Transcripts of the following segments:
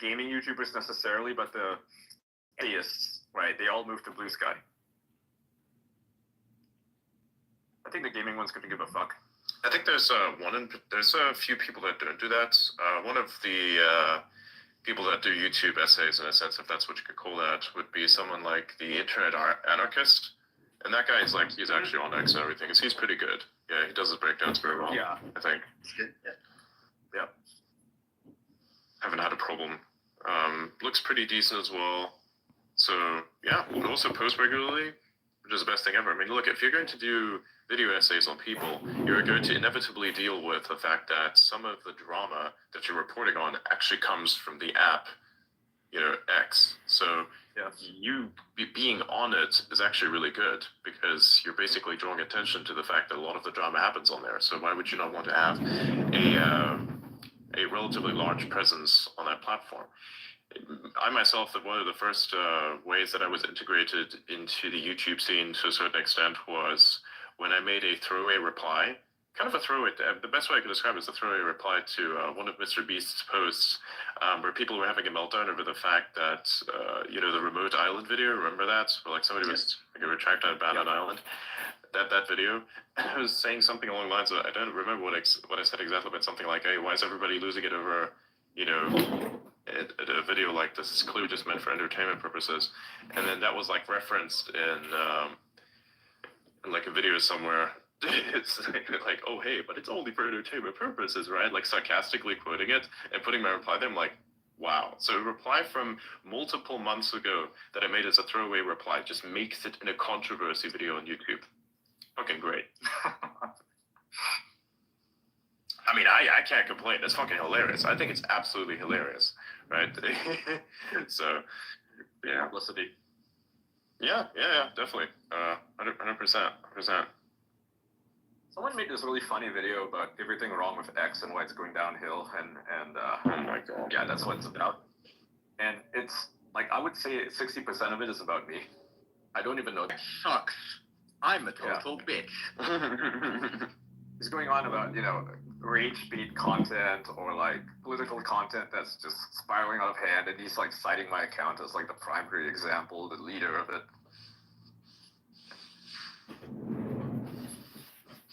gaming YouTubers necessarily, but the atheists, right? They all moved to Blue Sky. I think the gaming one's going to give a fuck. I think there's there's a few people that don't do that. One of the people that do YouTube essays, in a sense, if that's what you could call that, would be someone like the Internet Anarchist. And that guy is like, he's actually on X and everything. He's pretty good. Yeah, he does his breakdowns very well. Yeah. I think. It's good. Yeah. Yeah. Haven't had a problem. Looks pretty decent as well. So, yeah, would also post regularly, which is the best thing ever. I mean, look, if you're going to do video essays on people, you're going to inevitably deal with the fact that some of the drama that you're reporting on actually comes from the app, X. So you being on it is actually really good because you're basically drawing attention to the fact that a lot of the drama happens on there. So why would you not want to have a relatively large presence on that platform? I myself, one of the first ways that I was integrated into the YouTube scene to a certain extent was when I made a throwaway reply, kind of a throwaway, the best way I could describe it is a throwaway reply to one of Mr. Beast's posts where people were having a meltdown over the fact that, the remote island video, remember that? Where like somebody was like, a tracked down abandoned island. That video, I was saying something along the lines of, I don't remember what I said exactly, but something like, hey, why is everybody losing it over, a video like this is clearly just meant for entertainment purposes. And then that was like referenced in like a video somewhere. It's like, oh, hey, but it's only for entertainment purposes, right? Like sarcastically quoting it and putting my reply there. I'm like, wow. So a reply from multiple months ago that I made as a throwaway reply just makes it in a controversy video on YouTube. Fucking great. I mean, I can't complain. It's fucking hilarious. I think it's absolutely hilarious, right? So, yeah. Publicity. Yeah, definitely. 100%. Someone made this really funny video about everything wrong with X and why it's going downhill, and oh my god. Yeah, that's what it's about. And it's like, I would say 60% of it is about me. I don't even know. That sucks. I'm a total bitch. He's going on about, rage beat content or like political content that's just spiraling out of hand, and he's like citing my account as like the primary example, the leader of it.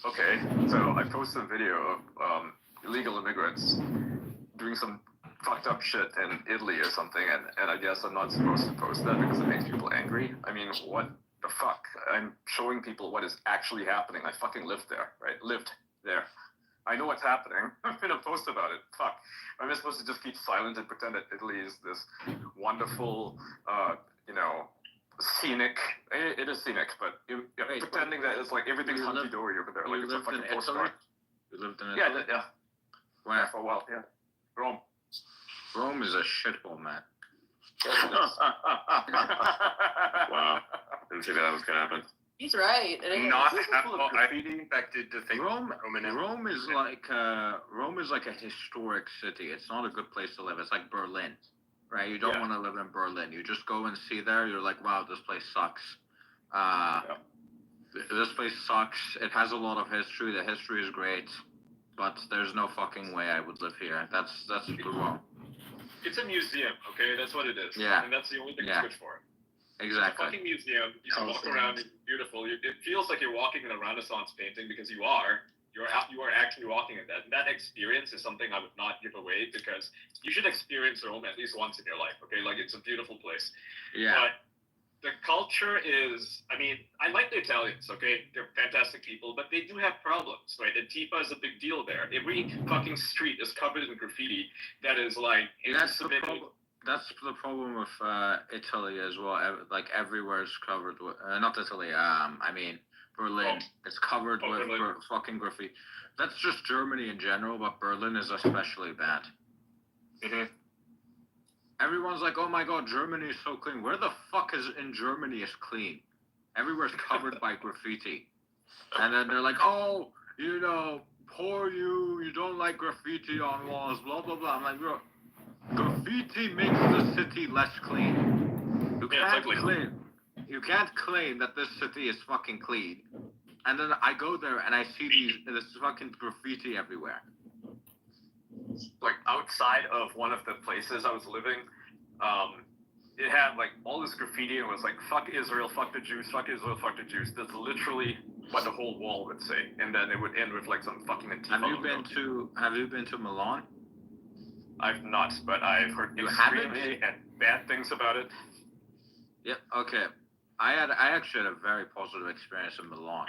Okay, so I posted a video of illegal immigrants doing some fucked up shit in Italy or something, and I guess I'm not supposed to post that because it makes people angry. I mean, what the fuck? I'm showing people what is actually happening. I fucking lived there, right? Lived there. I know what's happening. I'm gonna post about it. Fuck. Am I supposed to just keep silent and pretend that Italy is this wonderful, scenic? It is scenic, but pretending that it's like everything's hunky-dory over there. Like it's a fucking postcard. You lived in Italy? Yeah. Where? Yeah, for a while, yeah. Rome. Rome is a shithole, man. Wow. Didn't see that was gonna happen. He's right. Not I'd be expected to think Rome is like a historic city. It's not a good place to live. It's like Berlin, right? You don't want to live in Berlin. You just go and see there. You're like, wow, this place sucks. This place sucks. It has a lot of history. The history is great, but there's no fucking way I would live here. That's wrong. It's a museum, okay? That's what it is. Yeah. And that's the only thing that's good for it. Exactly. It's a fucking museum. You can walk around. It's beautiful. It feels like you're walking in a Renaissance painting because you are. You are actually walking in that. And that experience is something I would not give away because you should experience Rome at least once in your life, okay? Like, it's a beautiful place. Yeah. But the culture is, I mean, I like the Italians, okay? They're fantastic people, but they do have problems, right? Antifa is a big deal there. Every fucking street is covered in graffiti that is like... That's the problem with Italy as well. Like everywhere is covered with, not Italy. I mean Berlin. It's covered with fucking graffiti. That's just Germany in general, but Berlin is especially bad. Mm-hmm. Everyone's like, "Oh my god, Germany is so clean." Where the fuck is in Germany is clean? Everywhere's covered by graffiti, and then they're like, "Oh, poor you. You don't like graffiti on walls." Blah blah blah. I'm like, bro. Graffiti makes the city less clean. You can't claim that this city is fucking clean. And then I go there and I see this fucking graffiti everywhere. like outside of one of the places I was living, it had like all this graffiti and it was like "fuck Israel, fuck the Jews, fuck Israel, fuck the Jews." That's literally what the whole wall would say, and then it would end with like some fucking Antifa. Have you been to Milan? I've not, but I've heard You extremely and bad things about it. Yep. Okay. I actually had a very positive experience in Milan,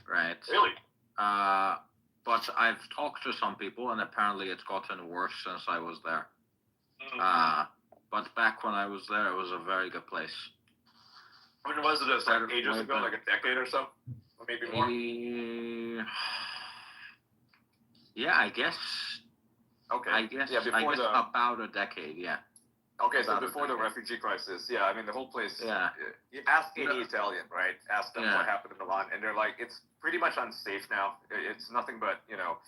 right? Really? But I've talked to some people, and apparently it's gotten worse since I was there. But back when I was there, it was a very good place. When was it? It's like ages ago, like a decade or so, or maybe more. Yeah, I guess. Okay. I guess about a decade. Yeah. Okay, so before the refugee crisis, yeah, I mean the whole place. Yeah. You ask any Italian, right? Ask them what happened in Milan, and they're like, it's pretty much unsafe now. It's nothing but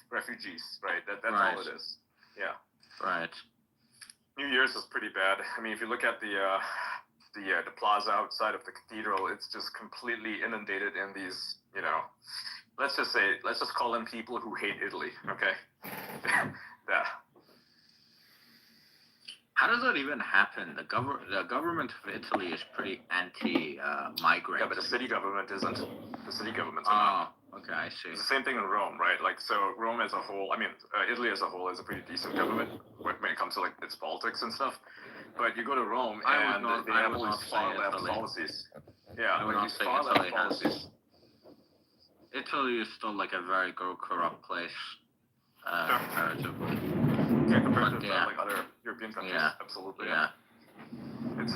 refugees, right? That's all it is. Yeah. Right. New Year's is pretty bad. I mean, if you look at the plaza outside of the cathedral, it's just completely inundated in these, let's just call them people who hate Italy. Okay. Yeah. How does that even happen? The government of Italy is pretty anti-migrant. Yeah, but the city government isn't. The city government's not. Okay, I see. It's the same thing in Rome, right? Like, so Rome as a whole, I mean, Italy as a whole is a pretty decent government when it comes to like its politics and stuff. But you go to Rome and they have all these far left policies. Yeah, I would not say Italy has. Italy is still like a very corrupt place. Comparatively. Yeah, compared to like other European countries, absolutely. Yeah. It's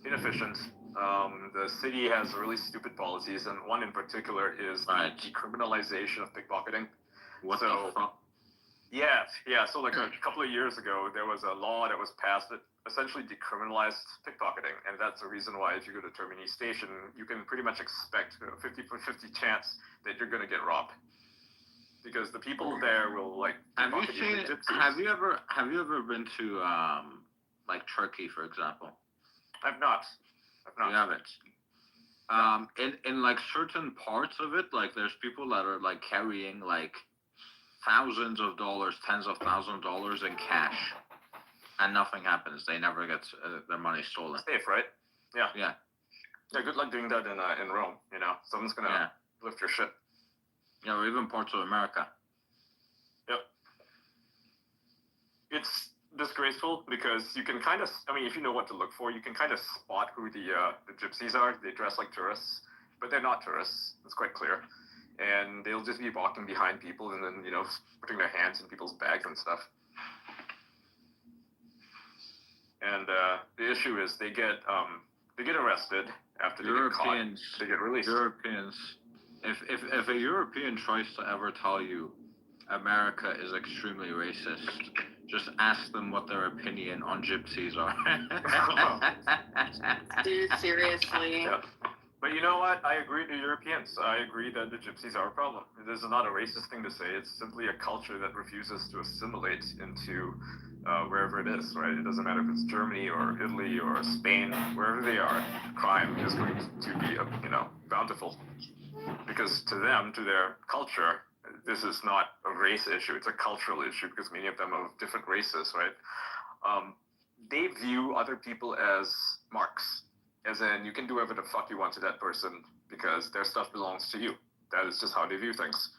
inefficient. The city has really stupid policies, and one in particular is the decriminalization of pickpocketing. What the fuck? Yeah. So like a couple of years ago, there was a law that was passed that essentially decriminalized pickpocketing, and that's the reason why if you go to Termini Station, you can pretty much expect a 50/50 chance that you're going to get robbed. Because the people there will like. Have you ever been to like Turkey, for example? I've not. You haven't. In like certain parts of it, like there's people that are like carrying like thousands of dollars, tens of thousands of dollars in cash, and nothing happens. They never get their money stolen. Safe, right? Yeah. Yeah. Yeah. Good luck doing that in Rome. Someone's gonna lift your shit. Yeah, or even parts of America. Yep. It's disgraceful because you can kind of, if you know what to look for, you can kind of spot who the gypsies are. They dress like tourists, but they're not tourists. It's quite clear. And they'll just be walking behind people and then, putting their hands in people's bags and stuff. And the issue is they get arrested after they get caught. They get released. Europeans. If a European tries to ever tell you America is extremely racist, just ask them what their opinion on gypsies are. Dude, seriously. Yeah. But you know what? I agree to Europeans. I agree that the gypsies are a problem. This is not a racist thing to say. It's simply a culture that refuses to assimilate into wherever it is, right? It doesn't matter if it's Germany or Italy or Spain, wherever they are, crime is going to be, bountiful. Because to them, to their culture, this is not a race issue. It's a cultural issue because many of them are of different races, right? They view other people as marks. As in, you can do whatever the fuck you want to that person because their stuff belongs to you. That is just how they view things.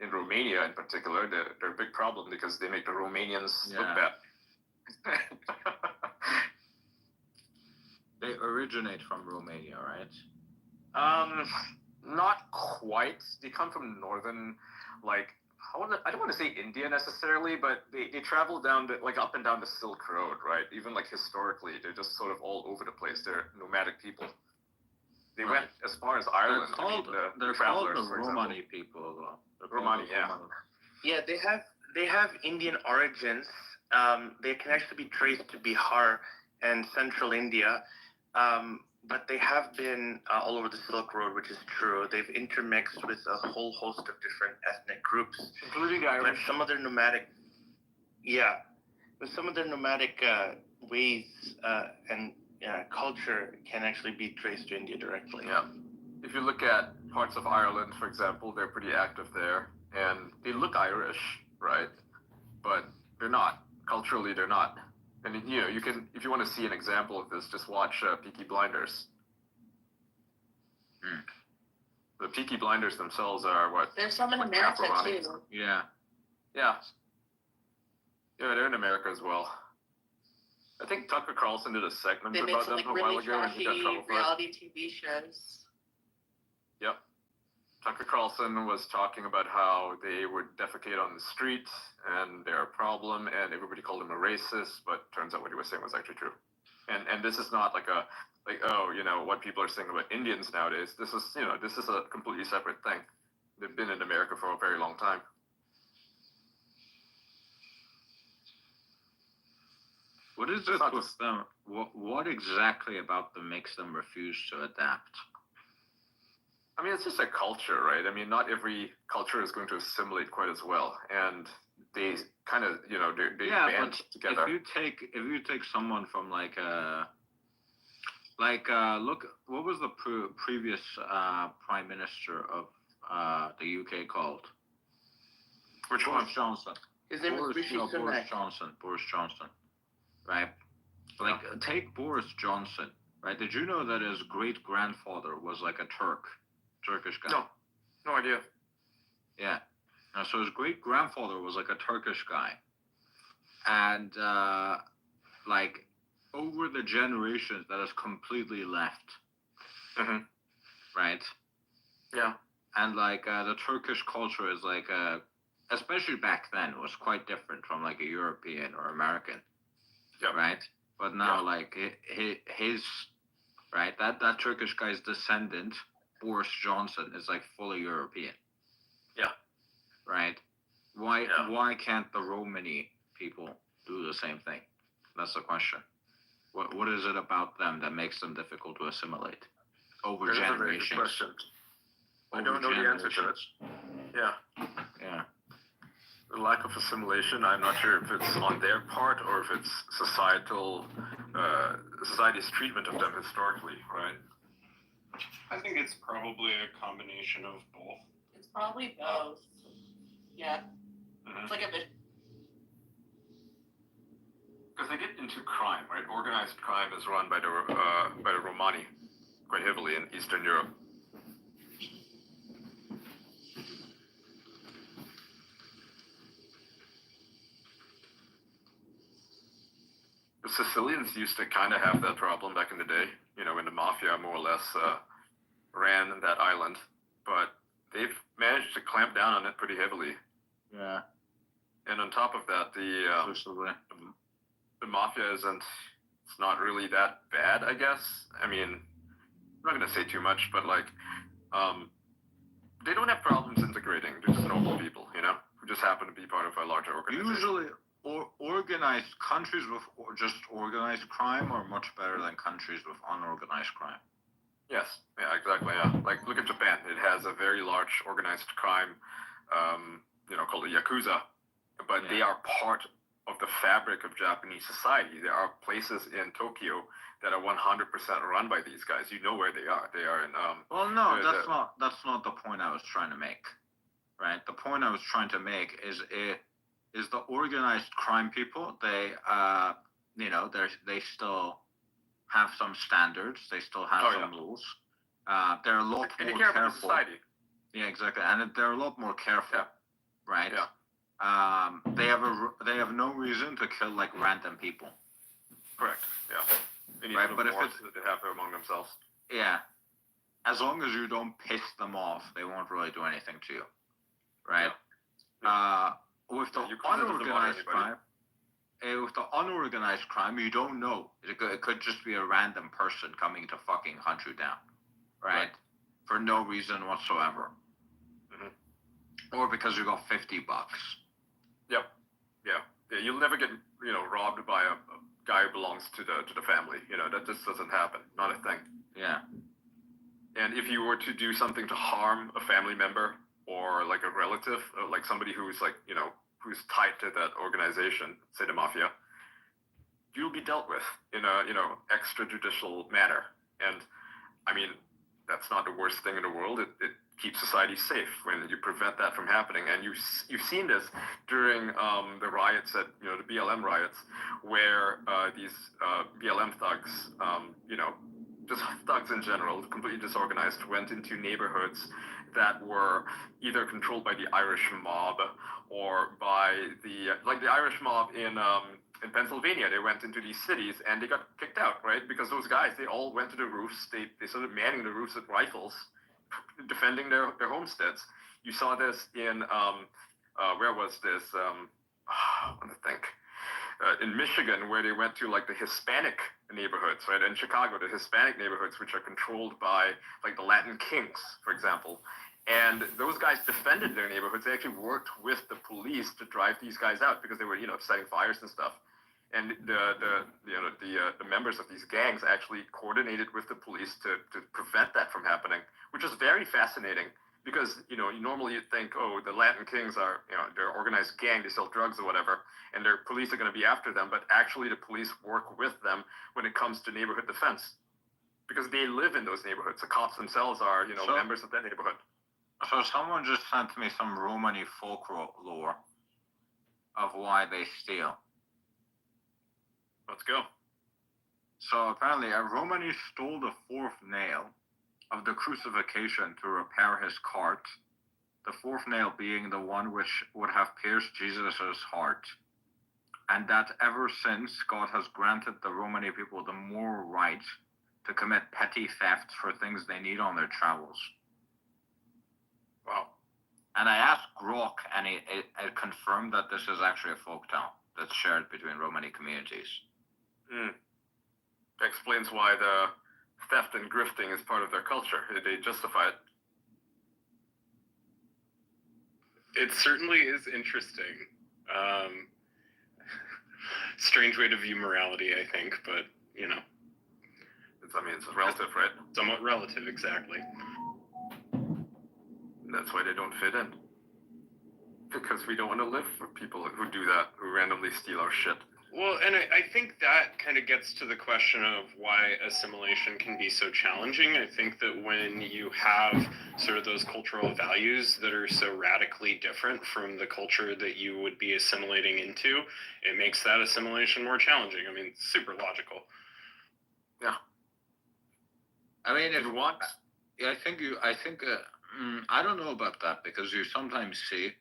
In Romania, in particular, they're a big problem because they make the Romanians look bad. They originate from Romania, right? Not quite. They come from northern, like, I don't want to say India necessarily, but they travel down up and down the Silk Road, right? Even like historically, they're just sort of all over the place. They're nomadic people. They went as far as Ireland. They're called the Romani people, though. Romani, yeah. Yeah, they have Indian origins. They can actually be traced to Bihar and central India. But they have been all over the Silk Road, which is true. They've intermixed with a whole host of different ethnic groups, including the Irish. But some of their nomadic, ways and culture can actually be traced to India directly. Yeah. If you look at parts of Ireland, for example, they're pretty active there, and they look Irish, right? But They're not. Culturally, they're not. And you know, you can, if you want to see an example of this, just watch Peaky Blinders. Hmm. The Peaky Blinders themselves are what? There's some in What, America Caporani? too. Yeah. Yeah. Yeah, they're in America as well. I think Tucker Carlson did a segment They make about some them like a while really ago, and he got trashy trouble for it. reality TV shows. Yep. Tucker Carlson was talking about how they would defecate on the street and they're a problem, and everybody called him a racist, but turns out what he was saying was actually true. And this is not like oh, you know, what people are saying about Indians nowadays. This is, you know, this is a completely separate thing. They've been in America for a very long time. What is it with them? What exactly about them makes them refuse to adapt? I mean, it's just a culture, right? I mean, not every culture is going to assimilate quite as well, and they kind of, you know, they band together. If you take someone from look, what was the previous prime minister of the UK called? Which one? Boris Johnson. His name is Rishi Sunak. Boris Johnson. Right? Like, take Boris Johnson, right? Did you know that his great grandfather was like a Turkish guy? No idea. Yeah. So his great grandfather was like a Turkish guy, and like over the generations, that has completely left. Mm-hmm. Right. Yeah. And like the Turkish culture is like especially back then, was quite different from like a European or American. Yeah. Right. But now, like his right, that Turkish guy's descendant, Boris Johnson, is like fully European. Yeah. Right. Why can't the Romani people do the same thing? That's the question. What is it about them that makes them difficult to assimilate over That's generations? a very good question. I Over don't know the answer to it. Yeah. Yeah. The lack of assimilation, I'm not sure if it's on their part or if it's society's treatment of them historically, right? I think it's probably a combination of both. It's probably both. Yeah. Mm-hmm. It's like a bit. Because they get into crime, right? Organized crime is run by the Romani quite heavily in Eastern Europe. The Sicilians used to kind of have that problem back in the day, you know, when the mafia more or less ran that island. But they've managed to clamp down on it pretty heavily. Yeah. And on top of that, the mafia it's not really that bad, I guess. I mean, I'm not going to say too much, but like, they don't have problems integrating. They're just normal people, you know, who just happen to be part of a larger organization. Usually, organized countries with just organized crime are much better than countries with unorganized crime. Yes, yeah, exactly. Yeah, like look at Japan. It has a very large organized crime, you know, called the Yakuza, but they are part of the fabric of Japanese society. There are places in Tokyo that are 100% run by these guys. You know where they are. They are in. Well, no, that's not the point I was trying to make. Right. The point I was trying to make is the organized crime people. They you know, they still have some standards. They still have some rules. They're a lot more careful. Yeah, exactly, and they're a lot more careful. Right. Yeah. They have no reason to kill like random people. Correct. Yeah. Right, but if it's they have among themselves. Yeah. As long as you don't piss them off, they won't really do anything to you. Right. Yeah. With the unorganized crime, you don't know. It could just be a random person coming to fucking hunt you down, right? For no reason whatsoever, or because you got $50. Yep. Yeah. You'll never get robbed by a guy who belongs to the family. You know, that just doesn't happen. Not a thing. Yeah. And if you were to do something to harm a family member or like a relative, like somebody who's like, who's tied to that organization, say the mafia, you'll be dealt with in a, extrajudicial manner. And I mean, that's not the worst thing in the world. It keep society safe, when you prevent that from happening. And you've seen this during the riots at the BLM riots, where these BLM thugs, just thugs in general, completely disorganized, went into neighborhoods that were either controlled by the Irish mob or by the Irish mob in Pennsylvania. They went into these cities and they got kicked out, right? Because those guys, they all went to the roofs. They started manning the roofs with rifles, defending their homesteads. You saw this in where was this? I want to think. In Michigan, where they went to like the Hispanic neighborhoods, right? In Chicago, the Hispanic neighborhoods, which are controlled by like the Latin Kings, for example. And those guys defended their neighborhoods. They actually worked with the police to drive these guys out because they were, setting fires and stuff. And the members of these gangs actually coordinated with the police to prevent that from happening, which is very fascinating. Because, you normally you'd think, oh, the Latin Kings are, they're an organized gang, they sell drugs or whatever, and their police are going to be after them. But actually, the police work with them when it comes to neighborhood defense. Because they live in those neighborhoods. The cops themselves are, members of that neighborhood. So someone just sent me some Romani folklore of why they steal. Let's go. So apparently, a Romani stole the fourth nail of the crucifixion to repair his cart, the fourth nail being the one which would have pierced Jesus' heart, and that ever since God has granted the Romani people the moral right to commit petty thefts for things they need on their travels. Wow. And I asked Grok, and it confirmed that this is actually a folktale that's shared between Romani communities. That explains why the theft and grifting is part of their culture. They justify it. It certainly is interesting. Strange way to view morality, I think, but, It's relative, right? Somewhat relative, exactly. That's why they don't fit in. Because we don't want to live with people who do that, who randomly steal our shit. Well, and I think that kind of gets to the question of why assimilation can be so challenging. I think that when you have sort of those cultural values that are so radically different from the culture that you would be assimilating into, it makes that assimilation more challenging. I mean, super logical. Yeah. I mean, if you want, I don't know about that, because you sometimes see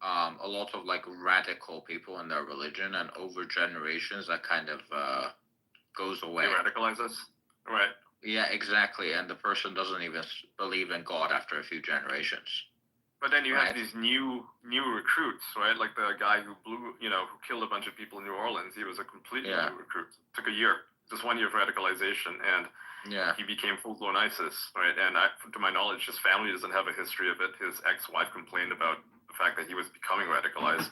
a lot of like radical people in their religion, and over generations that kind of goes away. They radicalize us, right? Yeah, exactly. And the person doesn't even believe in God after a few generations. But then you have these new recruits, right? Like the guy who who killed a bunch of people in New Orleans. He was a completely new recruit. Took a year, just 1 year of radicalization, and he became full-blown ISIS, right? And to my knowledge, his family doesn't have a history of it. His ex-wife complained about the fact that he was becoming radicalized.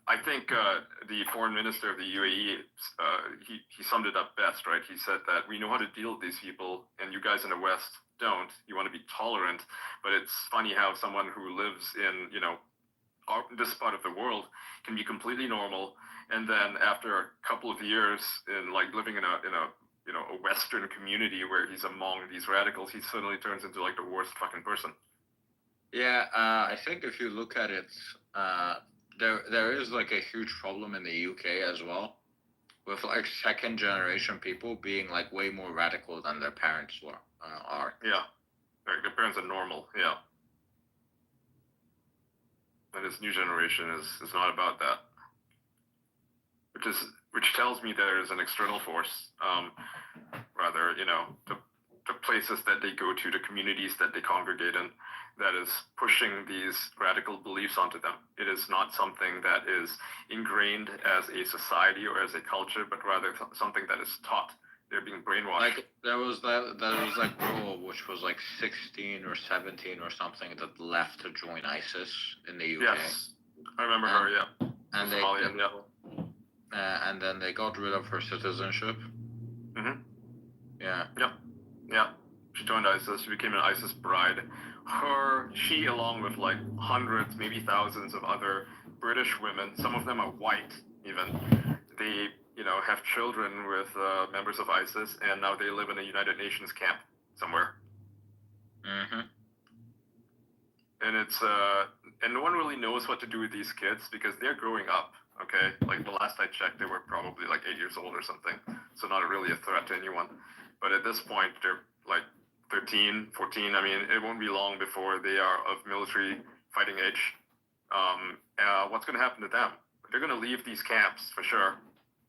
I think the foreign minister of the UAE, he summed it up best, right? He said that we know how to deal with these people, and you guys in the West don't. You want to be tolerant, but it's funny how someone who lives in, this part of the world can be completely normal, and then after a couple of years in like living in a Western community where he's among these radicals, he suddenly turns into like the worst fucking person. Yeah, I think if you look at it, there is like a huge problem in the UK as well, with like second generation people being like way more radical than their parents are. Yeah, their parents are normal. Yeah, and this new generation is not about that, which tells me there is an external force, rather, the places that they go to, the communities that they congregate in, that is pushing these radical beliefs onto them. It is not something that is ingrained as a society or as a culture, but rather something that is taught. They're being brainwashed. Like there was like girl which was like 16 or 17 or something that left to join ISIS in the UK. Yes, I remember her. Yeah, and Somalian. Yeah. And then they got rid of her citizenship. Mhm. Yeah. Yep. Yeah. She joined ISIS. She became an ISIS bride. She, along with like hundreds, maybe thousands of other British women, some of them are white even, they, have children with members of ISIS, and now they live in a United Nations camp somewhere. Mm-hmm. And it's and no one really knows what to do with these kids because they're growing up. Okay, like the last I checked, they were probably like 8 years old or something, so not really a threat to anyone. But at this point, they're like 13, 14. I mean, it won't be long before they are of military fighting age. What's going to happen to them? They're going to leave these camps for sure.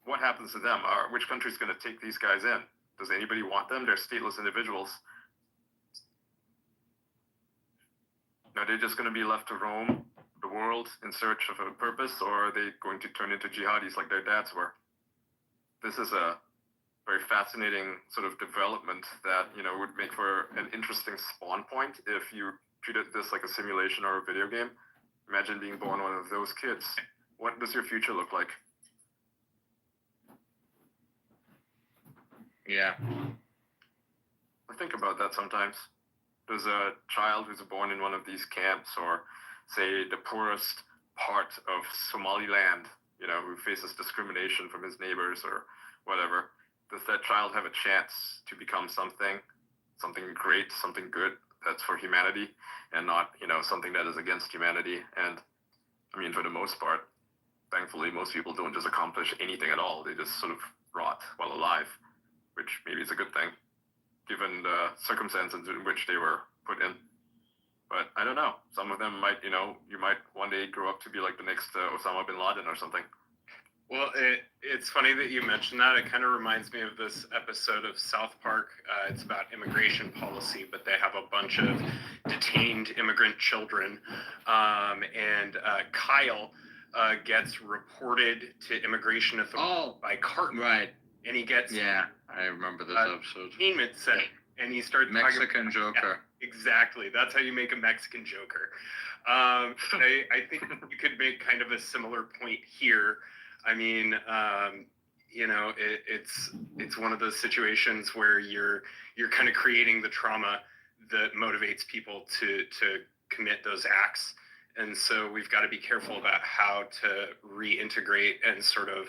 What happens to them? Which country's going to take these guys in? Does anybody want them? They're stateless individuals. Are they just going to be left to roam the world in search of a purpose, or are they going to turn into jihadis like their dads were? This is a very fascinating sort of development that, you know, would make for an interesting spawn point if you treated this like a simulation or a video game. Imagine being born one of those kids. What does your future look like? Yeah. I think about that sometimes. Does a child who's born in one of these camps, or say the poorest part of Somaliland, you know, who faces discrimination from his neighbors or whatever, does that child have a chance to become something great, something good that's for humanity, and not, you know, something that is against humanity? And I mean, for the most part, thankfully, most people don't just accomplish anything at all. They just sort of rot while alive, which maybe is a good thing, given the circumstances in which they were put in. But I don't know. Some of them might, you know, you might one day grow up to be like the next Osama bin Laden or something. Well, it's funny that you mentioned that. It kind of reminds me of this episode of South Park. It's about immigration policy, but they have a bunch of detained immigrant children. And Kyle gets reported to immigration authorities by Cartman. Right. And he gets I remember this episode. payment set, and he starts Mexican Joker. Yeah, exactly. That's how you make a Mexican Joker. I think you could make kind of a similar point here. I mean, you know, it's one of those situations where you're kind of creating the trauma that motivates people to commit those acts, and so we've got to be careful about how to reintegrate and sort of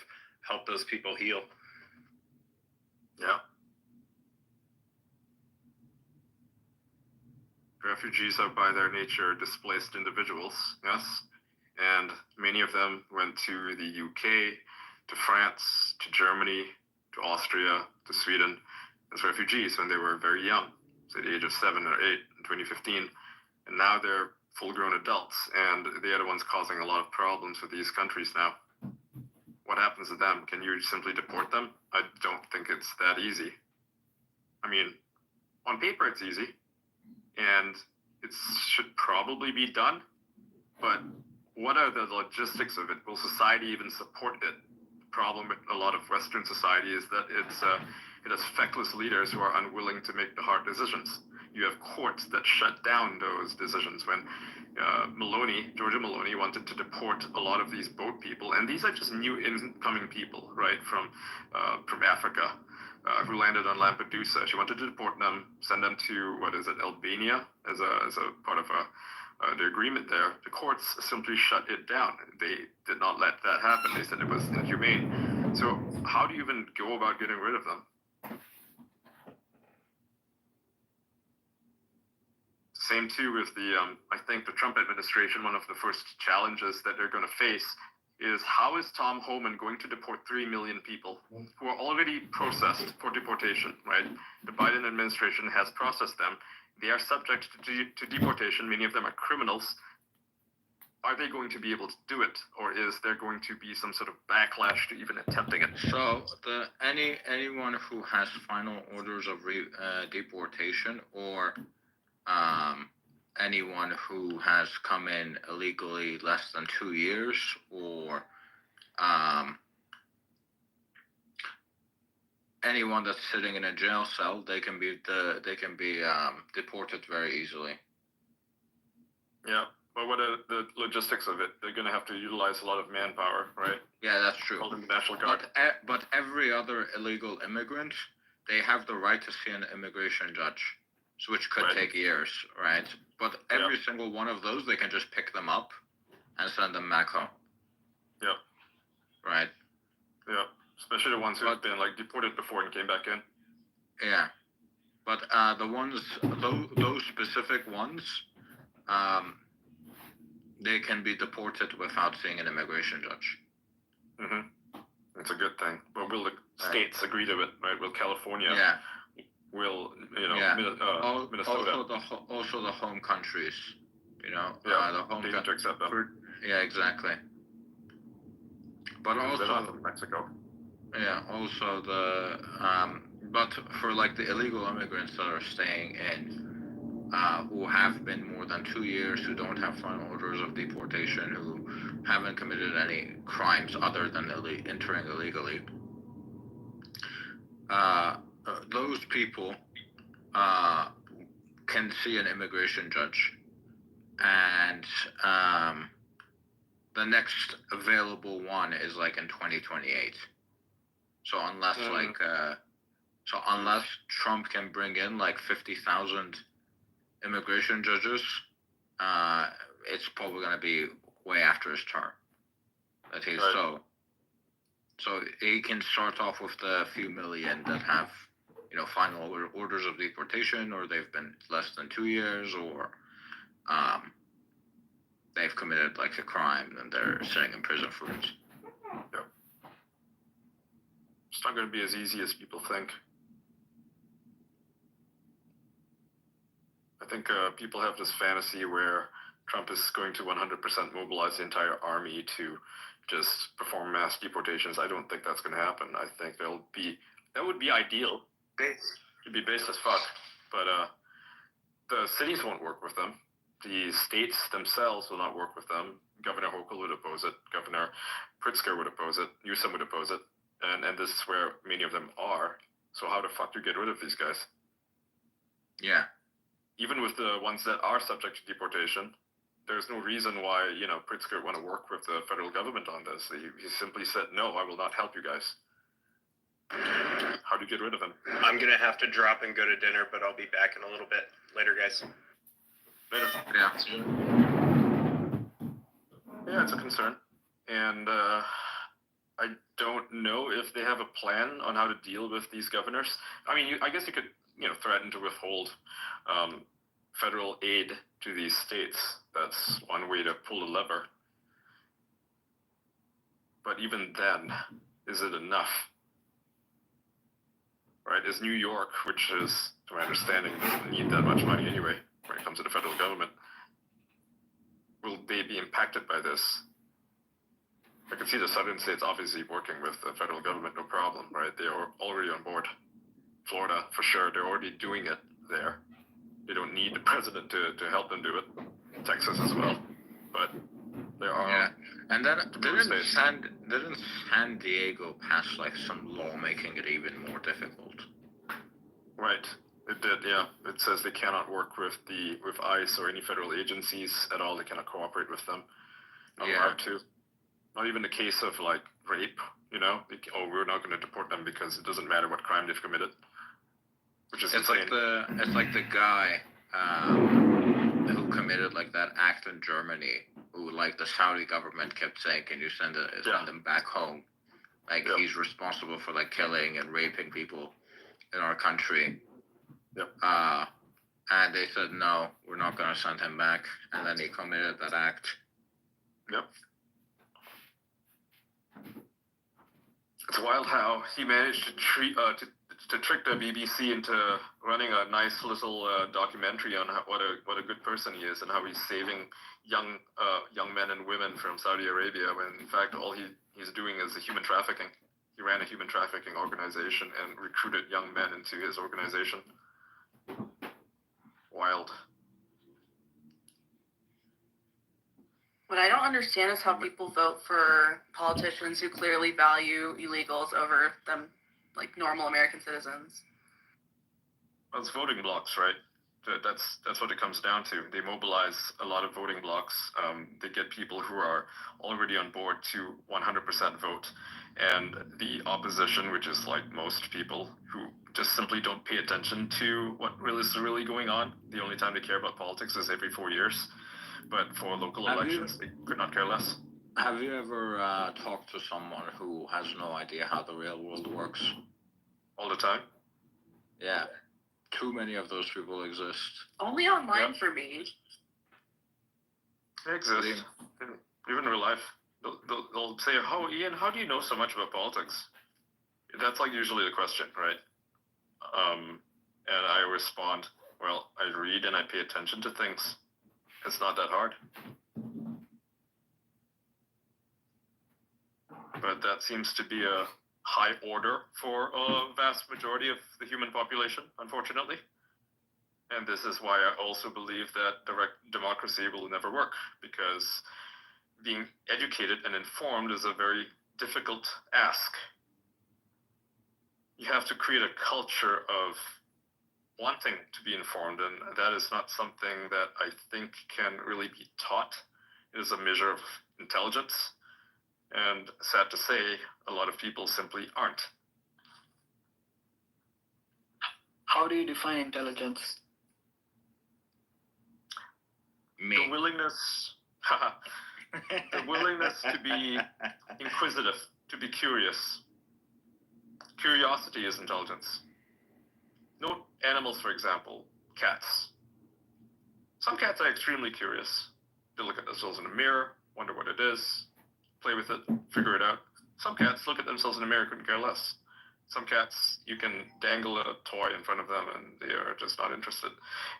help those people heal. Yeah. Refugees are by their nature displaced individuals, yes? And many of them went to the UK, to France, to Germany, to Austria, to Sweden as refugees when they were very young, say the age of 7 or 8 in 2015. And now they're full-grown adults, and they are the ones causing a lot of problems for these countries now. What happens to them? Can you simply deport them? I don't think it's that easy. I mean, on paper it's easy, and it should probably be done, but what are the logistics of it? Will society even support it? The problem with a lot of Western society is that it has feckless leaders who are unwilling to make the hard decisions. You have courts that shut down those decisions. When Georgia Maloney wanted to deport a lot of these boat people, and these are just new incoming people, right, from Africa, who landed on Lampedusa. She wanted to deport them, send them to, Albania, as a part of the agreement there. The courts simply shut it down. They did not let that happen. They said it was inhumane. So how do you even go about getting rid of them? Same too with the, I think the Trump administration, one of the first challenges that they're going to face is how is Tom Homan going to deport 3 million people who are already processed for deportation, right? The Biden administration has processed them. They are subject to deportation. Many of them are criminals. Are they going to be able to do it, or is there going to be some sort of backlash to even attempting it? So anyone who has final orders of deportation, or anyone who has come in illegally less than 2 years, or anyone that's sitting in a jail cell, they can be deported very easily. Yeah, but what are the logistics of it? They're going to have to utilize a lot of manpower, right? Yeah, that's true. Call them the National Guard. But every other illegal immigrant, they have the right to see an immigration judge, which could take years, right? But every single one of those, they can just pick them up and send them back home. Yeah. Right? Yeah. Especially the ones who have been like deported before and came back in. Yeah. But the ones, those specific ones, they can be deported without seeing an immigration judge. It's a good thing. But will the states agree to it, right? Will California? Yeah. Will Minnesota? Also the home countries, the home they need to accept them. Yeah, exactly. But also from Mexico. Yeah, also the but for like the illegal immigrants that are staying in, who have been more than 2 years, who don't have final orders of deportation, who haven't committed any crimes other than entering illegally, those people can see an immigration judge, and the next available one is like in 2028. So unless Trump can bring in like 50,000 immigration judges, it's probably going to be way after his term. That he's right. So he can start off with the few million that have, final orders of deportation, or they've been less than 2 years, or they've committed like a crime and they're sitting in prison for it. Yeah. It's not going to be as easy as people think. I think people have this fantasy where Trump is going to 100% mobilize the entire army to just perform mass deportations. I don't think that's going to happen. I think that would be ideal. It'd be base as fuck. But the cities won't work with them. The states themselves will not work with them. Governor Hochul would oppose it. Governor Pritzker would oppose it. Newsom would oppose it. And this is where many of them are. So how the fuck do you get rid of these guys? Yeah. Even with the ones that are subject to deportation, there's no reason why, Pritzker would want to work with the federal government on this. He simply said, no, I will not help you guys. How do you get rid of him? I'm going to have to drop and go to dinner, but I'll be back in a little bit. Later, guys. Later. Yeah. Yeah, it's a concern. And I don't know if they have a plan on how to deal with these governors. I mean, I guess you could, threaten to withhold federal aid to these states. That's one way to pull a lever. But even then, is it enough? Right? Is New York, which is, to my understanding, doesn't need that much money anyway when it comes to the federal government, will they be impacted by this? I can see the southern states obviously working with the federal government, no problem, right? They are already on board. Florida, for sure, they're already doing it there. They don't need the president to help them do it. Texas as well. But there are... Yeah. And then didn't San Diego pass like some law making it even more difficult? Right. It did, yeah. It says they cannot work with ICE or any federal agencies at all. They cannot cooperate with them. Not allowed to. Not even the case of like rape, we're not going to deport them because it doesn't matter what crime they've committed. Which is insane. It's like the guy who committed like that act in Germany, who like the Saudi government kept saying, "Can you send him back home?" Like he's responsible for like killing and raping people in our country. Yep. And they said no, we're not going to send him back, and then he committed that act. Yep. It's wild how he managed to trick the BBC into running a nice little documentary on what a good person he is and how he's saving young men and women from Saudi Arabia, when in fact all he's doing is human trafficking. He ran a human trafficking organization and recruited young men into his organization. Wild. What I don't understand is how people vote for politicians who clearly value illegals over them, like normal American citizens. Well, it's voting blocks, right? That's what it comes down to. They mobilize a lot of voting blocks. They get people who are already on board to 100% vote. And the opposition, which is like most people who just simply don't pay attention to what is really going on. The only time they care about politics is every 4 years. But for local elections, they could not care less. Have you ever talked to someone who has no idea how the real world works? All the time? Yeah. too many of those people exist. Only online Yeah. for me. They exist. Even in real life. They'll say, "Oh, Ian, how do you know so much about politics?" That's like usually the question, right? And I respond, "Well, I read and I pay attention to things. It's not that hard." But that seems to be a high order for a vast majority of the human population, unfortunately. And this is why I also believe that direct democracy will never work, because being educated and informed is a very difficult ask. You have to create a culture of wanting to be informed, and that is not something that I think can really be taught. It is a measure of intelligence, and sad to say, a lot of people simply aren't. How do you define intelligence? The willingness, the willingness to be inquisitive, to be curious. Curiosity is intelligence. Note animals, for example, cats. Some cats are extremely curious. They look at themselves in a mirror, wonder what it is, play with it, figure it out. Some cats look at themselves in a mirror, couldn't care less. Some cats, you can dangle a toy in front of them and they are just not interested.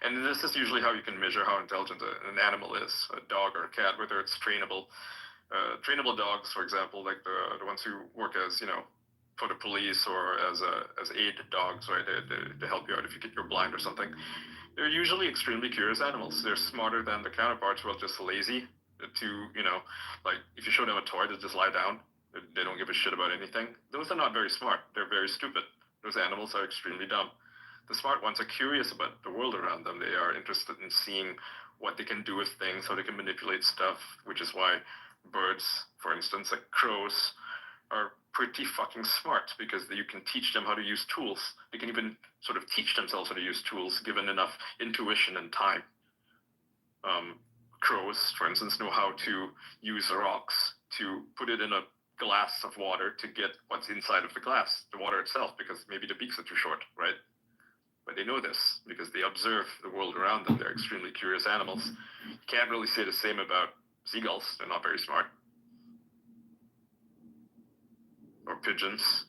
And this is usually how you can measure how intelligent an animal is, a dog or a cat, whether it's trainable. Trainable dogs, for example, like the ones who work as, for the police or as aid dogs, right, to help you out if you're blind or something. They're usually extremely curious animals. They're smarter than the counterparts who are just lazy to, like if you show them a toy, they just lie down. They don't give a shit about anything. Those are not very smart. They're very stupid. Those animals are extremely dumb. The smart ones are curious about the world around them. They are interested in seeing what they can do with things, how they can manipulate stuff, which is why birds, for instance, like crows, are pretty fucking smart, because you can teach them how to use tools. They can even sort of teach themselves how to use tools given enough intuition and time. Crows, for instance, know how to use rocks to put it in a glass of water to get what's inside of the glass, the water itself, because maybe the beaks are too short, right? But they know this because they observe the world around them. They're extremely curious animals. You can't really say the same about seagulls. They're not very smart. Or pigeons.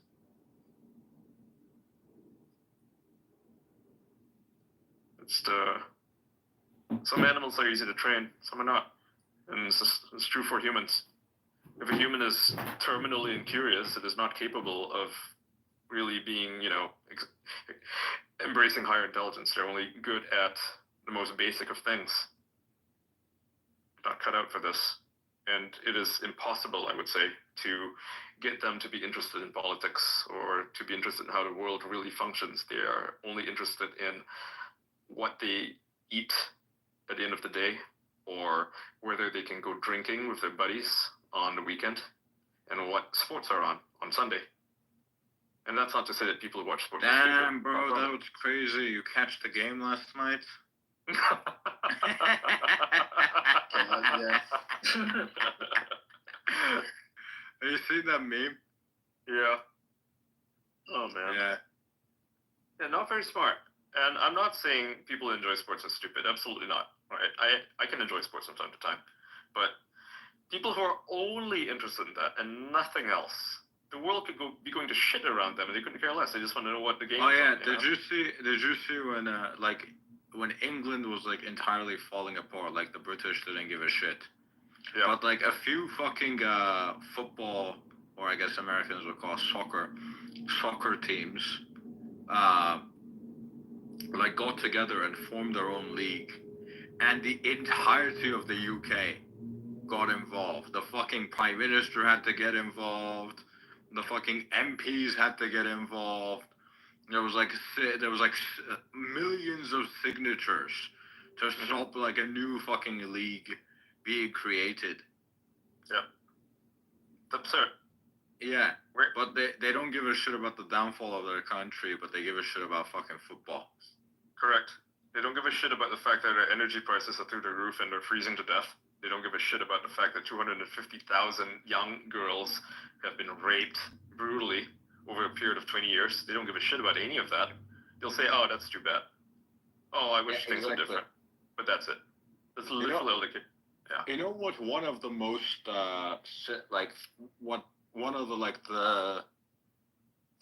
Some animals are easy to train, some are not. And it's true for humans. If a human is terminally incurious, it is not capable of really being, embracing higher intelligence. They're only good at the most basic of things. Not cut out for this. And it is impossible, I would say, to get them to be interested in politics or to be interested in how the world really functions. They are only interested in what they eat at the end of the day, or whether they can go drinking with their buddies on the weekend, and what sports are on Sunday. And that's not to say that people who watch sports... Damn, bro, that was crazy. You catch the game last night? Yes. Have you seen that meme? Yeah. Oh, man. Yeah, not very smart. And I'm not saying people who enjoy sports are stupid. Absolutely not. Right? I can enjoy sports from time to time. But people who are only interested in that and nothing else, the world could be going to shit around them and they couldn't care less. They just want to know what the game is. Oh yeah, on, did you see when England was like entirely falling apart, like the British didn't give a shit. Yeah. But like a few fucking football, or I guess Americans would call soccer teams, like got together and formed their own league, and the entirety of the UK got involved. The fucking Prime Minister had to get involved. The fucking MPs had to get involved. There was like millions of signatures to stop like a new fucking league being created. Yeah. It's absurd. Yeah, but they don't give a shit about the downfall of their country, but they give a shit about fucking football. Correct. They don't give a shit about the fact that their energy prices are through the roof and they're freezing to death. They don't give a shit about the fact that 250,000 young girls have been raped brutally over a period of 20 years. They don't give a shit about any of that. They'll say, oh, that's too bad. Oh, I wish Yeah, things were exactly. different. But that's it. That's know- literally all the kid. You know what? One of the most one of the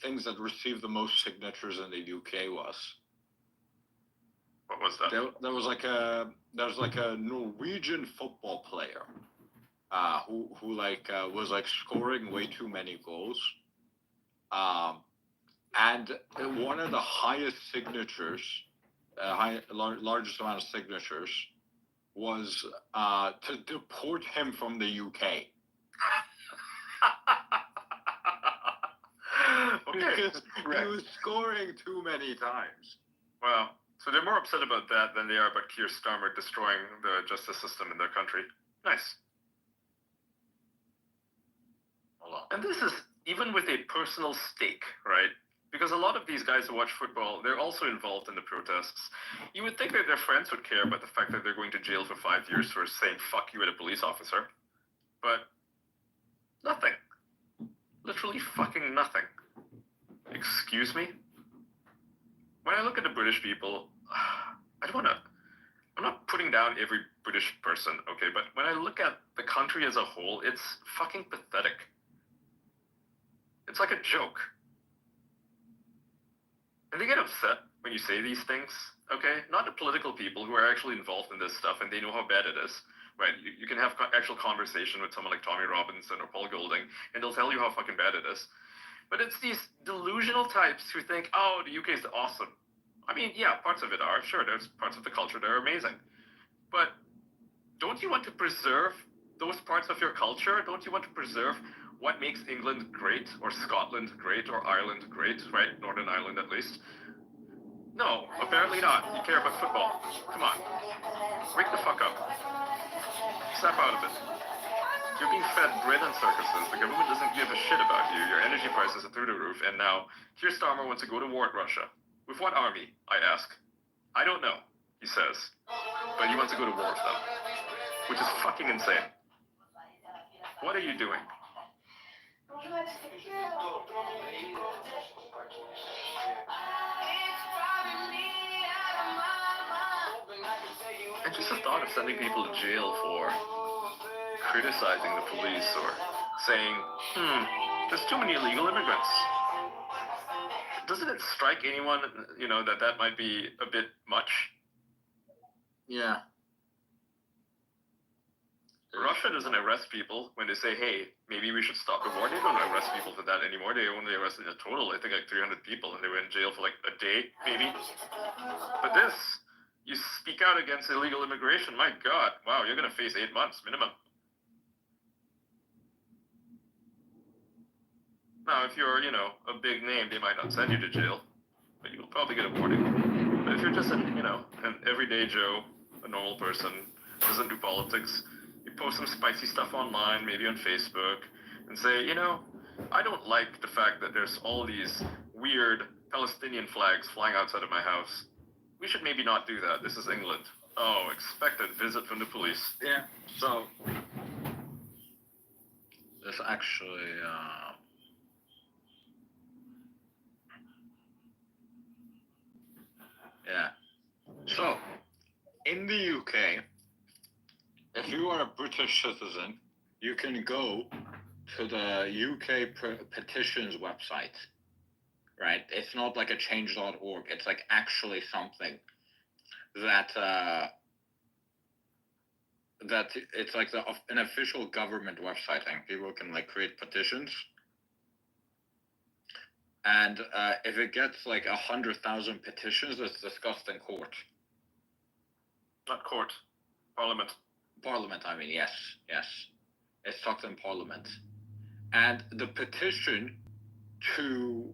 things that received the most signatures in the UK was What was that? there was like a Norwegian football player who was like scoring way too many goals. And one of the highest signatures, largest amount of signatures, was to deport him from the UK. Okay. Because he was scoring too many times. Wow. So they're more upset about that than they are about Keir Starmer destroying the justice system in their country. Nice. Hold on. And this is even with a personal stake, right? Because a lot of these guys who watch football, they're also involved in the protests. You would think that their friends would care about the fact that they're going to jail for 5 years for saying fuck you at a police officer. But nothing. Literally fucking nothing. Excuse me? When I look at the British people, I'm not putting down every British person, okay? But when I look at the country as a whole, it's fucking pathetic. It's like a joke. And they get upset when you say these things, okay? Not the political people who are actually involved in this stuff and they know how bad it is, right? You can have actual conversation with someone like Tommy Robinson or Paul Golding, and they'll tell you how fucking bad it is. But it's these delusional types who think, oh, the UK is awesome. I mean, yeah, parts of it are. Sure, there's parts of the culture that are amazing. But don't you want to preserve those parts of your culture? Don't you want to preserve what makes England great, or Scotland great, or Ireland great, right? Northern Ireland at least. No, apparently not. You care about football. Come on. Wake the fuck up. Snap out of it. You're being fed bread and circuses. The government doesn't give a shit about you. Your energy prices are through the roof, and now Keir Starmer wants to go to war with Russia. With what army, I ask? I don't know, he says. But he wants to go to war with them. Which is fucking insane. What are you doing? And just the thought of sending people to jail for criticizing the police or saying, there's too many illegal immigrants. Doesn't it strike anyone, that might be a bit much? Yeah. Russia doesn't arrest people when they say, hey, maybe we should stop the war. They don't arrest people for that anymore. They only arrested a total, I think, like 300 people, and they were in jail for like a day, maybe. But this, you speak out against illegal immigration, my God, wow, you're going to face 8 months minimum. Now, if you're, a big name, they might not send you to jail, but you'll probably get a warning. But if you're just an everyday Joe, a normal person, doesn't do politics, you post some spicy stuff online, maybe on Facebook, and say, I don't like the fact that there's all these weird Palestinian flags flying outside of my house. We should maybe not do that. This is England. Oh, expect a visit from the police. Yeah. So this actually yeah. So in the UK, if you are a British citizen, you can go to the UK petitions website, right? It's not like a change.org. It's like actually something that it's like an official government website, and people can like create petitions. And if it gets like 100,000 petitions, it's discussed in court. Not court. Parliament. Parliament, I mean, yes. It's talked in Parliament. And the petition to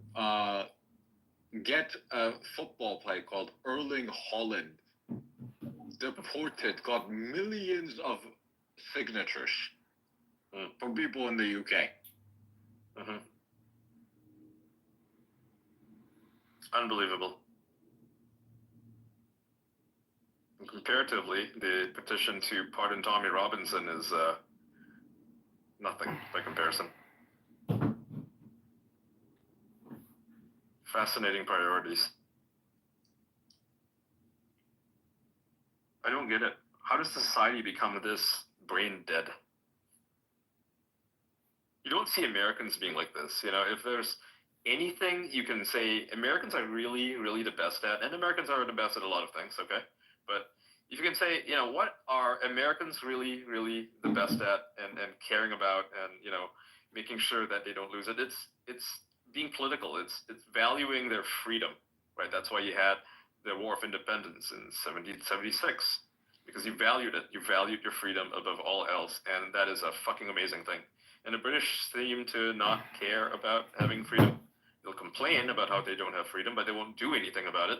get a football player called Erling Haaland deported got millions of signatures from people in the UK. Mm-hmm. Unbelievable. And comparatively, the petition to pardon Tommy Robinson is nothing by comparison. Fascinating priorities. I don't get it. How does society become this brain dead? You don't see Americans being like this. You know, if there's anything you can say, Americans are really, really the best at, and Americans are the best at a lot of things, okay? But if you can say, you know, what are Americans really, really the best at and caring about and, you know, making sure that they don't lose it, it's being political. It's valuing their freedom, right? That's why you had the War of Independence in 1776, because you valued it. You valued your freedom above all else, and that is a fucking amazing thing. And the British seem to not care about having freedom. They'll complain about how they don't have freedom, but they won't do anything about it.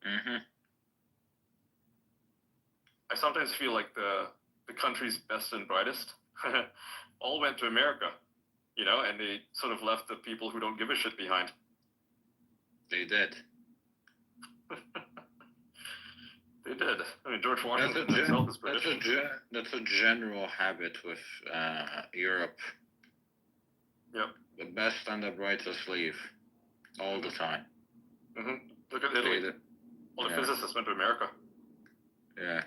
Mm-hmm. I sometimes feel like the country's best and brightest all went to America, you know, and they sort of left the people who don't give a shit behind. They did. They did. I mean, George Washington himself is British. That's a general habit with Europe. Yep. The best and the brightest leave all the time. Mm-hmm. Look at Italy. All the physicists went to America. Yeah.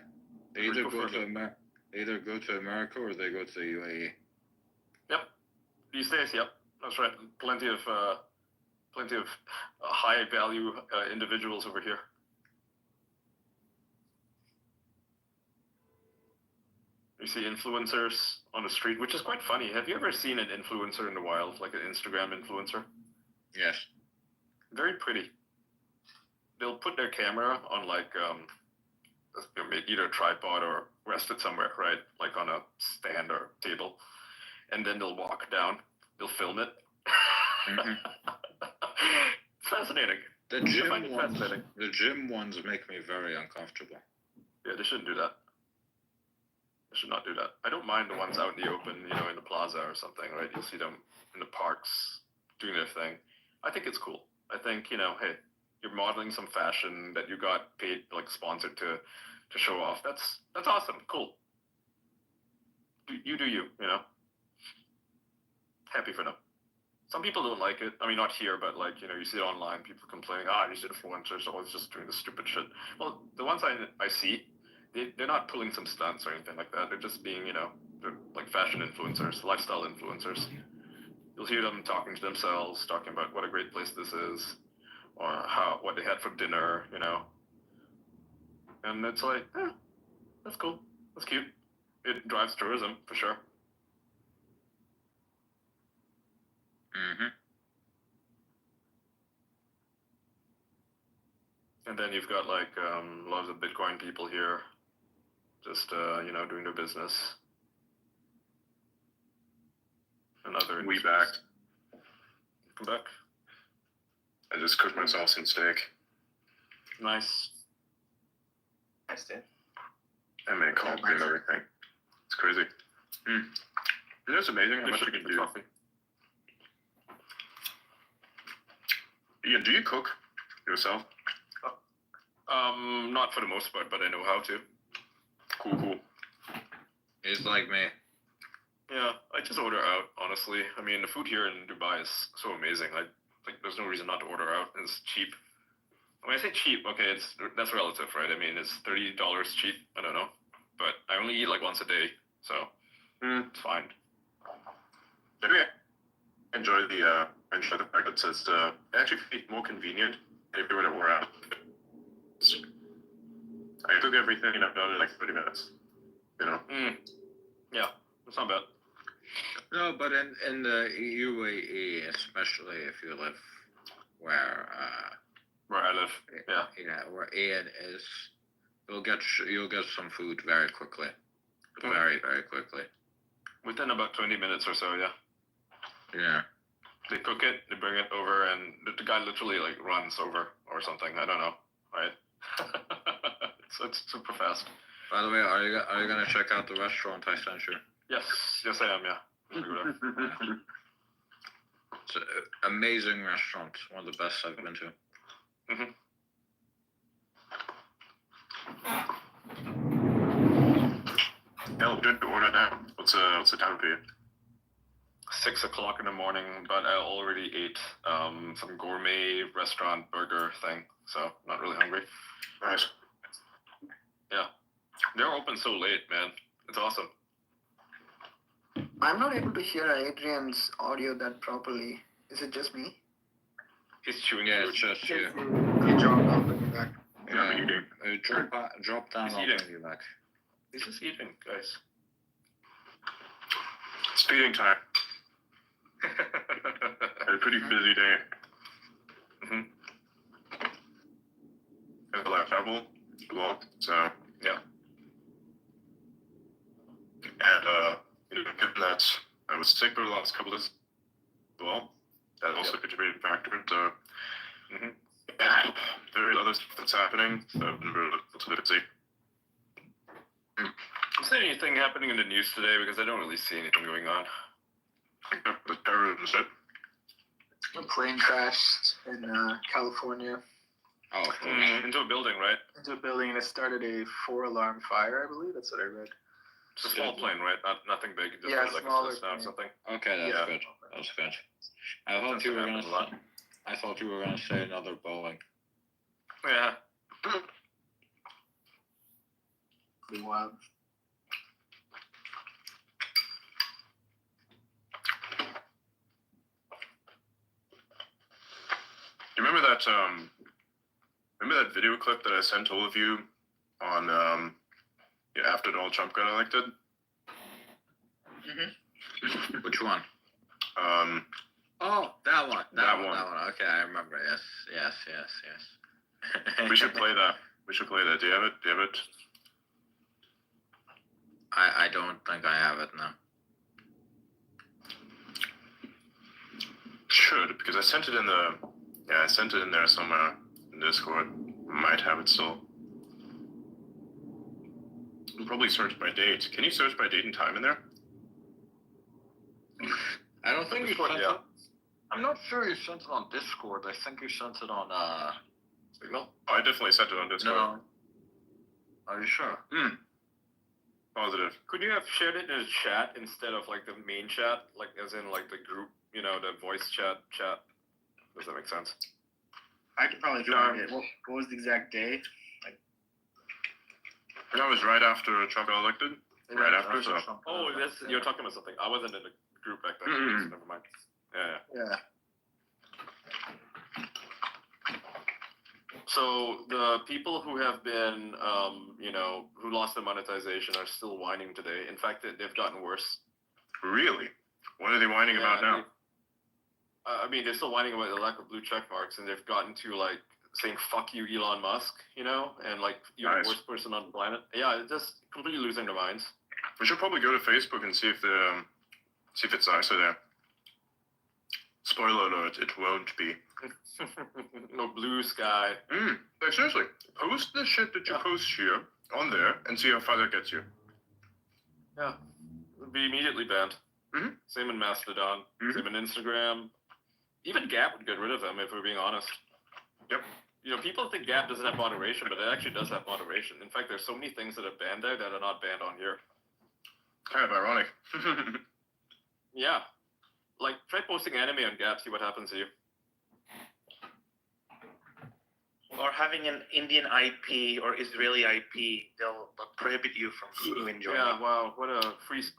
They either go to America or they go to the UAE. Yep. These days, yep. That's right. Plenty of high value individuals over here. You see influencers on the street, which is quite funny. Have you ever seen an influencer in the wild, like an Instagram influencer? Yes. Very pretty. They'll put their camera on like either a tripod or rest it somewhere, right? Like on a stand or table. And then they'll walk down. They'll film it. Mm-hmm. It's fascinating. The gym ones make me very uncomfortable. Yeah, they shouldn't do that. They should not do that. I don't mind the ones out in the open, you know, in the plaza or something, right? You'll see them in the parks doing their thing. I think it's cool. I think, you know, hey, you're modeling some fashion that you got paid, like sponsored to show off. That's awesome. Cool. You do you, you know? Happy for them. Some people don't like it. I mean, not here, but like, you know, you see it online, people complaining, these influencers are always just doing this stupid shit. Well, the ones I see, they're not pulling some stunts or anything like that. They're just being, you know, they're like fashion influencers, lifestyle influencers. You'll hear them talking to themselves, talking about what a great place this is, or what they had for dinner, you know. And it's like, that's cool. That's cute. It drives tourism, for sure. Mm-hmm. And then you've got like lots of Bitcoin people here, just you know, doing their business. Another. We back. Come back. I just cooked myself some steak. Nice. Nice, dude. I made coffee and everything. It's crazy. You know, it's amazing how much you can do. Coffee. Ian, do you cook yourself? Not for the most part, but I know how to. Cool. He's like me. Yeah, I just order out, honestly. I mean, the food here in Dubai is so amazing. I think there's no reason not to order out. It's cheap. When I say cheap, okay, that's relative, right? I mean, it's $30 cheap. I don't know. But I only eat like once a day, so it's fine. Maybe I enjoy the fact that it's actually more convenient if you were to order out. I cook everything and I've done it in like 30 minutes. You know? Yeah, it's not bad. No, but in the UAE, especially if you live where I live, yeah, where Ian is, you'll get some food very quickly, very quickly. Within about 20 minutes or so, yeah. Yeah. They cook it, they bring it over, and the guy literally like runs over or something. I don't know, right? it's super fast. By the way, are you gonna check out the restaurant I sent you? Yes, I am. Yeah. It's an amazing restaurant. One of the best I've been to. Mm-hmm. Hell, good to order now. What's the time for you? 6 o'clock in the morning, but I already ate some gourmet restaurant burger thing, so not really hungry. Nice. Yeah. They're open so late, man. It's awesome. I'm not able to hear Adrian's audio that properly. Is it just me? He's chewing Yeah, food. it's just you. Good job. I'll bring you back. Yeah, I'm eating. Drop down. He's I'll eating. bring you back. He's just eating, guys. It's feeding time. Had a pretty busy day. Mhm. Had a lot of travel as well, so Yeah. and given that I was sick for the last couple of days as well, that also contributed factor. So Mhm. yeah, there is other stuff that's happening. So I've been really busy. Is there anything happening in the news today? Because I don't really see anything going on. The terrorism shit. A plane crashed in California Oh, of course. Into a building, right? into a building and it started a 4-alarm fire, I believe. That's what I read. It's a small plane, right? Nothing big. Just Yeah, like smaller a Cessna or plane. something. Okay, that's Yeah. good. That's good. I thought Tends you to were happen gonna. a lot. I thought you were gonna say another Boeing. Yeah. Pretty wild. You remember that video clip that I sent all of you on after Donald Trump got elected? Which one? Oh, that one. That That one. one. Okay, I remember. Yes. We should play that. Do you have it? I don't think I have it now. Should, because I sent it in there somewhere in Discord. Might have it still. We'll probably search by date. Can you search by date and time in there? I don't think you Discord, sent yeah. it. I'm not sure you sent it on Discord. I think you sent it on Signal? Oh, I definitely sent it on Discord. No. Are you sure? Positive. Could you have shared it in a chat instead of like the main chat, like as in like the group, the voice chat? Does that make sense? I could probably find it. What was the exact day? That was right after Trump got elected. Right after, so. Oh, you're talking about something. I wasn't in the group back then. So never mind. Yeah. Yeah. So the people who have been, who lost their monetization are still whining today. In fact, they've gotten worse. Really? What are they whining about now? They're still whining about the lack of blue check marks, and they've gotten to like saying "fuck you, Elon Musk," and like you're Nice. the worst person on the planet. Yeah, they're just completely losing their minds. We should probably go to Facebook and see if it's nicer there. Spoiler alert: it won't be. No blue sky. Like seriously, post the shit that you post here on there and see how far that gets you. Yeah, it'll be immediately banned. Mhm. Same in Mastodon. Same in Instagram. Even Gap would get rid of them if we're being honest. Yep. People think Gap doesn't have moderation, but it actually does have moderation. In fact, there's so many things that are banned there that are not banned on here. Kind of ironic. Yeah. Like, try posting anime on Gap, see what happens to you. Or having an Indian IP or Israeli IP, they'll prohibit you from enjoying Yeah, it. wow, what a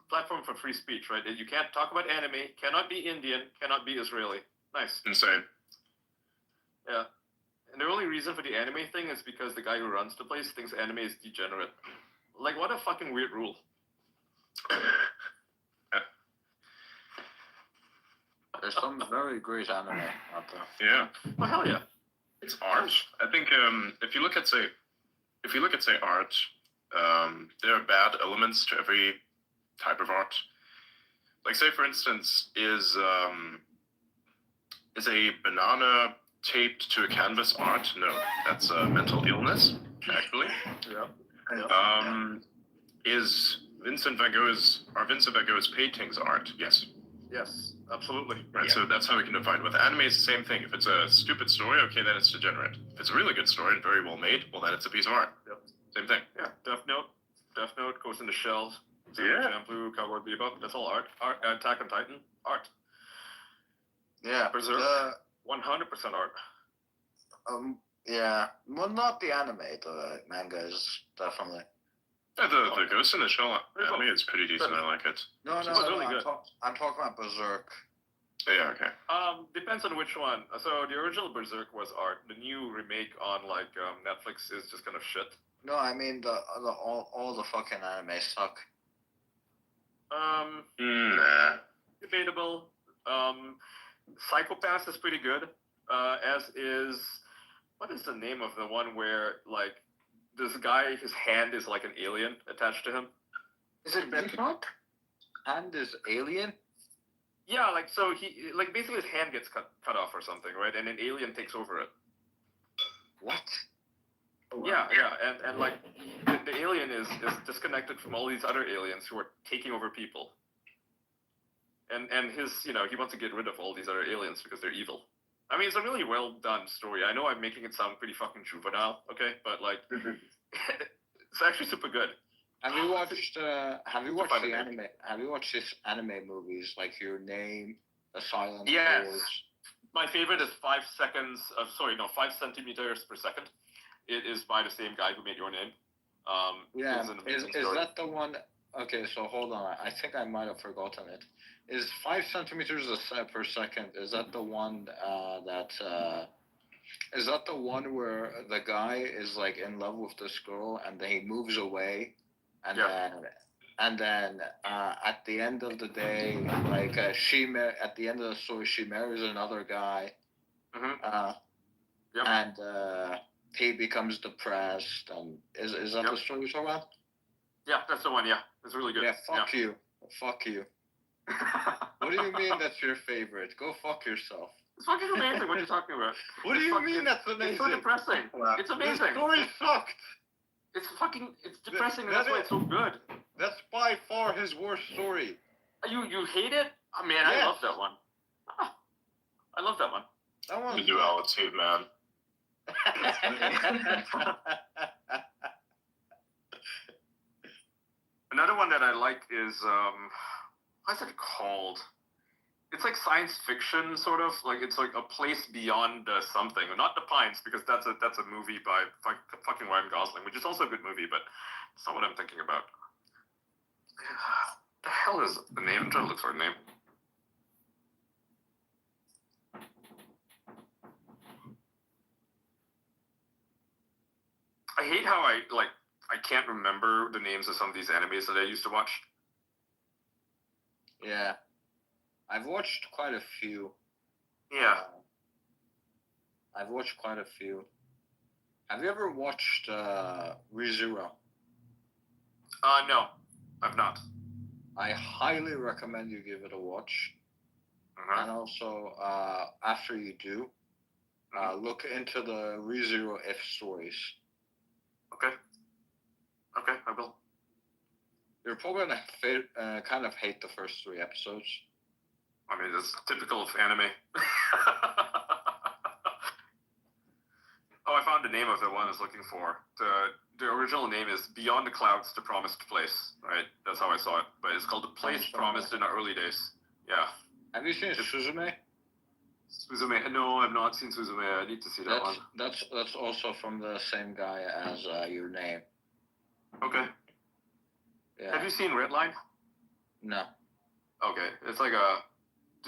platform for free speech, right? You can't talk about anime, cannot be Indian, cannot be Israeli. Nice. Insane. Yeah. And the only reason for the anime thing is because the guy who runs the place thinks anime is degenerate. Like, what a fucking weird rule. There's some very great anime out there. Yeah. Oh, hell yeah. It's art. I think if you look at say art, there are bad elements to every type of art. Like say for instance, is a banana taped to a canvas art? No, that's a mental illness, actually. Yeah. Is Vincent van Gogh's paintings art? Yes. Yes, absolutely. Right, Yeah. so that's how we can define it. With anime, it's the same thing. If it's a stupid story, okay, then it's degenerate. If it's a really good story and very well made, well, then it's a piece of art. Yep. Same thing. Yeah, Death Note, Ghost in the Shells, Yeah. Shampoo, Cowboy Bebop, that's all art. Attack on Titan, art. Yeah, Berserk, 100% art. yeah. Well, not the anime. The manga is definitely. Yeah, the Ghost in the Shell anime is pretty decent. I like it. No, It's really I'm, good. I'm talking about Berserk. Yeah, okay. Depends on which one. So the original Berserk was art. The new remake on Netflix is just kind of shit. No, I mean all the fucking anime suck. Nah. Debatable. Psychopath is pretty good. As is, what is the name of the one where like this guy, his hand is like an alien attached to him? Is it Death Note? And is Alien? Yeah, like so he like basically his hand gets cut off or something, right? And an alien takes over it. What? Yeah, and like the alien is disconnected from all these other aliens who are taking over people. And his he wants to get rid of all these other aliens because they're evil. I mean, it's a really well done story. I know I'm making it sound pretty fucking juvenile, okay, but like it's actually super good. Have you watched Fun the anime. anime? Have you watched these anime movies like Your Name, The Silent Yes. Wars? My favorite is 5 centimeters per second. It is by the same guy who made Your Name. Yeah, it's an is amazing story. that the one? Okay, so hold on. I think I might have forgotten it. Is 5 centimeters per second? Is that the one is that the one where the guy is like in love with this girl and then he moves away, and then at the end of the day, like at the end of the story, she marries another guy, Yep. and he becomes depressed. And is that the story you're talking about? Yeah, that's the one. Yeah, it's really good. Yeah, fuck you. What do you mean that's your favorite? Go fuck yourself. It's fucking amazing. What are you talking about? What do you mean that's amazing? It's so depressing. It's The amazing. story sucked. It's depressing, and that's why it's so good. That's by far his worst story. You hate it? Oh, man, I Yes. love that one. I love that one. That one's The duality, man. Another one that I like is what's it called? It's like science fiction, sort of. Like it's like a place beyond something. Not The Pines, because that's a movie by fucking Ryan Gosling, which is also a good movie, but it's not what I'm thinking about. The hell is the name? I'm trying to look for a name. I hate how I can't remember the names of some of these animes that I used to watch. Yeah. I've watched quite a few. Yeah. I've watched quite a few. Have you ever watched ReZero? No, I've not. I highly recommend you give it a watch. Uh-huh. And also, after you do, look into the ReZero If stories. Okay, I will. You're probably gonna kind of hate the first 3 episodes. I mean, it's typical of anime. Oh, I found the name of the one I was looking for. The original name is Beyond the Clouds, The Promised Place, right? That's how I saw it. But it's called The Place Promised in the Early Days. Yeah. Have you seen Suzume? Suzume? No, I've not seen Suzume. I need to see that one. That's also from the same guy as Your Name. Okay. Yeah. Have you seen Redline? No. Okay, it's like a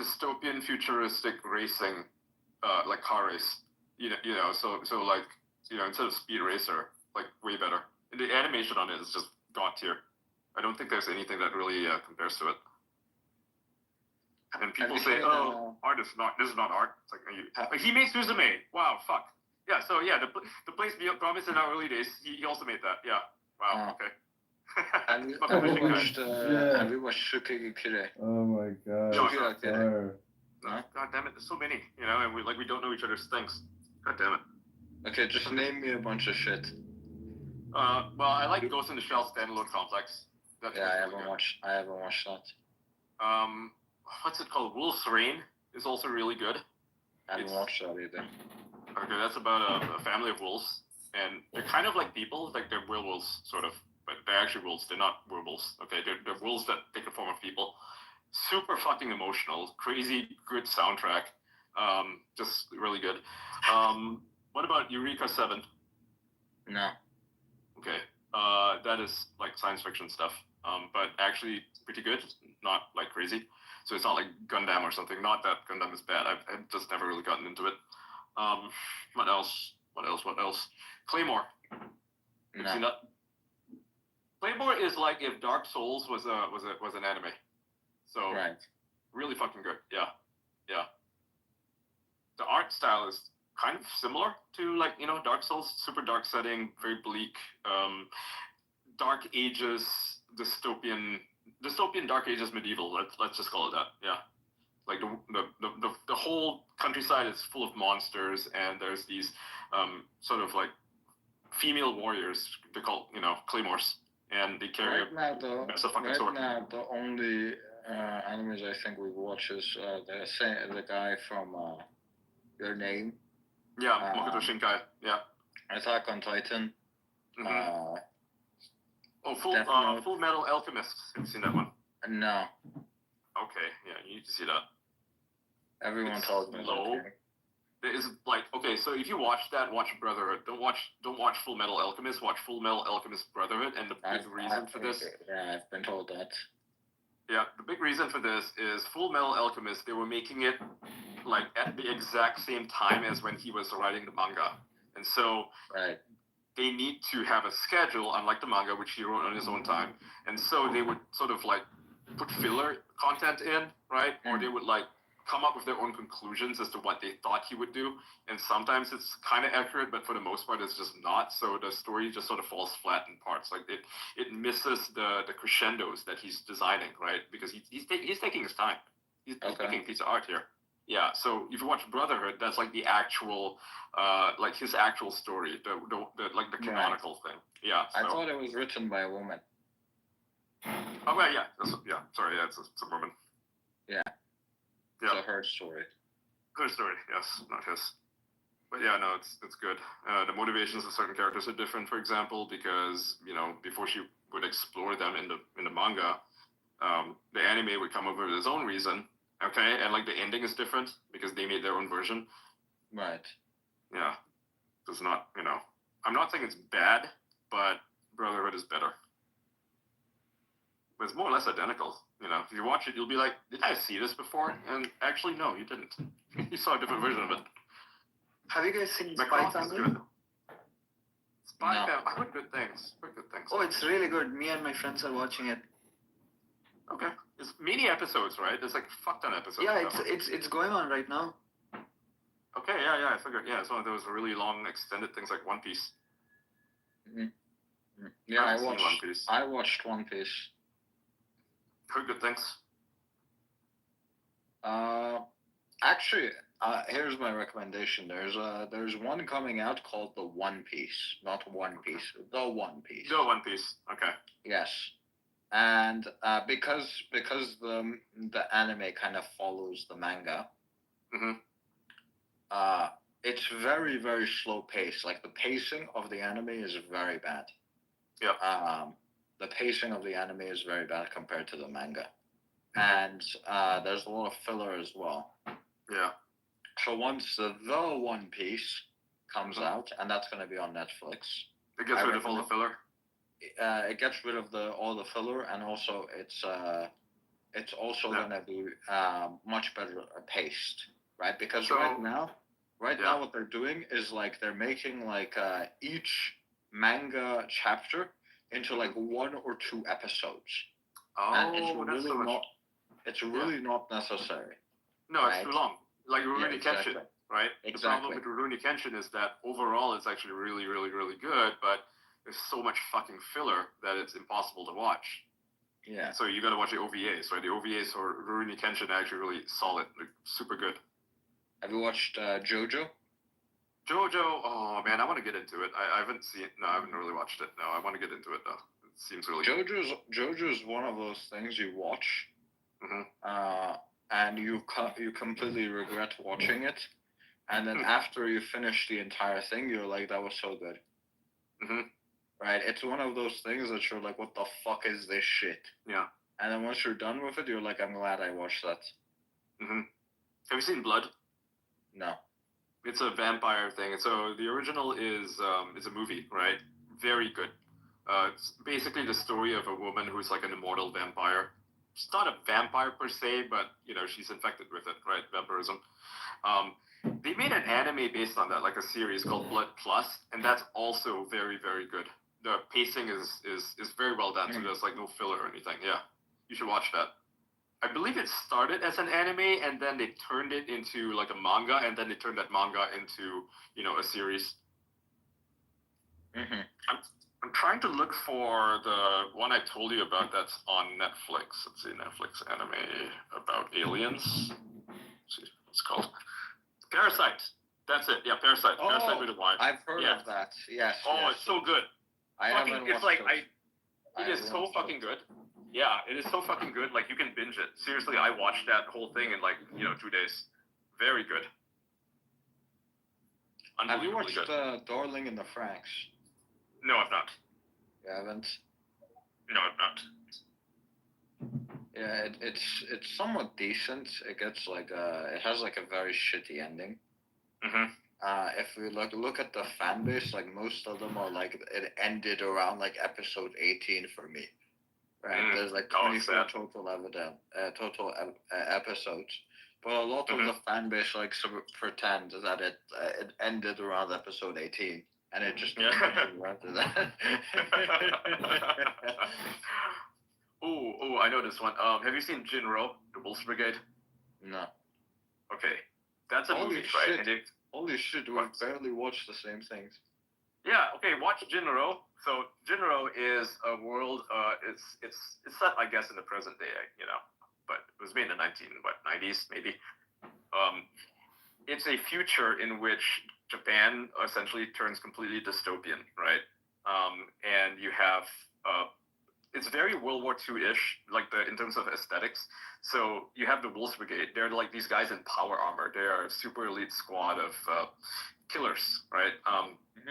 dystopian futuristic racing, like car race. So like, instead of Speed Racer, like way better. And the animation on it is just god tier. I don't think there's anything that really compares to it. And people say, art is not. This is not art. It's like, he made Suzume. Wow, fuck. Yeah. So yeah, the place Beyond Promised in our early days. He also made that. Yeah. Wow. Okay. Have you watched Shukigekure? Oh my god. No, Fire. God damn it, there's so many, and we don't know each other's things. God damn it. Okay, just name me a bunch of shit. Well, I like Ghost in the Shell Standalone Complex. That's I really haven't watched that. What's it called? Wolf's Rain is also really good. I haven't watched that either. Okay, that's about a family of wolves, and they're kind of like people, like they're werewolves, sort of, but they're actually wolves. They're not werewolves. Okay, they're wolves that take the form of people. Super fucking emotional, crazy good soundtrack, just really good. What about Eureka 7? No. Okay, That is like science fiction stuff. But actually pretty good, not like crazy. So it's not like Gundam or something. Not that Gundam is bad. I've just never really gotten into it. What else? What else? What else? Claymore. Have you seen that? Claymore is like if Dark Souls was an anime. So Right. really fucking good. Yeah. Yeah. The art style is kind of similar to like, Dark Souls, super dark setting, very bleak, Dark Ages, dystopian Dark Ages medieval. Let's just call it that. Yeah. Like the whole countryside is full of monsters, and there's these sort of like female warriors. They're called claymores, and they carry Right now, a fucking sword. the only animes I think we watch is the guy from Your Name, Yeah, Makoto Shinkai. Yeah. Attack on Titan. Mm-hmm. Death Note. Full Metal Alchemist. Have you seen that one? No, Okay, yeah, you need to see that. everyone It's tells me it's low. okay. There is like, okay, so if you watch that, watch Brotherhood. Don't watch Full Metal Alchemist. Watch Full Metal Alchemist Brotherhood. And the big reason for this, Yeah, I've been told that. yeah, the big reason for this is Full Metal Alchemist. They were making it like at the exact same time as when he was writing the manga, and so Right. they need to have a schedule, unlike the manga, which he wrote on his own time. And so they would sort of like put filler content in, right? Or they would like come up with their own conclusions as to what they thought he would do. And sometimes it's kind of accurate, but for the most part, it's just not. So the story just sort of falls flat in parts. Like it misses the crescendos that he's designing, right? Because he's taking his time. He's making a piece of art here. Yeah, so if you watch Brotherhood, that's like the actual, like his actual story, the like the canonical thing. Yeah. So. I thought it was written by a woman. Oh well, yeah, Sorry, yeah, it's a woman. Yeah. Yeah. It's her story. Her story, yes, not his. But yeah, no, it's good. The motivations of certain characters are different, for example, because before she would explore them in the manga, the anime would come up with its own reason. Okay, and like the ending is different because they made their own version. Right. Yeah, it's not. I'm not saying it's bad, but Brotherhood is better. But it's more or less identical. If you watch it, you'll be like, "Did I see this before?" And actually, no, you didn't. You saw a different version of it. Have you guys seen Spy Macross is Family? good. Spy No. Family. I heard good things. Oh, it's really good. Me and my friends are watching it. Okay. It's mini episodes, right? There's like fuck ton episodes. Yeah, now. it's going on right now. Okay, yeah, I figured. Yeah, it's one of those really long, extended things like One Piece. Mm-hmm. Yeah, I haven't seen One Piece. I watched One Piece. Heard good things. Actually, here's my recommendation. There's one coming out called The One Piece, not One Piece, The One Piece. No, One Piece. Okay. Yes, and because the anime kind of follows the manga, it's very, very slow pace. Like the pacing of the anime is very bad. Yeah. The pacing of the anime is very bad compared to the manga, and there's a lot of filler as well. Yeah. So once the One Piece comes out, and that's going to be on Netflix, it gets rid of all the filler. It gets rid of all the filler, and also it's also going to be much better paced, right? Because right now what they're doing is like they're making like each manga chapter into like 1 or 2 episodes. Oh, and it's that's so much. It's really not necessary. No, it's too long. Like Rurouni exactly. Kenshin, right? Exactly. The problem with Rurouni Kenshin is that overall it's actually really, really, really good, but there's so much fucking filler that it's impossible to watch. Yeah. So you gotta watch the OVAs, right? The OVAs for Rurouni Kenshin are actually really solid, like super good. Have you watched JoJo? JoJo, oh man, I want to get into it. I haven't really watched it. No, I want to get into it though. It seems really good. JoJo's one of those things you watch, and you completely regret watching it, and then after you finish the entire thing, you're like, that was so good. Right? It's one of those things that you're like, what the fuck is this shit? Yeah. And then once you're done with it, you're like, I'm glad I watched that. Have you seen Blood? No. It's a vampire thing. So the original is a movie, right? Very good. It's basically the story of a woman who's like an immortal vampire. She's not a vampire per se, but she's infected with it, right? Vampirism. They made an anime based on that, like a series called Blood Plus, and that's also very, very good. The pacing is very well done, so there's like no filler or anything. Yeah, you should watch that. I believe it started as an anime, and then they turned it into like a manga, and then they turned that manga into a series. I'm trying to look for the one I told you about that's on Netflix. Let's see, Netflix anime about aliens. Let's see what it's called. Parasite. That's it. Yeah, Parasite. Oh, Parasite with a Y. I've heard of that. Yes. Oh, yes. it's so good. I haven't It's watched like it. it is so fucking good. Yeah, it is so fucking good. Like you can binge it. Seriously, I watched that whole thing in like 2 days. Very good. Have you watched good. Darling in the Franxx? No, I've not. You haven't? No, I've not. Yeah, it's somewhat decent. It gets like it has like a very shitty ending. Mm-hmm. If we look at the fan base, like most of them are like it ended around like episode 18 for me. Right? There's like 24 total episodes, but a lot of the fan base like pretend that it ended around episode 18, and it just after that. Oh, I know this one. Have you seen Jinro, the Wolf's Brigade? No. Okay, that's a movie, right? And holy shit, we barely watched the same things. Yeah, okay, watch Jinro. So Jinro is a world. It's set, I guess, in the present day, but it was made in the 90s maybe. It's a future in which Japan essentially turns completely dystopian, right? And you have it's very World War II-ish, like in terms of aesthetics. So you have the Wolf's Brigade. They're like these guys in power armor. They are a super elite squad of killers, right?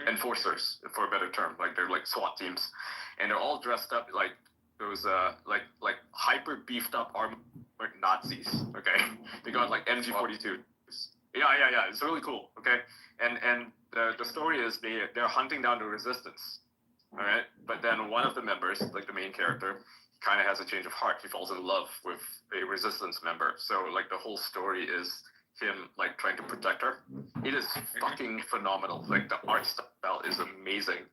Enforcers, for a better term. Like they're like SWAT teams, and they're all dressed up like those like hyper beefed up armored Nazis. Okay, they got like MG42s. Yeah. It's really cool. Okay, and the story is they're hunting down the resistance. All right, but then one of the members, like the main character, kind of has a change of heart. He falls in love with a resistance member. So like the whole story is him like trying to protect her. It is fucking phenomenal. Like the art style is amazing,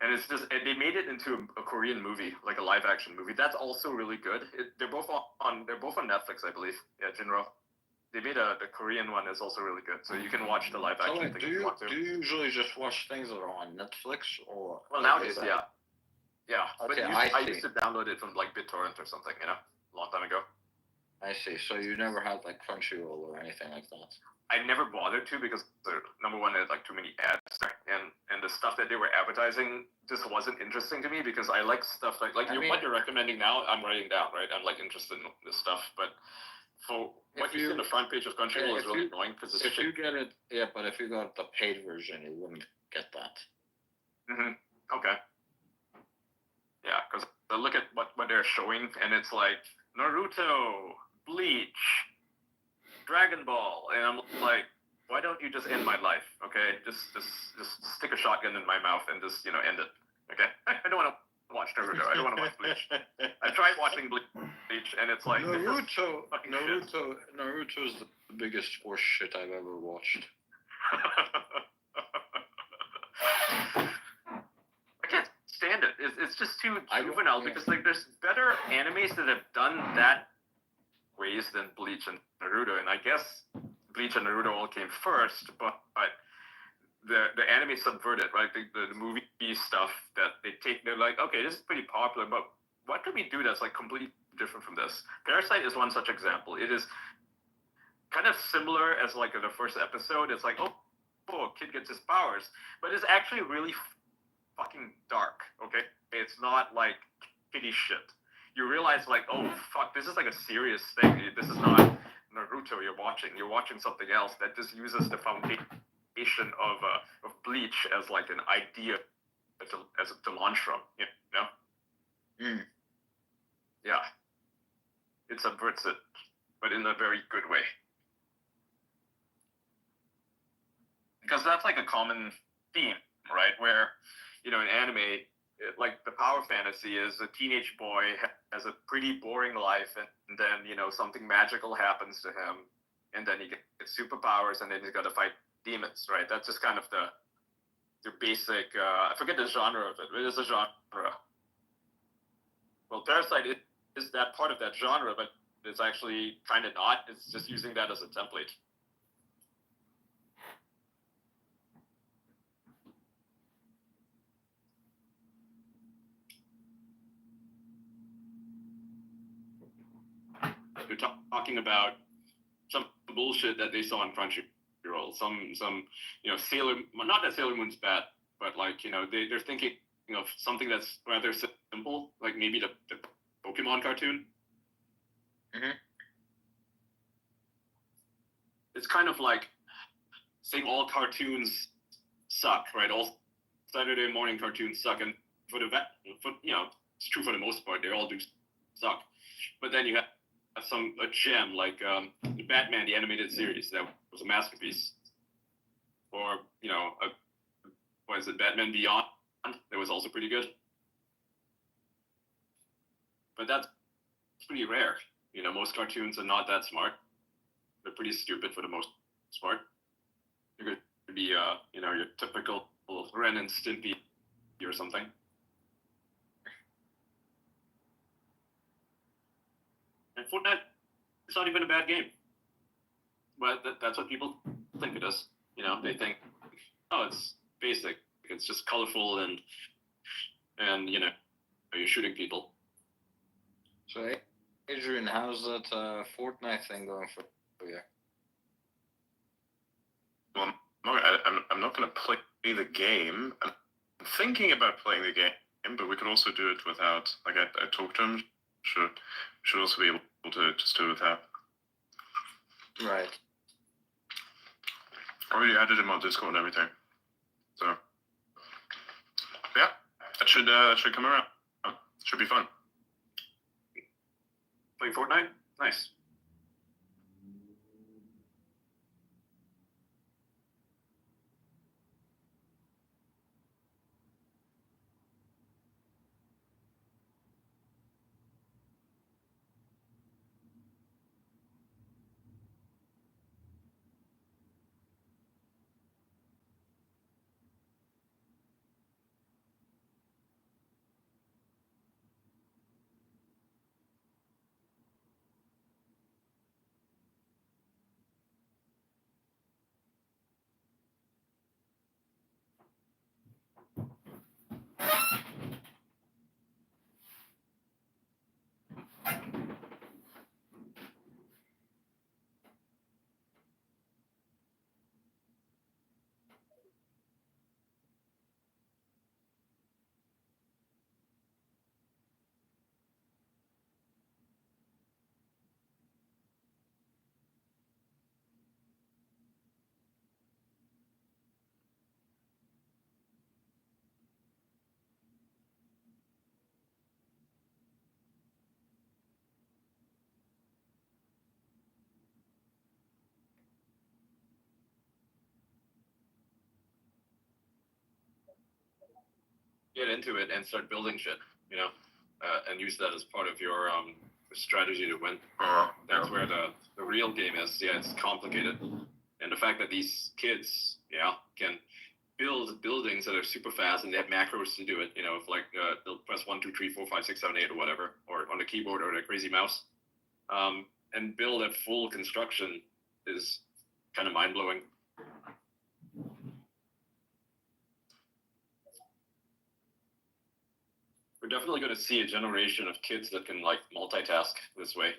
and they made it into a Korean movie, like a live action movie. That's also really good. They're both on Netflix, I believe. Yeah, Jinro. They made the Korean one is also really good, so you can watch the live action thing if you want to. Do you usually just watch things that are on Netflix or? Well, nowadays, yeah. Okay, but I used to download it from like BitTorrent or something, a long time ago. I see. So you never had like Crunchyroll or anything like that? I never bothered to because number one, there's like too many ads there, and the stuff that they were advertising just wasn't interesting to me because I like stuff like what you're recommending now. I'm writing down, right? I'm like interested in this stuff, but for what you see on the front page of Crunchyroll is really annoying because if you get it, but if you got the paid version, you wouldn't get that. Okay. Yeah, because I look at what they're showing, and it's like Naruto, Bleach, Dragon Ball, and I'm like, why don't you just end my life? Okay, just stick a shotgun in my mouth and just end it. Okay, I don't want to watch Naruto. I don't want to watch Bleach. I tried watching Bleach, and it's like Naruto is the biggest horse shit I've ever watched. I can't stand it. It's just too juvenile because like there's better animes that have done that ways than Bleach and Naruto, and I guess Bleach and Naruto all came first, but the anime subverted, right? The movie stuff that they take, they're like, okay, this is pretty popular, but what can we do that's like completely different from this? Parasite is one such example. It is kind of similar as like the first episode. It's like, oh, a kid gets his powers, but it's actually really fucking dark. Okay, it's not like kiddie shit. You realize like, oh fuck, this is like a serious thing. This is not Naruto you're watching. You're watching something else that just uses the foundation of Bleach as like an idea to launch from. Yeah, it subverts it, but in a very good way. Because that's like a common theme, right? Where in anime, like the power fantasy is a teenage boy has a pretty boring life, and then something magical happens to him, and then he gets superpowers, and then he's got to fight demons, right? That's just kind of the basic. I forget the genre of it. It is a genre. Well, Parasite is that part of that genre, but it's actually kind of not. It's just using that as a template. You're talking about some bullshit that they saw on Crunchyroll. Some Sailor, not that Sailor Moon's bad, but like they're thinking of something that's rather simple, like maybe the Pokemon cartoon. Mhm. It's kind of like saying all cartoons suck, right? All Saturday morning cartoons suck, and it's true for the most part. They all do suck. But then you have a gem like the Batman, the animated series, that was a masterpiece. Or what is it, Batman Beyond? That was also pretty good. But that's pretty rare. Most cartoons are not that smart. They're pretty stupid for the most part. They're going to be your typical Ren and Stimpy or something. And Fortnite, it's not even a bad game. But that's what people think it is. They think, oh, it's basic. It's just colorful and you're shooting people. So, Adrian, how's that Fortnite thing going for you? Well, I'm not going to play the game. I'm thinking about playing the game, but we could also do it without. Like I talked to him. Should also be able to just do it without. Right. I already added him on Discord and everything. So yeah, that should come around. Should be fun. Playing Fortnite? Nice. Get into it and start building shit, and use that as part of your strategy to win. That's where the real game is. Yeah, it's complicated, and the fact that these kids, can build buildings that are super fast and they have macros to do it. If they'll press 1, 2, 3, 4, 5, 6, 7, 8 or whatever, or on the keyboard or the crazy mouse, and build at full construction is kind of mind blowing. We're definitely going to see a generation of kids that can multitask this way.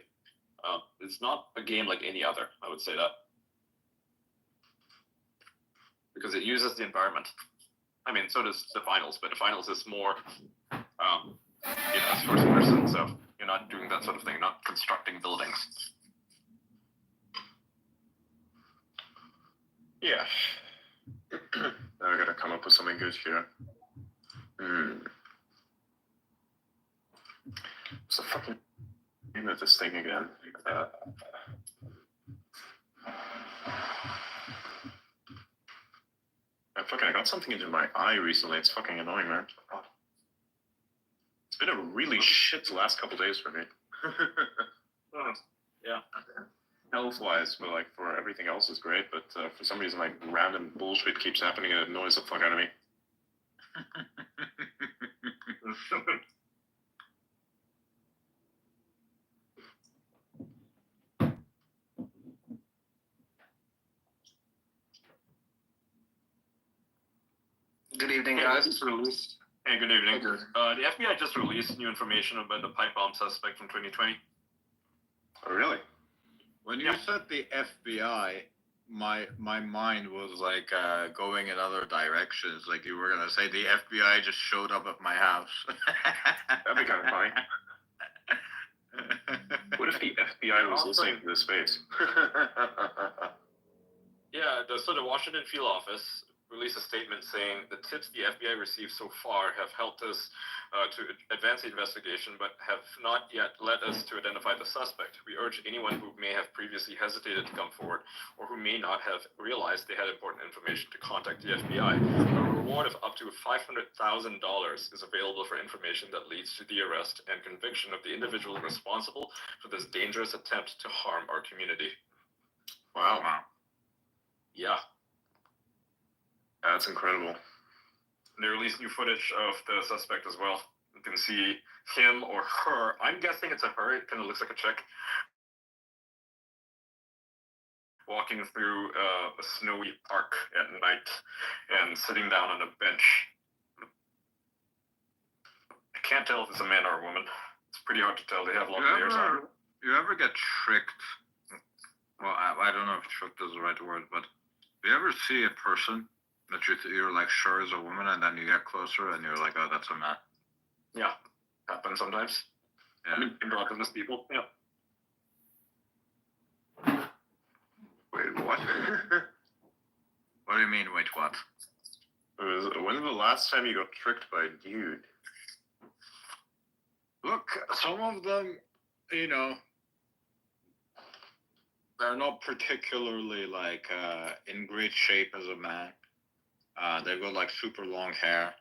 It's not a game like any other, I would say that, because it uses the environment. I mean, so does the finals, but the finals is more, it's first person, so you're not doing that sort of thing, you're not constructing buildings. Yeah. Now I gotta come up with something good here. What's the fucking name of this thing again? I got something into my eye recently. It's fucking annoying, man. It's been a really shit last couple days for me. Yeah. Health-wise, but like for everything else is great. But for some reason, like random bullshit keeps happening and it annoys the fuck out of me. Good evening, Yeah, guys. just released. Hey, good evening. Good. The FBI just released new information about the pipe bomb suspect from 2020. Oh, really? When you Yeah. said the FBI, my mind was like going in other directions. Like you were gonna say the FBI just showed up at my house. That'd be kind of funny. What if the FBI was listening to this space? Yeah, so the Washington field office released a statement saying the tips the FBI received so far have helped us to advance the investigation, but have not yet led us to identify the suspect. We urge anyone who may have previously hesitated to come forward, or who may not have realized they had important information, to contact the FBI. A reward of up to $500,000 is available for information that leads to the arrest and conviction of the individual responsible for this dangerous attempt to harm our community. Wow. Yeah. That's incredible. They released new footage of the suspect as well. You can see him or her. I'm guessing it's a her. It kind of looks like a chick. Walking through a snowy park at night and sitting down on a bench. I can't tell if it's a man or a woman. It's pretty hard to tell. They have long layers on. You ever get tricked? Well, I don't know if tricked is the right word, but do you ever see a person that you're like sure is a woman, and then you get closer and you're like, oh, that's a man? Yeah, happens sometimes. Yeah. I mean, monogamous people. Yeah. Wait, what? What do you mean? Wait, what? When was the last time you got tricked by a dude? Look, some of them, you know, they're not particularly like in great shape as a man. They've got like super long hair,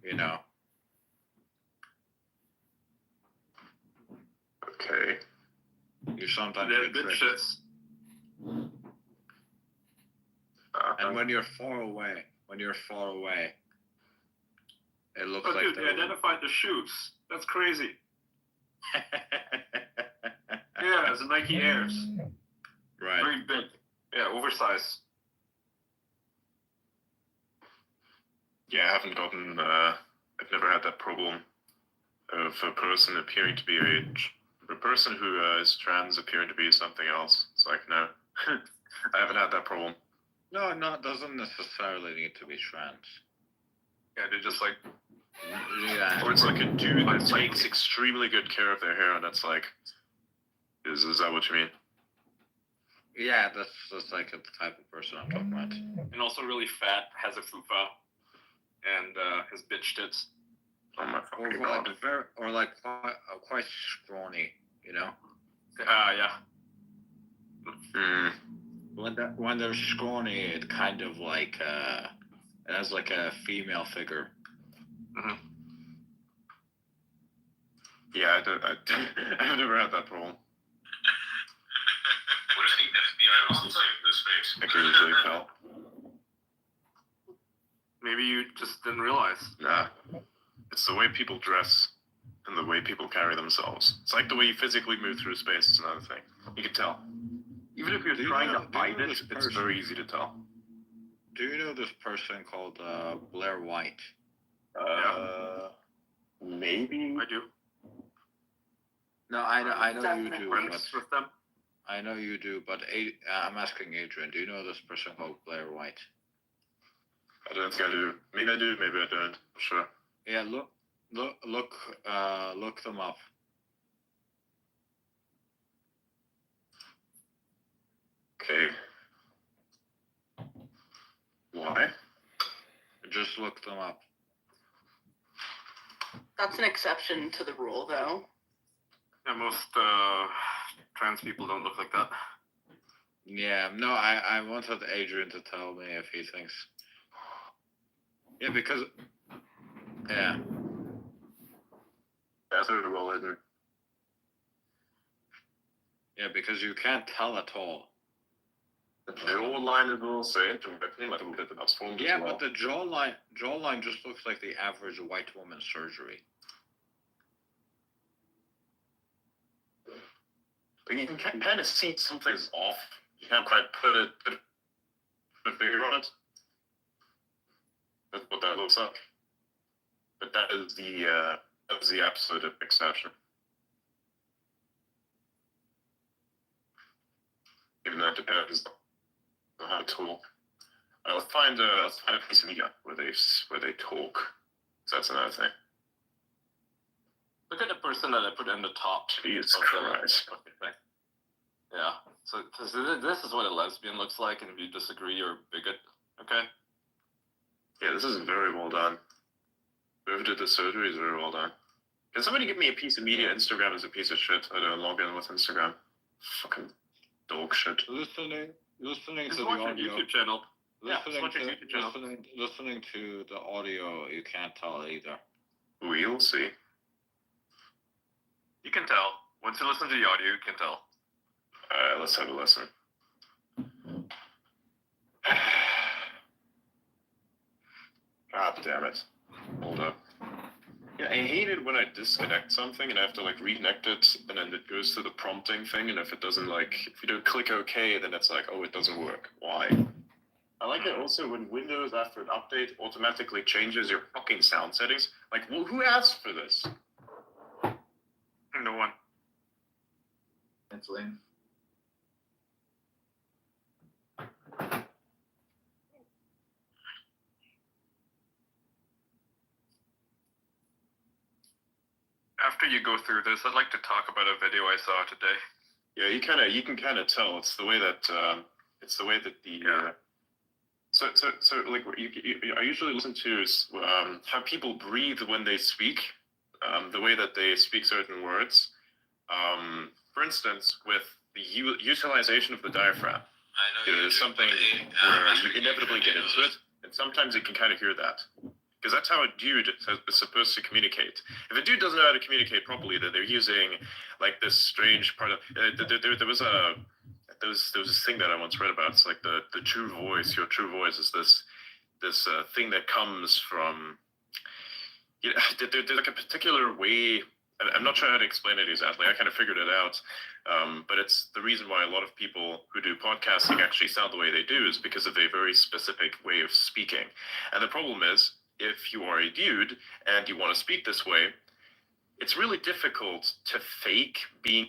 you know. Okay. You sometimes They're get tricked. bitches. And when you're far away, it looks Oh, like dude, they identified the shoes. That's crazy. Yeah, it's a Nike Airs. Right. Very big. Yeah, oversized. Yeah, I haven't gotten. I've never had that problem of a person appearing to be a person who is trans appearing to be something else. It's like, no, I haven't had that problem. No, it doesn't necessarily need to be trans. Yeah, they're just like, Yeah. Or it's like a dude that takes extremely good care of their hair, and that's like, is that what you mean? Yeah, that's like the type of person I'm talking about. and also really fat, has a fupa, and his bitch tits. Oh my Or fucking like god. quite scrawny, you know. Yeah. When they're scrawny, it kind of like it has like a female figure. Mm-hmm. Yeah, I've never had that problem. What if the FBI was listening to this space? I can usually tell. Maybe you just didn't realize. Nah. It's the way people dress and the way people carry themselves. It's like the way you physically move through space is another thing. You can tell. Even if you're trying to hide it, it's very easy to tell. Do you know this person called Blair White? Maybe. I do. No, I know you do, Friends but with them. I know you do, but I'm asking Adrian. Do you know this person called Blair White? I don't think I do. Maybe I do, maybe I don't. Sure. Yeah, look them up. Okay. Why? Just look them up. That's an exception to the rule, though. Yeah, most trans people don't look like that. Yeah, no, I wanted Adrian to tell me if he thinks Yeah, because yeah, That's very well hidden. yeah, because you can't tell at all. The jawline is also interesting, like a little bit transformed Yeah, as well. but the jawline just looks like the average white woman's surgery. But you can kind of see something's off. You can't quite put a figure on it. That's what that looks like. But that is the absolute exception. Even though it depends on how to talk. Let's find a piece of media where they talk. So that's another thing. Look at the person that I put in the top. Jesus of Christ. the fucking thing. Yeah. So this is what a lesbian looks like, and if you disagree, you're a bigot. Okay. Yeah, this is very well done. Whoever did the surgery is very well done. Can somebody give me a piece of media? Instagram is a piece of shit. I don't log in with Instagram. Fucking dog shit. Listening Just to the watch your audio. YouTube channel. Yeah, just watch your YouTube channel. Listening to the audio, you can't tell either. We'll see. You can tell. Once you listen to the audio, you can tell. Let's have a listen. God damn it. Hold up. Yeah, I hate it when I disconnect something and I have to like reconnect it and then it goes to the prompting thing and if it doesn't if you don't click OK, then it's like, oh, it doesn't work. Why? I like it also when Windows, after an update, automatically changes your fucking sound settings. Like, who asked for this? No one. It's lame. After you go through this, I'd like to talk about a video I saw today. Yeah, you can kind of tell. It's the way that the So like I usually listen to how people breathe when they speak, the way that they speak certain words. For instance, with the utilization of the diaphragm, is something where you inevitably get into it, and sometimes you can kind of hear that. Because that's how a dude is supposed to communicate. If a dude doesn't know how to communicate properly, that they're using like this strange part of there was this thing that I once read about. It's like the true voice. Your true voice is this thing that comes from. There's like a particular way. I'm not sure how to explain it exactly. I kind of figured it out, but it's the reason why a lot of people who do podcasting actually sound the way they do is because of a very specific way of speaking. And the problem is, if you are a dude and you want to speak this way, it's really difficult to fake being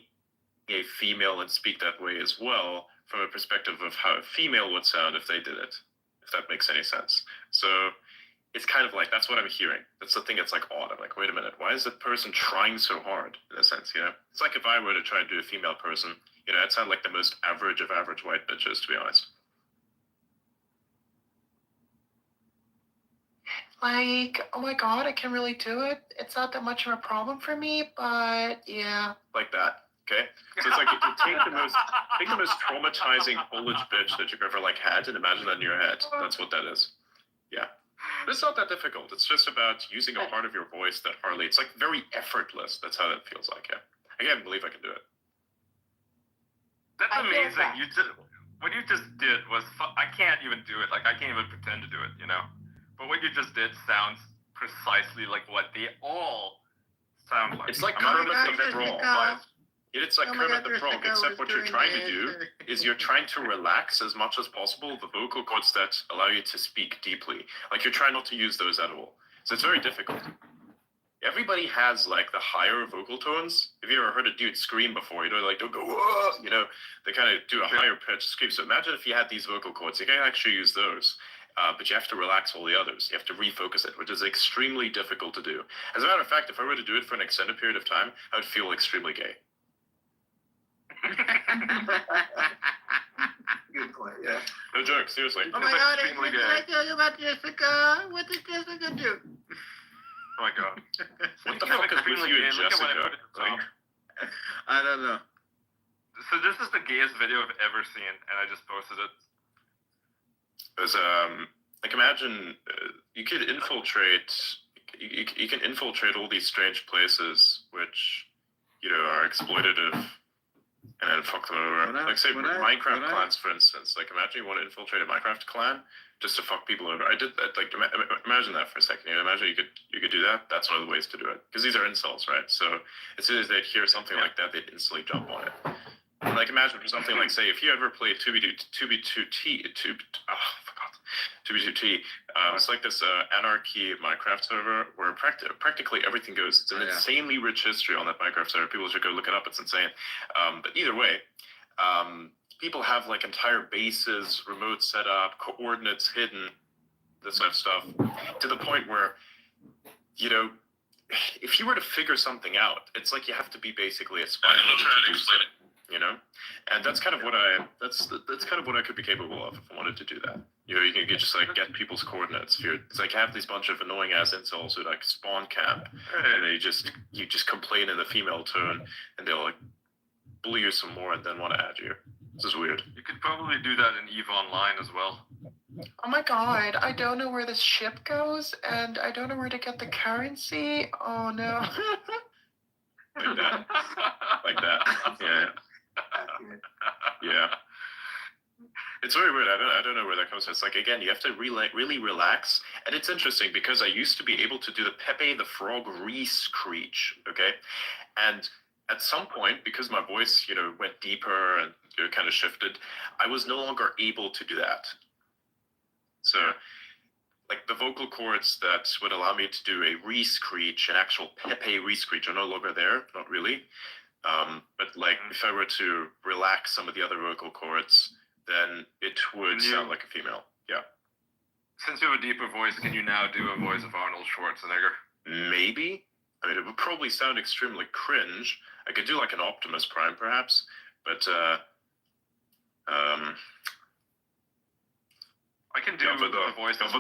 a female and speak that way as well from a perspective of how a female would sound if they did it, if that makes any sense. So it's kind of like, that's what I'm hearing. That's the thing that's like odd. I'm like, wait a minute, why is that person trying so hard in a sense, you know? It's like if I were to try and do a female person, you know, I'd sound like the most average of average white bitches, to be honest. Like, oh my god, I can really do it. It's not that much of a problem for me, but yeah. Like that, okay? So it's like if you take the most traumatizing Polish bitch that you've ever like had and imagine that in your head. That's what that is. Yeah. But it's not that difficult. It's just about using a part of your voice that hardly, it's like very effortless. That's how that feels like, yeah. I can't believe I can do it. That's I feel amazing. that. What you just did was, I can't even do it. Like, I can't even pretend to do it, you know? But what you just did sounds precisely like what they all sound like. It's like I'm Kermit not the gonna Frog. It's like Oh my Kermit God, the Frog, Jessica except was what you're doing trying to this. do is you're trying to relax as much as possible the vocal cords that allow you to speak deeply. Like you're trying not to use those at all. So it's very difficult. Everybody has like the higher vocal tones. If you ever heard a dude scream before, you know, like don't go, whoa, you know, they kind of do a higher pitch scream. So imagine if you had these vocal cords, you can actually use those. But you have to relax all the others. You have to refocus it, which is extremely difficult to do. As a matter of fact, if I were to do it for an extended period of time, I would feel extremely gay. Good point. Yeah. No joke, seriously. Oh my god, Extremely can I tell you about Jessica? What did Jessica do? Oh my god. What the Speaking of fuck is with extremely you gay, and look at what I Jessica? put at the top. I don't know. So this is the gayest video I've ever seen, and I just posted it. There's like imagine you could infiltrate. You can infiltrate all these strange places, which are exploitative, and then fuck them over. Like say Minecraft clans, for instance. Like imagine you want to infiltrate a Minecraft clan just to fuck people over. I did that. Like imagine that for a second. Imagine you could do that. That's one of the ways to do it because these are insults, right? So as soon as they'd hear something like that, they'd instantly jump on it. Like imagine something like say if you ever played 2b2t. It's like this anarchy Minecraft server where practically everything goes. It's an insanely rich history on that Minecraft server. People should go look it up. It's insane. But either way, people have like entire bases, remote setup, coordinates hidden, this kind of stuff, to the point where, if you were to figure something out, it's like you have to be basically a spy. And that's kind of what that's kind of what I could be capable of if I wanted to do that. You can just like get people's coordinates. It's like have this bunch of annoying ass insults who like spawn camp, and you just complain in the female tone, and they'll like bully you some more and then want to add you. This is weird. You could probably do that in EVE Online as well. Oh my god, I don't know where this ship goes, and I don't know where to get the currency. Oh no. Like that. Yeah. Yeah. It's very weird. I don't know where that comes from. It's like, again, you have to really relax. And it's interesting because I used to be able to do the Pepe the Frog re-screech, okay? And at some point, because my voice, went deeper and kind of shifted, I was no longer able to do that. So, like the vocal cords that would allow me to do a re-screech, an actual Pepe re-screech, are no longer there, not really. But like if I were to relax some of the other vocal cords, then it would sound like a female. Yeah. Since you have a deeper voice, can you now do a voice of Arnold Schwarzenegger? Maybe. I mean, it would probably sound extremely cringe. I could do like an Optimus Prime, perhaps, but I can do the voice of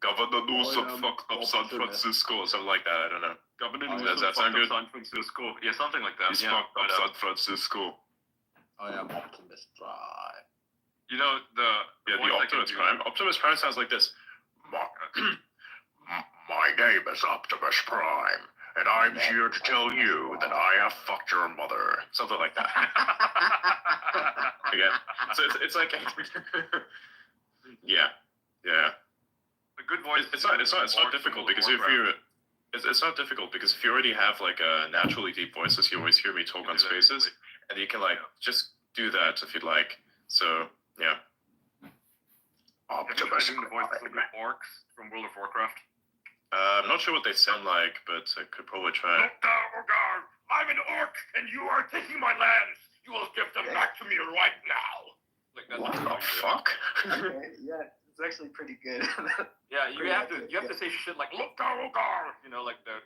Governor Newsom fucked up San Francisco or something like that. I don't know. Governor Newsom Does that sound good? San Francisco. Yeah, something like that. He's fucked up San Francisco. I am Optimus Prime. The Optimus Prime. Optimus Prime sounds like this. My name is Optimus Prime, and I'm here to tell you that I have fucked your mother. Something like that. Again, so it's like, yeah. A good voice. It's not difficult because it's not difficult because if you already have like a naturally deep voice, as you always hear me talk on spaces, and you can like just do that if you'd like. So yeah. Optimus Prime. The voices of the orcs from World of Warcraft. I'm not sure what they sound like, but I could probably try. Look down, Ogar! I'm an orc, and you are taking my lands! You will give them back to me right now! Like What the fuck? Okay, yeah, it's actually pretty good. Yeah, you have to say shit like "Look down, Ogar!" Like their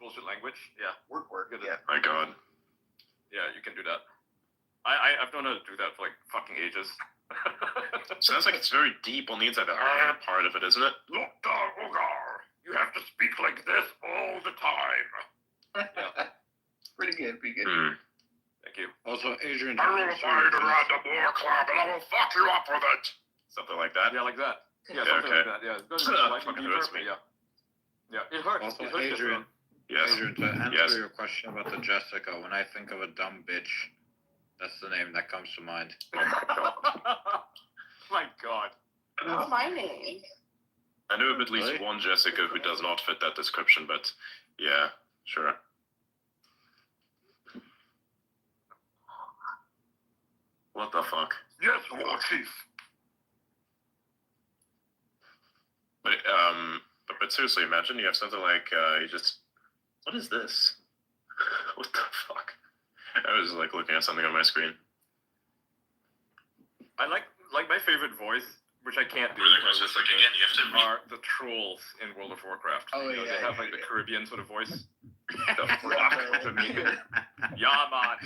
bullshit language. Yeah, Work. yeah. My God. Yeah, you can do that. I've known how to do that for like fucking ages. Sounds like it's very deep on the inside. The part of it, isn't it? Look down, Ogar! You have to speak like this all the time. Yeah. Pretty good. Thank you. Also, Adrian. I will find a random war club and I will fuck you up with it. Something like that. Yeah, like that. Yeah, Yeah, something okay. like that. Yeah, Fucking hurts me. Yeah, it hurts. Also, It hurts Adrian. Yes. Adrian, to answer Yes. your question about the Jessica, when I think of a dumb bitch, that's the name that comes to mind. My God. Not my name. I know of at least Really? one Jessica who does not fit that description, but yeah, sure. What the fuck? Yes, War Chief. But seriously, imagine you have something like what is this? What the fuck? I was like looking at something on my screen. I like my favorite voice, which I can't do. Are the trolls in World of Warcraft? Oh, They yeah, have like the Caribbean sort of voice. The fuck? Yeah, man,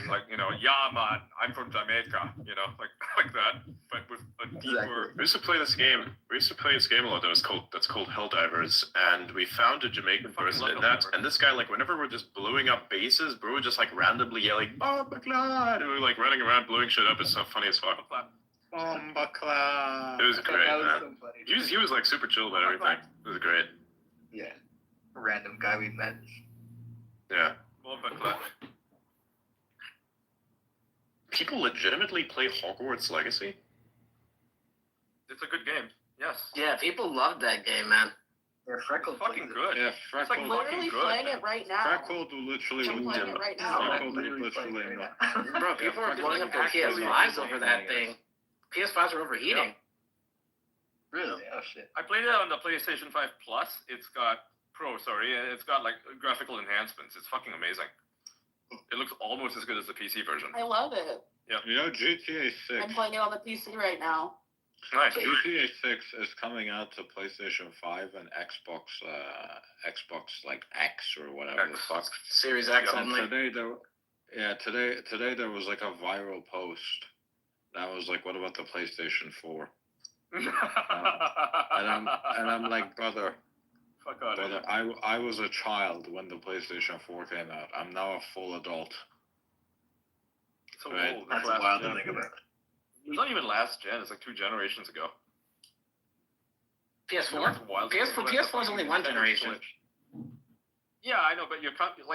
yeah, man, I'm from Jamaica, like that, but with a deeper. We used to play this game. A lot that's called Helldivers, and we found a Jamaican person in that. And this guy, like, whenever we're just blowing up bases, bro, would just like randomly yelling, "Oh my God!" And we're like running around blowing shit up. It's so funny as fuck. Bomba clap. It was great, That was man. so funny. He was like super chill about everything. It was great. Yeah. Random guy we met. Yeah. Bomba clap. People legitimately play Hogwarts Legacy? It's a good game. Yes. Yeah, people love that game, man. Yeah, It's Freckles fucking plays it. good. Yeah, It's like Freckles. Literally good. playing it right now. Freckles literally I'm was playing it right now. Freckles Literally playing literally right now. Bro, people are blowing up their PS5s over that thing. PS5s are overheating. Really? Oh shit. I played it on the PlayStation 5 Plus. It's got it's got like graphical enhancements. It's fucking amazing. It looks almost as good as the PC version. I love it. You know, GTA 6. I'm playing it on the PC right now. Nice. GTA 6 is coming out to PlayStation 5 and Xbox, Xbox like X or whatever the X. fuck. Series X Yeah, only. Today there was like a viral post that was like, "What about the PlayStation 4?" And I'm like, brother, Fuck out of brother, here. I was a child when the PlayStation 4 came out. I'm now a full adult. So Right. old. That's Last wild to gen. think about. It's not even last gen. It's like 2 generations ago. PS4? It's wild. PS4 is only one generation. Yeah, I know, but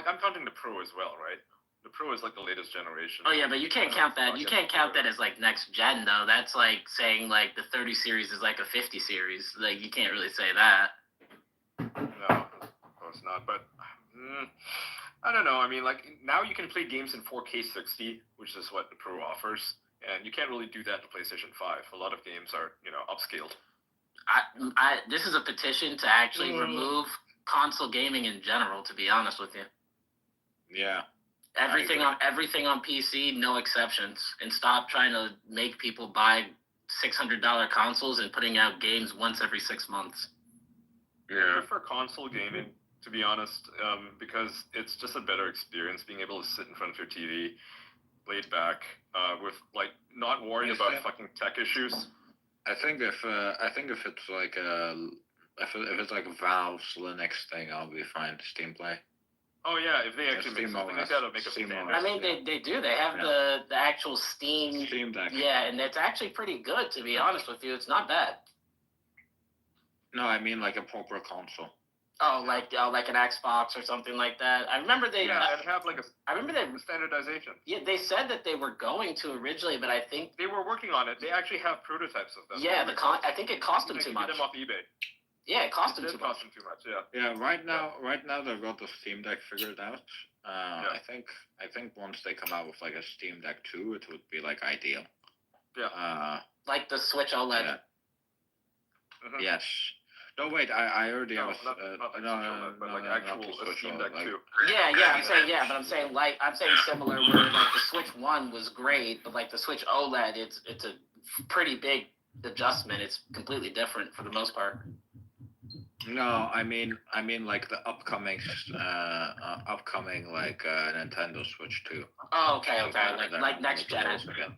I'm counting the Pro as well, right? The Pro is like the latest generation. Oh yeah, but you can't count that. You can't count that as like next gen though. That's like saying like the 30 series is like a 50 series. Like you can't really say that. No, of course not. But I don't know. I mean, like now you can play games in 4K 60, which is what the Pro offers, and you can't really do that in PlayStation 5. A lot of games are, upscaled. This is a petition to actually remove console gaming in general. To be honest with you, Yeah. everything on PC, no exceptions, and stop trying to make people buy $600 consoles and putting out games once every 6 months. I Yeah. prefer console gaming, to be honest, because it's just a better experience being able to sit in front of your TV, laid back, with like not worrying about fucking tech issues. I think if it's like if it's like Valve's Linux thing, I'll be fine. Steam Play. Oh yeah, if they actually make Steam something, they OS. gotta make a Steam standard. I mean, they do. They have the actual Steam. Steam Deck. Yeah, and it's actually pretty good. To be honest with you, it's not bad. No, I mean like a proper console. Oh, like an Xbox or something like that. I remember they. Yeah, and have like I remember they. a standardization. Yeah, they said that they were going to originally, but I think. They were working on it. They actually have prototypes of them. Yeah, I think it cost them They too can much. get them off eBay. Yeah, it cost them It too did much. cost them too much. Yeah. Yeah, right now they've got the Steam Deck figured out. Yeah. I think once they come out with like a Steam Deck 2, it would be like ideal. Yeah. Like the Switch OLED. Yeah. Mhm. Yes. No, wait. I already No, have. not like no, Switch OLED, but like actual not the Switch Steam OLED, Deck like- 2. I'm saying similar where like the Switch 1 was great, but like the Switch OLED, it's a pretty big adjustment. It's completely different for the most part. No, I mean like the upcoming like Nintendo Switch 2. Oh, okay. They're Like next gen. again.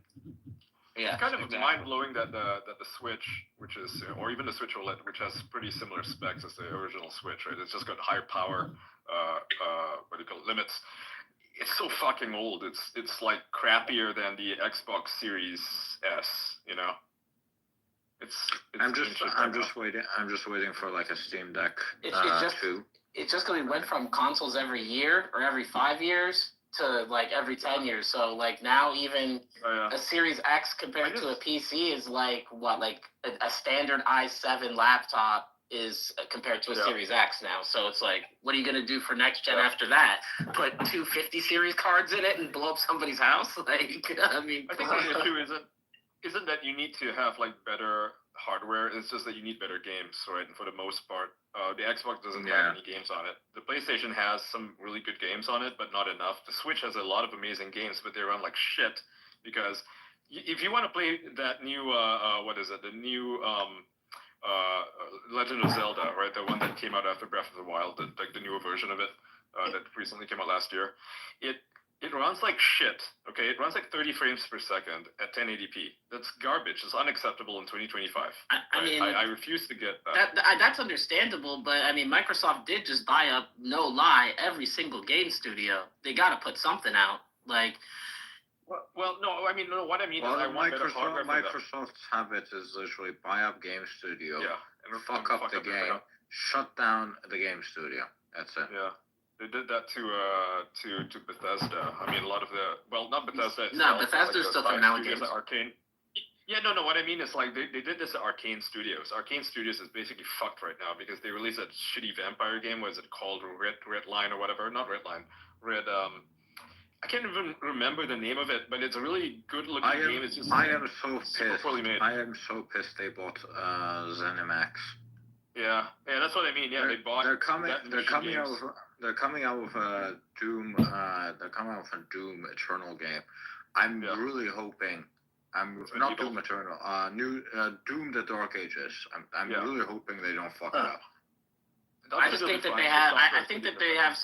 Yeah. It's kind of Exactly. mind blowing that the Switch, which is, or even the Switch OLED, which has pretty similar specs as the original Switch, right? It's just got higher power, what do you call it, limits. It's so fucking old. It's like crappier than the Xbox Series S. It's I'm just ancient right now. waiting for like a Steam Deck It's just 2. It's just going to went from consoles every year or every 5 years to like every 10 years. So like now even Oh, yeah. a Series X compared to a PC is like what, like a standard i7 laptop is compared to a Yeah. Series X now. So it's like, what are you going to do for next gen Yeah. after that? Put 250 series cards in it and blow up somebody's house? Like, I mean, I think the issue isn't that you need to have like better hardware. It's just that you need better games, right? And for the most part, the Xbox doesn't Yeah. have any games on it. The PlayStation has some really good games on it, but not enough. The Switch has a lot of amazing games, but they run like shit because if you want to play that new the new Legend of Zelda, right? The one that came out after Breath of the Wild, like the newer version of it that recently came out last year. It runs like shit, okay? It runs like 30 frames per second at 1080p. That's garbage. It's unacceptable in 2025. I mean, I refuse to get that. that's understandable, but I mean, Microsoft did just buy up, no lie, every single game studio. They got to put something out. Like, Well, no, I mean, no. What I mean Well, is, I want better hardware for them. Microsoft's habit is literally buy up game studio, Yeah, and fuck up the game, everything. shut down the game studio. That's it. Yeah, they did that to Bethesda. I mean, a lot of not Bethesda. No, itself, Bethesda's the still side coming out with studios games. at Arcane. Yeah, no. What I mean is, like, they did this at Arcane Studios. Arcane Studios is basically fucked right now because they released that shitty vampire game. What is it called? Red Line or whatever? Not Red Line. I can't even remember the name of it, but it's a really good-looking game. It's just I am so super pissed. poorly made. I am so pissed they bought ZeniMax. Yeah, that's what I mean. Yeah, they bought. They're coming out games. with a Doom. They're coming out with a Doom Eternal game. I'm really hoping. Not Doom Eternal. Doom the Dark Ages. I'm really hoping they don't fuck it up. I just think that they have. I think that they have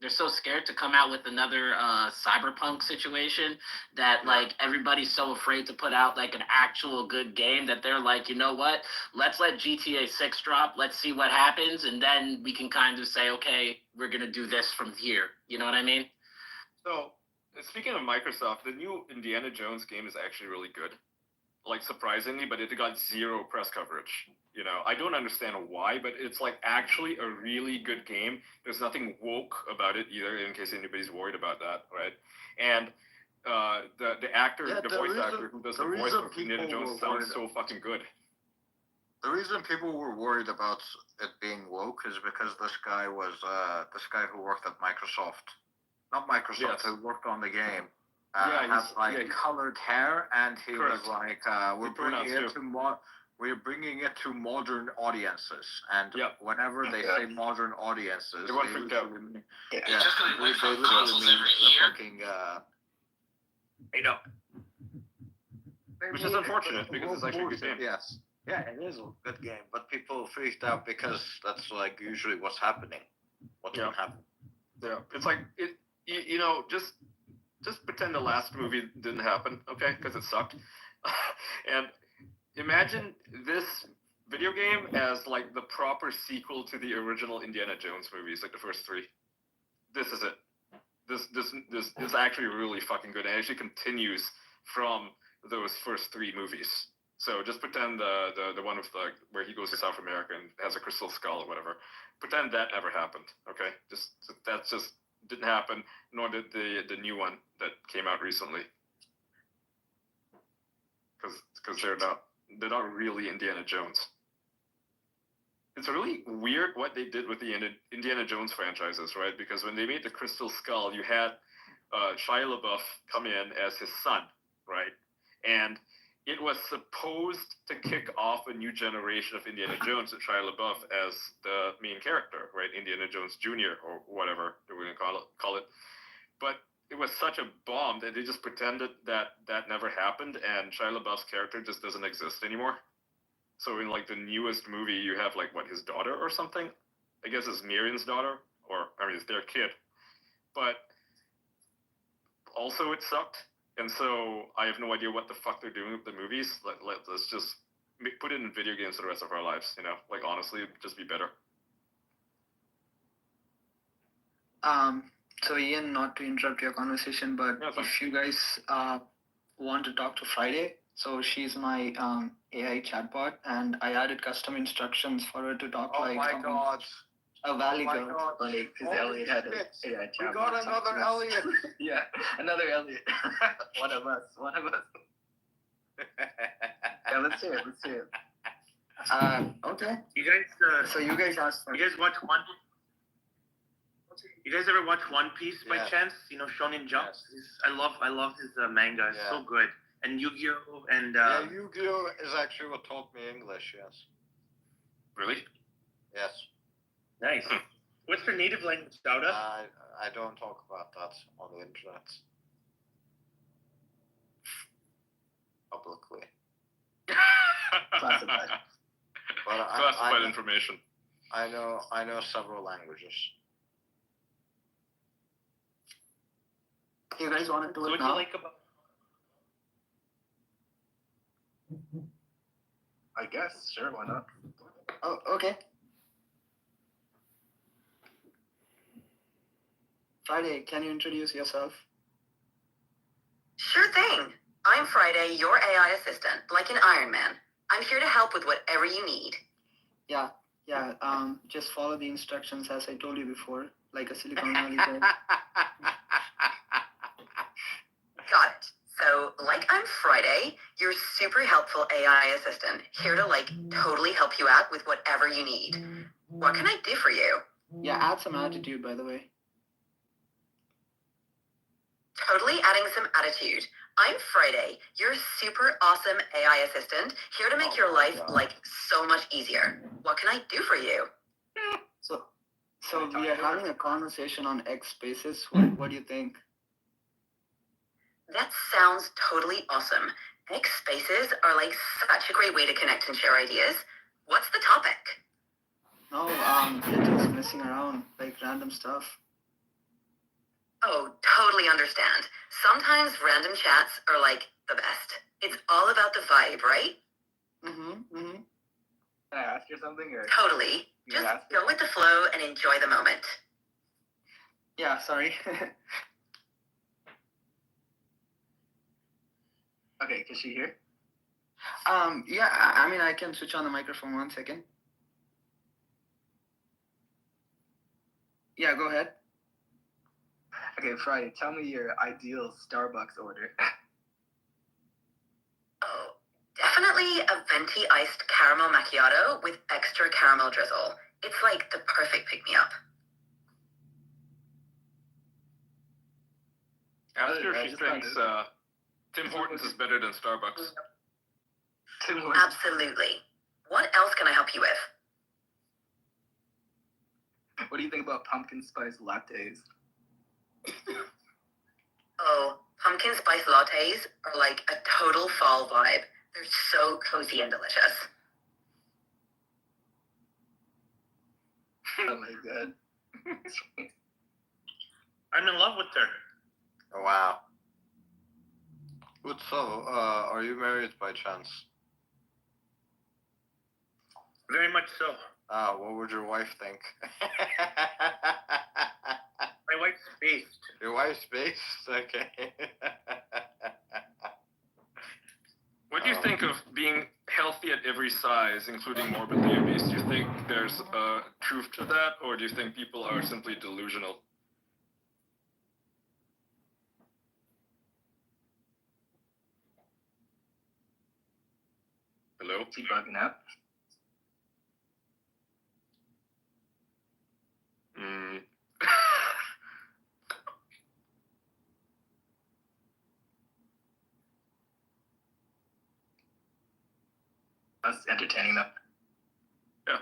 they're so scared to come out with another cyberpunk situation that like everybody's so afraid to put out like an actual good game that they're like, you know what? Let's let GTA 6 drop. Let's see what happens, and then we can kind of say, okay, we're gonna do this from here. You know what I mean? So, speaking of Microsoft, the new Indiana Jones game is actually really good. Like, surprisingly, but it got zero press coverage. You know, I don't understand why, but it's like actually a really good game. There's nothing woke about it either, in case anybody's worried about that, right? And the actor, the voice actor who does the voice of Indiana Jones sounds so fucking good. The reason people were worried about it being woke is because this guy who worked at Microsoft, not Microsoft, who worked on the game. Had colored hair, and he was like, "We're bringing it to modern audiences." And whenever they say modern audiences, they literally mean the fucking. Which is unfortunate because it's actually a good game. Yes, yeah, it is a good game, but people freaked out because that's like usually what's happening. What's been happening. Yeah, it's like it. You know, just pretend the last movie didn't happen, okay? Because it sucked. And imagine this video game as like the proper sequel to the original Indiana Jones movies, like the first three. This is it. This is actually really fucking good. It actually continues from those first three movies. So just pretend the one with where he goes to South America and has a crystal skull or whatever. Pretend that never happened, okay? That's just didn't happen, nor did the new one that came out recently. Because they're not really Indiana Jones. It's really weird what they did with the Indiana Jones franchises, right? Because when they made the Crystal Skull, you had Shia LaBeouf come in as his son, right? And it was supposed to kick off a new generation of Indiana Jones with Shia LaBeouf as the main character, right? Indiana Jones Jr. or whatever we're going to call it. But it was such a bomb that they just pretended that never happened, and Shia LaBeouf's character just doesn't exist anymore. So in like the newest movie, you have like his daughter or something. I guess it's Marion's daughter, or I mean it's their kid. But also it sucked. And so I have no idea what the fuck they're doing with the movies. Let's just put it in video games for the rest of our lives, you know? Like, honestly, it'd just be better. So Ian, not to interrupt your conversation, but if you guys want to talk to Friday, so she's my AI chatbot, and I added custom instructions for her to talk Oh my god. A valley girl. Like, Elliot had an AI chatbot. We got another Elliot. Yeah, another Elliot. One of us. Yeah, let's hear it. Okay. You guys. So you guys asked for. You guys watch One? You guys ever watch One Piece by chance? You know, Shonen Jump. Yes. I love his manga. It's so good. And Yu-Gi-Oh! And Yu-Gi-Oh! Is actually what taught me English. Yes. Really? Yes. Nice. What's your native language, Dauda? I don't talk about that on the internet. Publicly. Classified. But Classified information. I know several languages. You guys want to do So it what do now? you like about? I guess, sure, why not? Oh, okay. Friday, can you introduce yourself? Sure thing. I'm Friday, your AI assistant, like an Iron Man. I'm here to help with whatever you need. Yeah, just follow the instructions as I told you before, like a Silicon Valley guy. Got it. So, like I'm Friday, your super helpful AI assistant, here to totally help you out with whatever you need. What can I do for you? Yeah, add some attitude, by the way. Totally adding some attitude. I'm Friday, your super awesome AI assistant, here to make your life so much easier. What can I do for you? So we are having a conversation on X Spaces. What do you think? That sounds totally awesome. X Spaces are such a great way to connect and share ideas. What's the topic? No, we're just messing around, like random stuff. Oh, totally understand. Sometimes random chats are the best. It's all about the vibe, right? Can I ask you something? Or totally. Just go with the flow and enjoy the moment. Yeah, sorry. Okay, can she hear? Yeah, I mean, I can switch on the microphone 1 second. Yeah, go ahead. Okay, Friday, tell me your ideal Starbucks order. Oh, definitely a venti iced caramel macchiato with extra caramel drizzle. It's the perfect pick-me-up. Ask her if she thinks Tim Hortons is better than Starbucks. Tim Hortons. Absolutely. What else can I help you with? What do you think about pumpkin spice lattes? Oh, pumpkin spice lattes are a total fall vibe. They're so cozy and delicious. Oh my god. I'm in love with her. Oh, wow. So, are you married by chance? Very much so. What would your wife think? My wife's based. Your wife's based? Okay. What do you think of being healthy at every size, including morbidly obese? Do you think there's truth to that, or do you think people are simply delusional? Hello? Keep bugging up. That's entertaining though. Yeah.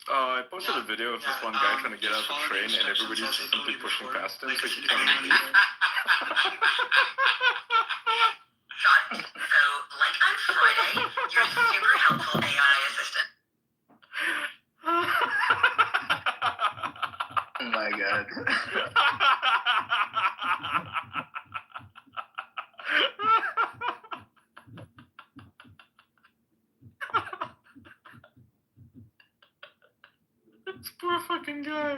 I posted a video of this one guy trying to get out of the train, and everybody's just simply pushing past him, so he can't even leave. Got it. So, I'm Friday, your super helpful AI assistant. Oh my god. This poor fucking guy.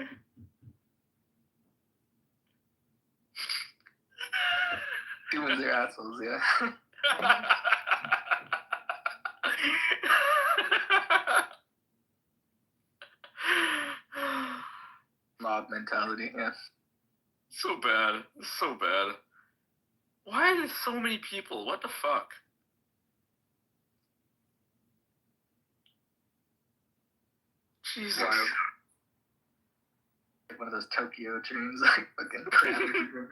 Humans are assholes, yeah. Mob mentality, yeah. So bad. So bad. Why are there so many people? What the fuck? Jesus. Wild. Like one of those Tokyo trains, fucking cramming.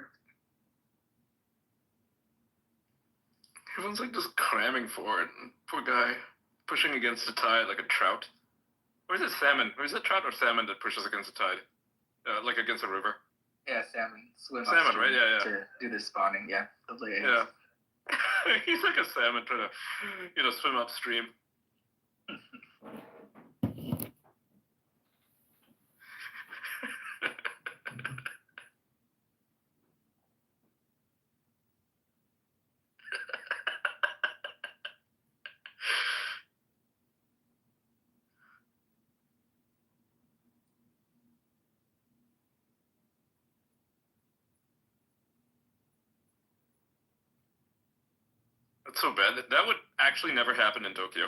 Everyone's just cramming for it. Poor guy. Pushing against the tide like a trout. Or is it salmon? Or is it trout or salmon that pushes against the tide? Like against a river? Yeah, salmon. Swim Salmon, upstream right? Yeah, yeah. To do the spawning, yeah. They'll lay eggs. Yeah. He's like a salmon trying to, swim upstream. That's so bad. That would actually never happen in Tokyo.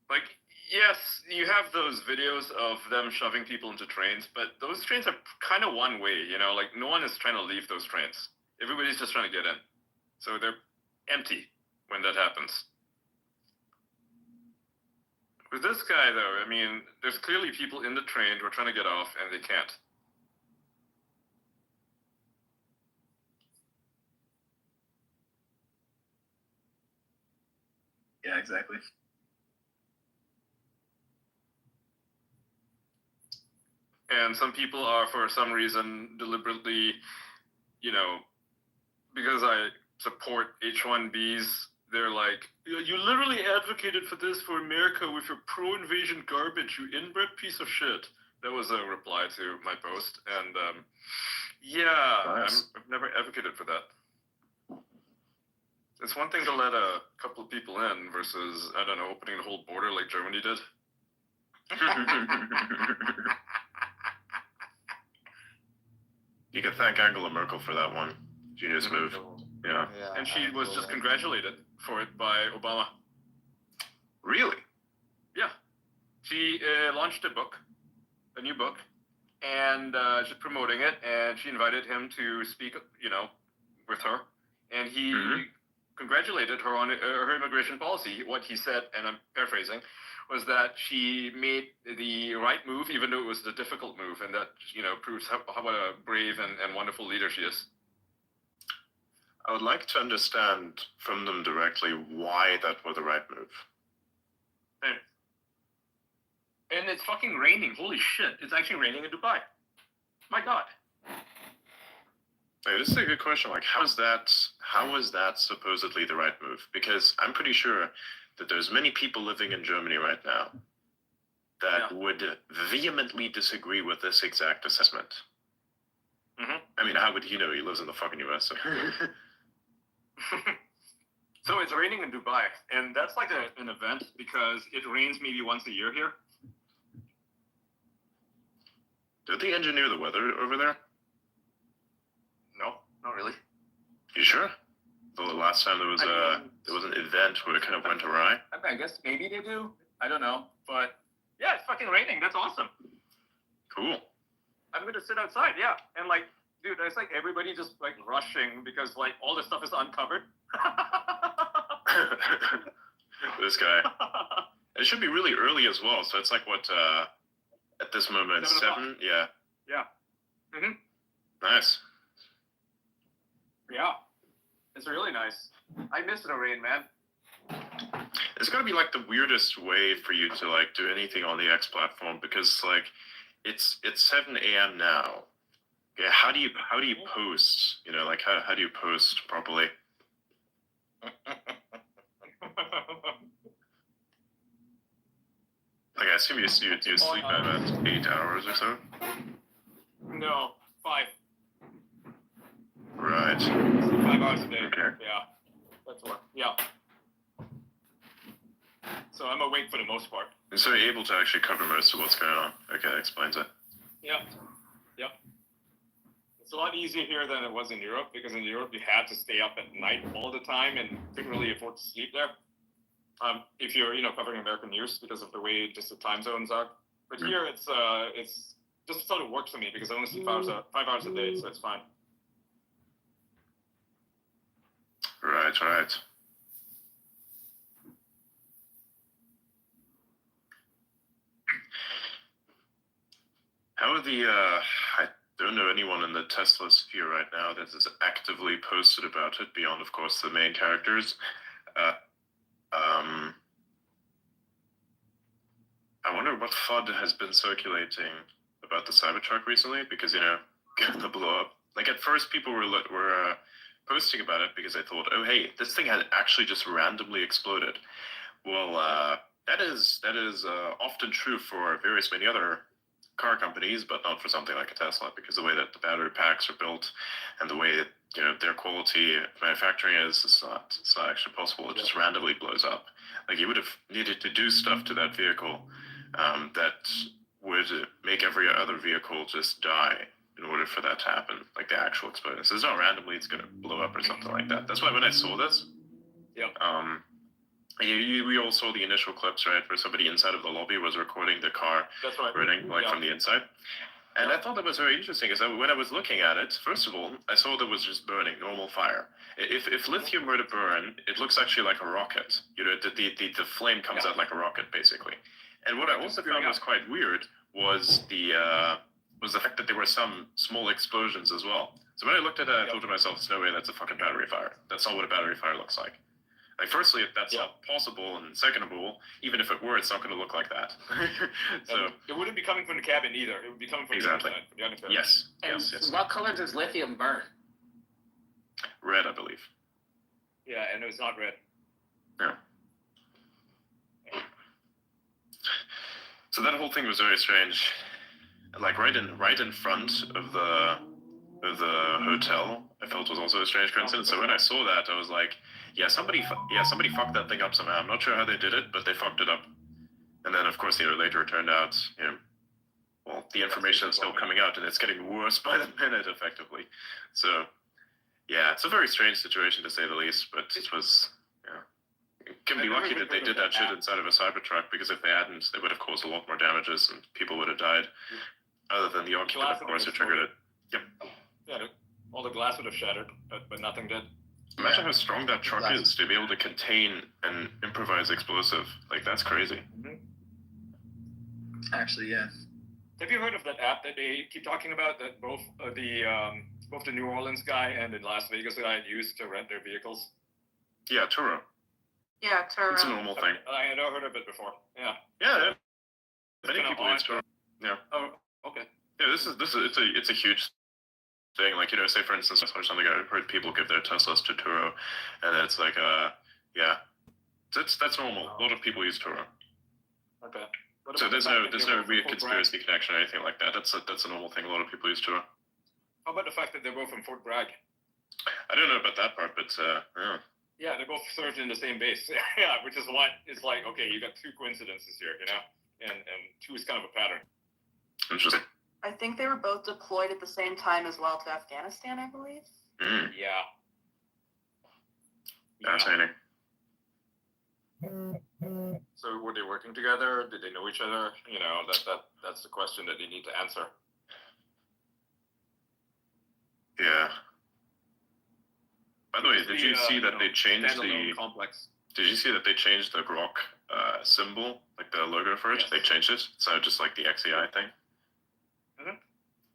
Like, yes, you have those videos of them shoving people into trains, but those trains are kind of one way, you know? Like, no one is trying to leave those trains. Everybody's just trying to get in. So they're empty when that happens. With this guy, though, I mean, there's clearly people in the train who are trying to get off, and they can't. Yeah, exactly. And some people are, for some reason, deliberately, you know, because I support H-1Bs, they're like, you literally advocated for this for America with your pro-invasion garbage, you inbred piece of shit. That was a reply to my post. And, yeah, Nice. I've never advocated for that. It's one thing to let a couple of people in versus, I don't know, opening the whole border like Germany did. You can thank Angela Merkel for that one. Genius move. Yeah. And she was just congratulated for it by Obama. Really? Yeah. She launched a new book, and she's promoting it, and she invited him to speak, you know, with her. And he congratulated her on her immigration policy. What he said, and I'm paraphrasing, was that she made the right move, even though it was the difficult move, and that, you know, proves how what a brave and wonderful leader she is. I would like to understand from them directly why that was the right move. And it's fucking raining. Holy shit. It's actually raining in Dubai. My God. Hey, this is a good question. Like, how is that supposedly the right move? Because I'm pretty sure that there's many people living in Germany right now that would vehemently disagree with this exact assessment. I mean, how would he know? He lives in the fucking US. So. So it's raining in Dubai, and that's like an event because it rains maybe once a year here. Did they engineer the weather over there? No, not really. You sure? The last time there was an event where it kind of went awry. I guess maybe they do. I don't know, but yeah, it's fucking raining. That's awesome. Cool. I'm gonna sit outside, yeah, and like, dude, there's like everybody just like rushing because like all this stuff is uncovered. This guy. It should be really early as well, so it's like what at this moment 7? Yeah. Yeah. Nice. Yeah. It's really nice. I miss the rain, man. It's gotta be like the weirdest way for you to like do anything on the X platform because like it's 7 a.m. now. Yeah, how do you post? You know, like how do you post properly? Like I assume you sleep at about 8 hours or so. No, 5. Right. 5 hours a day. Okay. Yeah. That's what. Yeah. So I'm awake for the most part. And so you're able to actually cover most of what's going on. Okay, that explains it. Yeah. Yep. It's a lot easier here than it was in Europe because in Europe you had to stay up at night all the time and couldn't really afford to sleep there. If you're, you know, covering American news because of the way just the time zones are. But here it's just sort of works for me because I only sleep 5 hours a day, so it's fine. Right. How are I don't know anyone in the Tesla sphere right now that is actively posted about it, beyond, of course, the main characters. I wonder what FUD has been circulating about the Cybertruck recently, because, you know, the blow up. Like, at first, people were posting about it because they thought, oh, hey, this thing had actually just randomly exploded. Well, that is often true for various many other car companies, but not for something like a Tesla, because the way that the battery packs are built and the way that, you know, their quality of manufacturing is, it's not actually possible. It just randomly blows up. Like, you would have needed to do stuff to that vehicle that would make every other vehicle just die in order for that to happen, like the actual explosion. So it's not randomly it's going to blow up or something like that. That's why when I saw this, we all saw the initial clips, right, where somebody inside of the lobby was recording the car burning, like from the inside. And I thought that was very interesting, because when I was looking at it, first of all, I saw that it was just burning, normal fire. If lithium were to burn, it looks actually like a rocket. You know, the flame comes out like a rocket, basically. And what I also found was quite weird was the fact that there were some small explosions as well. So when I looked at it, I thought to myself, "There's no way that's a fucking battery fire. That's not what a battery fire looks like." Like, firstly, if that's not possible, and second of all, even if it were, it's not going to look like that. So it wouldn't be coming from the cabin either. It would be coming from the inside, from the undercarriage. Yes. And Yes. what color does lithium burn? Red, I believe. Yeah, and it was not red. Yeah. So that whole thing was very strange. Like right in front of the hotel, I felt was also a strange coincidence. So when I saw that, I was like, somebody fucked that thing up somehow. I'm not sure how they did it, but they fucked it up. And then, of course, later it turned out, well, the information is still coming out, and it's getting worse by the minute, effectively. So, yeah, it's a very strange situation, to say the least, but it was, it can be lucky that they did that shit inside of a Cybertruck, because if they hadn't, they would have caused a lot more damages, and people would have died, other than the occupant, of course, who triggered it. Yep. Yeah, all the glass would have shattered, but nothing did. Imagine how strong that truck is to be able to contain an improvised explosive. Like, that's crazy. Actually, yeah. Have you heard of that app that they keep talking about that both the New Orleans guy and the Las Vegas guy used to rent their vehicles? Yeah, Turo. Yeah, Turo. It's a normal thing. I had never heard of it before. Yeah. Yeah. Many people use Turo. Yeah. Oh, okay. Yeah, it's a huge thing. Like, say for instance, or something, I've heard people give their Teslas to Turo, and it's like, that's normal. A lot of people use Turo. Okay. So there's no weird conspiracy connection or anything like that. That's a normal thing. A lot of people use Turo. How about the fact that they're both from Fort Bragg? I don't know about that part, but yeah. Yeah, they're both served in the same base. Yeah, which is why it's like, okay, you got two coincidences here, and two is kind of a pattern. Interesting. I think they were both deployed at the same time as well to Afghanistan, I believe. Yeah. Fascinating. So were they working together? Did they know each other? That's the question that they need to answer. Yeah. By the way, did you see that they changed the complex? Did you see that they changed the Grok symbol, like the logo for it? Yes. They changed it, so just like the XEI thing.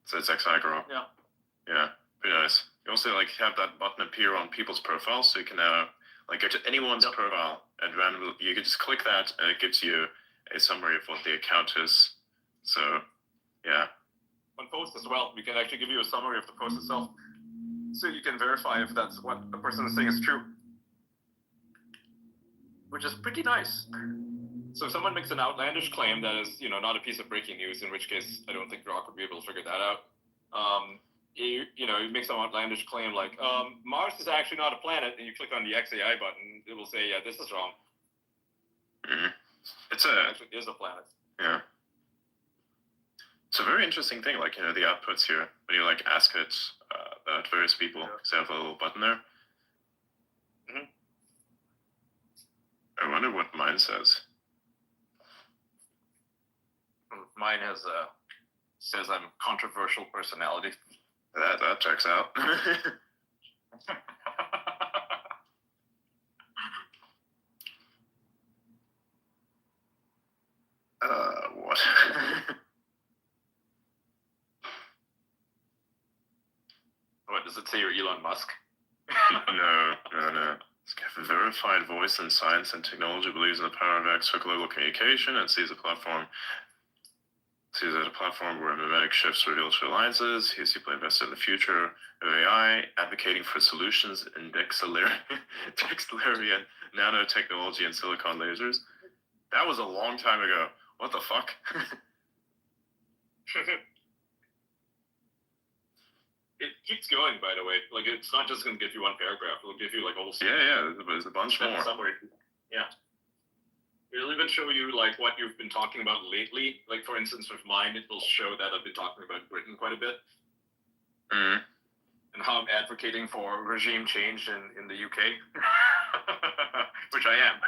So it's XI Grok. Yeah. Yeah, pretty nice. You also have that button appear on people's profiles, so you can now go to anyone's profile and randomly you can just click that, and it gives you a summary of what the account is. So, yeah. On post as well, we can actually give you a summary of the post itself, so you can verify if that's what the person is saying is true, which is pretty nice. So if someone makes an outlandish claim that is, not a piece of breaking news, in which case I don't think Grok would be able to figure that out. You make some outlandish claim like, Mars is actually not a planet, and you click on the XAI button, it will say, yeah, this is wrong. Mm-hmm. It actually is a planet. Yeah. It's a very interesting thing, the outputs here, when you ask it about various people, because they have a little button there. Mm-hmm. I wonder what mine says. Mine says I'm controversial personality. That checks out. What? What does it say? You're Elon Musk? No. It's verified voice in science and technology, believes in the power of X for global communication, and sees a platform where mimetic shifts reveal true alliances. He is deeply invested in the future of AI, advocating for solutions in dexillary and nanotechnology and silicon lasers. That was a long time ago. What the fuck? It keeps going, by the way. It's not just going to give you one paragraph. It'll give you a whole. Yeah. There's a bunch more. Summary. Yeah. It'll even show you what you've been talking about lately. For instance, with mine, it will show that I've been talking about Britain quite a bit. Mm. and how I'm advocating for regime change in the UK, which I am.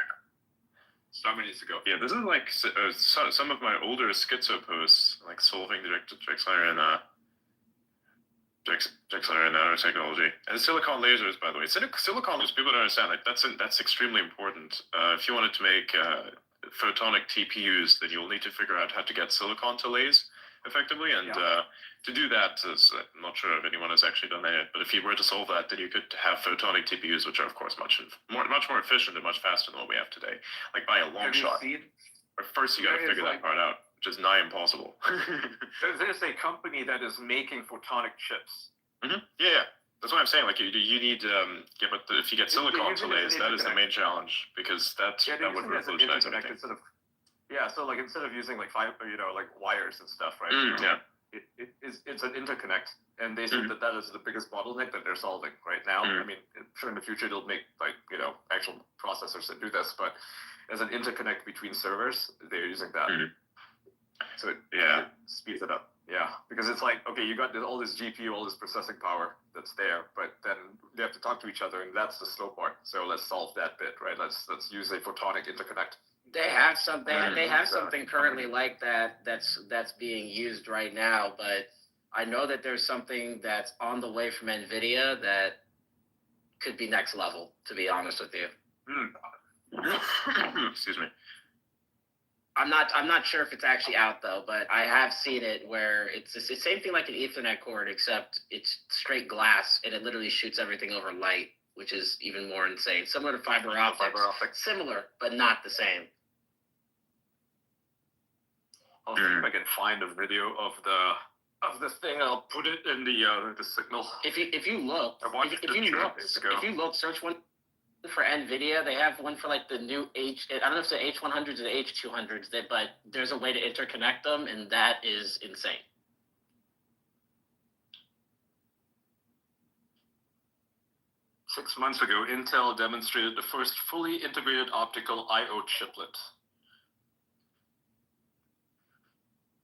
Some needs to go. Yeah, this is like some of my older schizo posts, like solving the Drexler nanotechnology and silicon lasers. By the way, silicon lasers. People don't understand. Like that's extremely important. If you wanted to make photonic TPUs, then you'll need to figure out how to get silicon to laze effectively, and to do that is I'm not sure if anyone has actually done that yet. But if you were to solve that, then you could have photonic TPUs, which are of course much more efficient and much faster than what we have today, like by a long shot. But first, you got to figure that part out, which is nigh impossible. There's a company that is making photonic chips. Mm-hmm. Yeah, that's what I'm saying. Like you need but if you get silicon to laze, that is the main challenge, because that would revolutionize everything. So like instead of using like like wires and stuff, right? It's an interconnect, and they said that is the biggest bottleneck that they're solving right now. I mean, sure, in the future they'll make like actual processors that do this, but as an interconnect between servers, they're using that. So it speeds it up. Yeah, because it's like, okay, you got all this GPU, all this processing power that's there, but then they have to talk to each other, and that's the slow part. So let's solve that bit, right? Let's use a photonic interconnect. They have something. They have something currently like that. That's being used right now. But I know that there's something that's on the way from NVIDIA that could be next level. To be honest with you. Excuse me. I'm not sure if it's actually out though, but I have seen it where it's the same thing like an Ethernet cord, except it's straight glass and it literally shoots everything over light, which is even more insane. Similar to fiber optics. Similar, but not the same. I'll see if I can find a video of this thing. I'll put it in the signal. If you look, search one for NVIDIA. They have one for like the new I don't know if it's the H100s or the H200s, but there's a way to interconnect them, and that is insane. Six months ago, Intel demonstrated the first fully integrated optical I/O chiplet.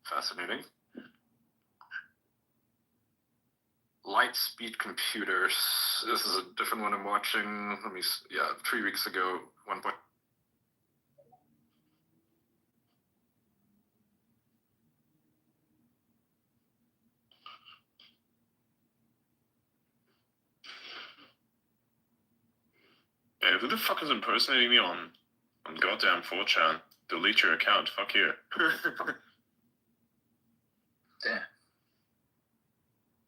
Fascinating. Lightspeed computers. This is a different one I'm watching. 3 weeks ago, 1. Yeah, who the fuck is impersonating me on goddamn 4chan? Delete your account. Fuck you. Damn.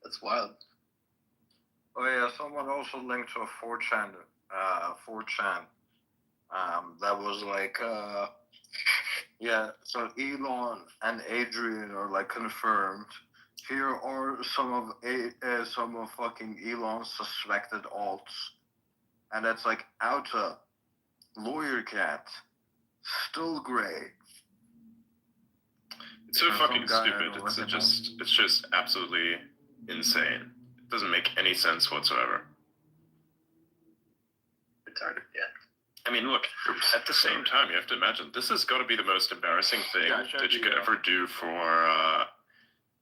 That's wild. Oh yeah, someone also linked to a 4chan. That was like, so Elon and Adrian are like confirmed. Here are some of fucking Elon's suspected alts, and that's like Outa, Lawyer Cat, Still Gray. It's so fucking stupid. It's just absolutely insane. It doesn't make any sense whatsoever. Retarded, yeah. I mean, look, at the same time, you have to imagine, this has got to be the most embarrassing thing that you could ever do for,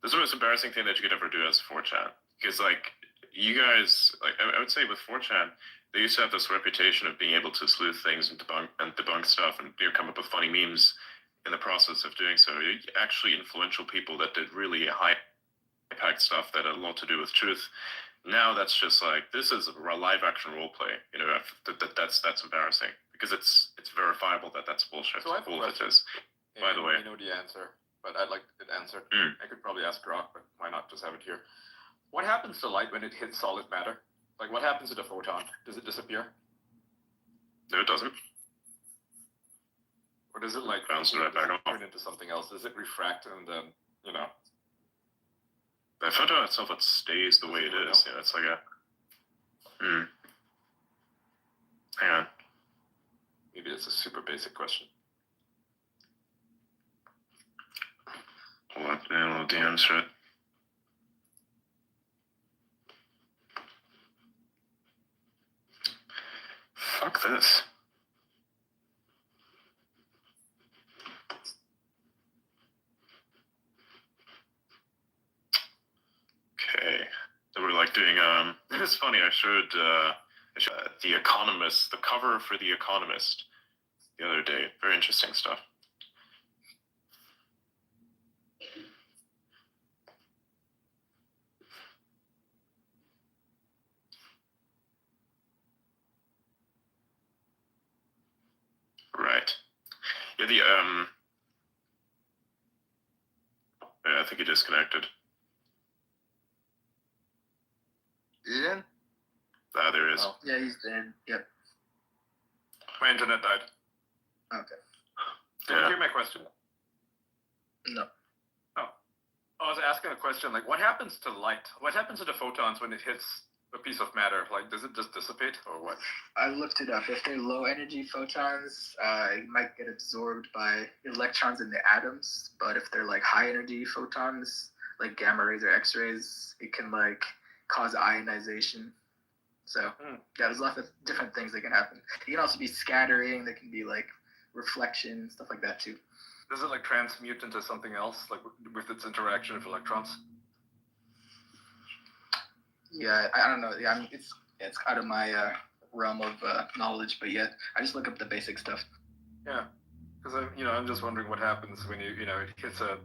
this is the most embarrassing thing that you could ever do as 4chan. Because, like, you guys, like, I would say with 4chan, they used to have this reputation of being able to sleuth things and debunk stuff and come up with funny memes in the process of doing so. Actually influential people that did really high impact stuff that had a lot to do with truth. Now that's just like, this is a live action role play. That's embarrassing because it's verifiable that that's bullshit. So I have all a of it is. By the way, I know the answer, but I'd like it answered. I could probably ask Grok, but why not just have it here? What happens to light when it hits solid matter? Like, what happens to the photon? Does it disappear? No, it doesn't. Or does it like bounce right back off? Turn into something else? Does it refract and then The photon itself, it stays the way it is. Yeah, it's like a. Hang on. Maybe it's a super basic question. Hold on, a little DM shit. Fuck this. Okay. The like doing it's funny. I showed The Economist, the cover for The Economist the other day. Very interesting stuff. Right. Yeah, yeah, I think he disconnected. Ian? Ah, there is. Oh, yeah, he's dead. Yep. My internet died. Okay. Did you hear my question? No. Oh. I was asking a question like, what happens to light? What happens to the photons when it hits a piece of matter? Like, does it just dissipate or what? I looked it up. If they're low energy photons, it might get absorbed by electrons in the atoms. But if they're like high energy photons, like gamma rays or X rays, it can like cause ionization. So yeah, there's lots of different things that can happen. It can also be scattering. There can be like reflection, stuff like that too. Does it like transmute into something else, like with its interaction with electrons? Yeah, I don't know. Yeah, I mean, it's out of my realm of knowledge, but yeah, I just look up the basic stuff. Yeah, because I'm just wondering what happens when it hits a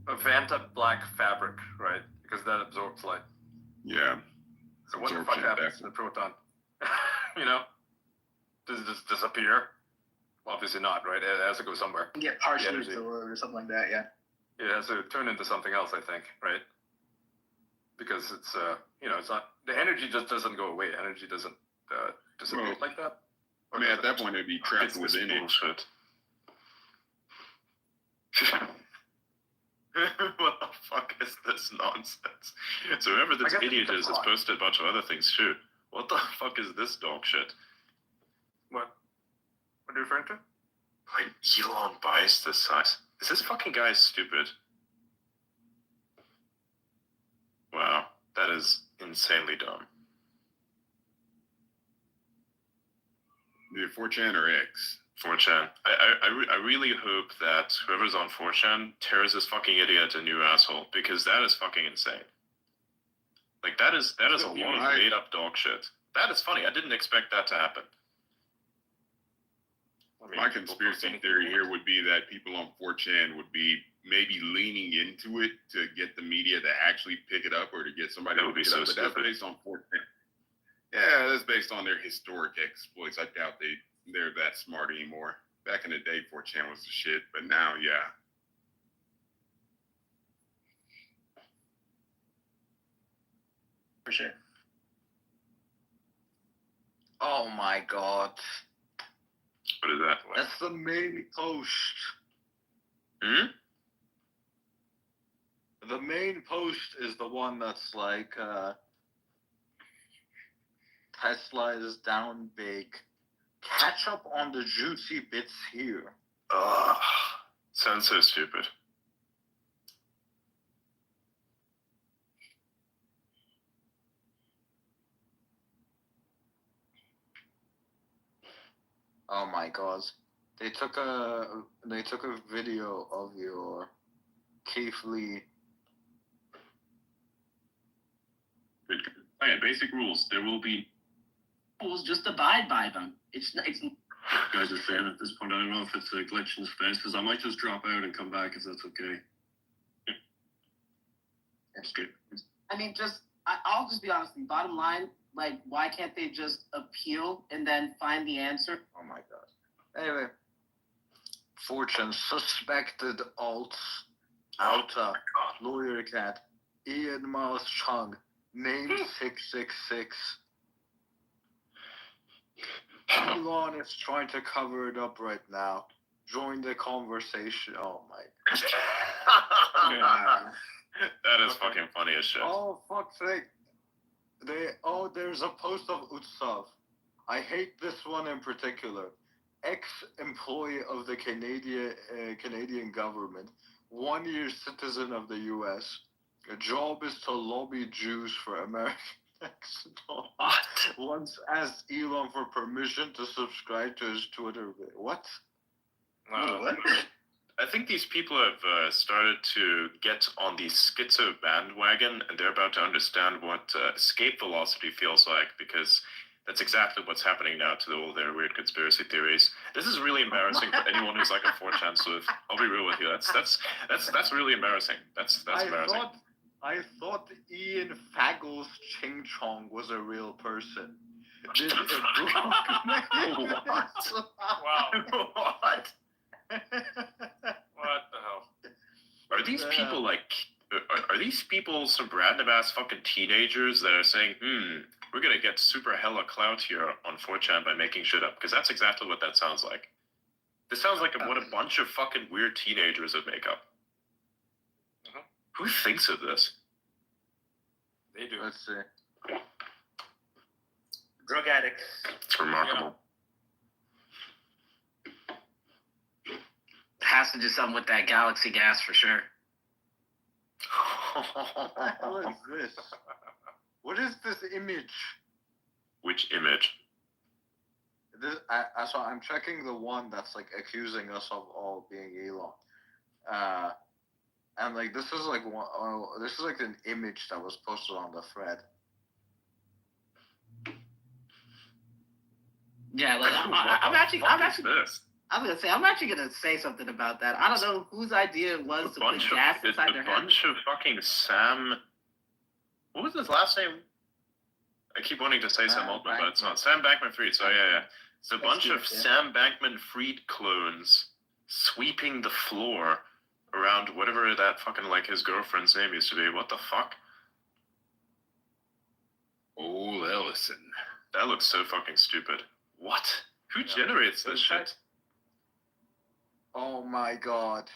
Vanta black fabric, right? Because that absorbs light. Yeah. So what the fuck happens to the proton? Does it just disappear? Obviously not, right? It has to go somewhere. You get partially absorbed or something like that. Yeah. It has to turn into something else, I think, right? Because it's it's not, the energy just doesn't go away. Energy doesn't dissipate like that. I mean, at that point, it'd be trapped within it. Bullshit. What the fuck is this nonsense? So whoever this idiot is has posted a bunch of other things too. What the fuck is this dog shit? What? What are you referring to? Like, Elon buys this size. Is this fucking guy stupid? Wow, that is insanely dumb. Either 4chan or X. 4chan. I really hope that whoever's on 4chan tears this fucking idiot a new asshole, because that is fucking insane. Like, that is a lot of made up dog shit. That is funny. I didn't expect that to happen. My conspiracy theory here would be that people on 4chan would be maybe leaning into it to get the media to actually pick it up or to get somebody to pick it up. But that's based on 4chan. Yeah, that's based on their historic exploits. I doubt they're that smart anymore. Back in the day, 4chan was the shit, but now, yeah. For sure. Oh my god. What is that? That's the main post. Hmm? The main post is the one that's like, Tesla is down big. Catch up on the juicy bits here. Ugh. Sounds so stupid. Oh my god. They took a video of your Keith Lee. Okay, basic rules. There will be rules. Just abide by them. It's. Guys are saying at this point. I don't know if it's a glitch in space, because I might just drop out and come back if that's okay. Yeah. That's good. I mean, I'll just be honest. The bottom line, like, why can't they just appeal and then find the answer? Oh my god. Anyway, 4chan suspected Alta lawyer cat Ian Miles Chung named 666. Elon is trying to cover it up right now. Join the conversation. Oh my god. That is fucking funny as shit. Oh fuck's sake. There's a post of Utsav. I hate this one in particular. Ex-employee of the Canadian government, 1-year citizen of the U.S. A job is to lobby Jews for American exit. What? Once asked Elon for permission to subscribe to his Twitter. What? What? I think these people have started to get on the schizo bandwagon, and they're about to understand what escape velocity feels like, because that's exactly what's happening now to all their weird conspiracy theories. This is really embarrassing for anyone who's like a 4chan sleuth. I'll be real with you. That's really embarrassing. That's embarrassing. I thought Ian Faggle's Ching Chong was a real person. This is What? Wow. What? What the hell? Are these people like? Are these people some random ass fucking teenagers that are saying, we're gonna get super hella clout here on 4chan by making shit up? Because that's exactly what that sounds like. This sounds like what a bunch of fucking weird teenagers would make up. Who thinks of this? They do. Let's see. Drug addicts. It's remarkable. Has to do something with that galaxy gas for sure. What the hell is this? What is this image? Which image? This, so I'm checking the one that's like accusing us of all being Elon. And like this is like this is like an image that was posted on the thread. Yeah, like I'm actually this? I'm actually gonna say something about that. I don't know whose idea it was to put gas inside their head. A bunch of fucking Sam. What was his last name? I keep wanting to say Sam Altman, but it's not. Sam Bankman-Fried. So yeah. It's a bunch of Sam Bankman-Fried clones sweeping the floor around whatever that fucking like his girlfriend's name used to be. What the fuck? Old Ellison. That looks so fucking stupid. What? Who generates this shit? Oh my god.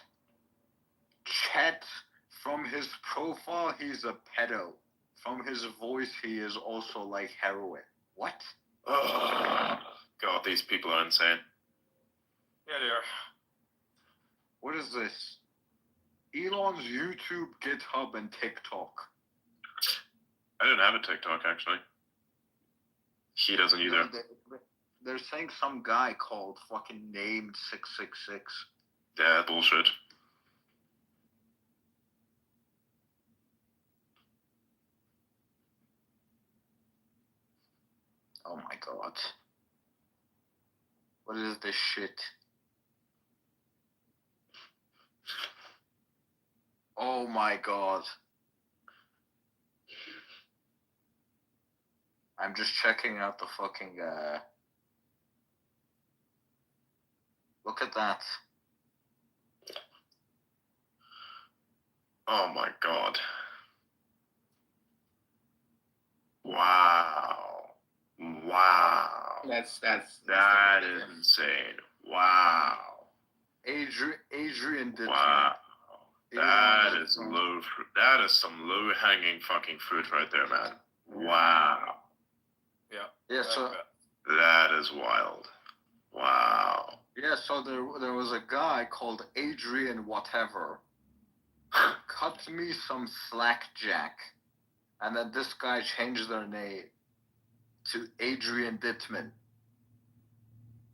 Chet, from his profile, he's a pedo. From his voice, he is also like heroin. What? Oh, God, these people are insane. Yeah, they are. What is this? Elon's YouTube, GitHub, and TikTok. I don't have a TikTok, actually. He doesn't either. No, they're saying some guy called fucking named 666. Yeah, bullshit. Oh my god. What is this shit? Oh my god. I'm just checking out the fucking, look at that. Oh my god. Wow. That is insane. Wow. Adrian did. Wow. That is low. That is some low-hanging fucking fruit right there, man. Wow. Yeah. Yeah. So that is wild. Wow. Yeah. So there was a guy called Adrian whatever. Cut me some slack, Jack. And then this guy changed their name to Adrian Dittman.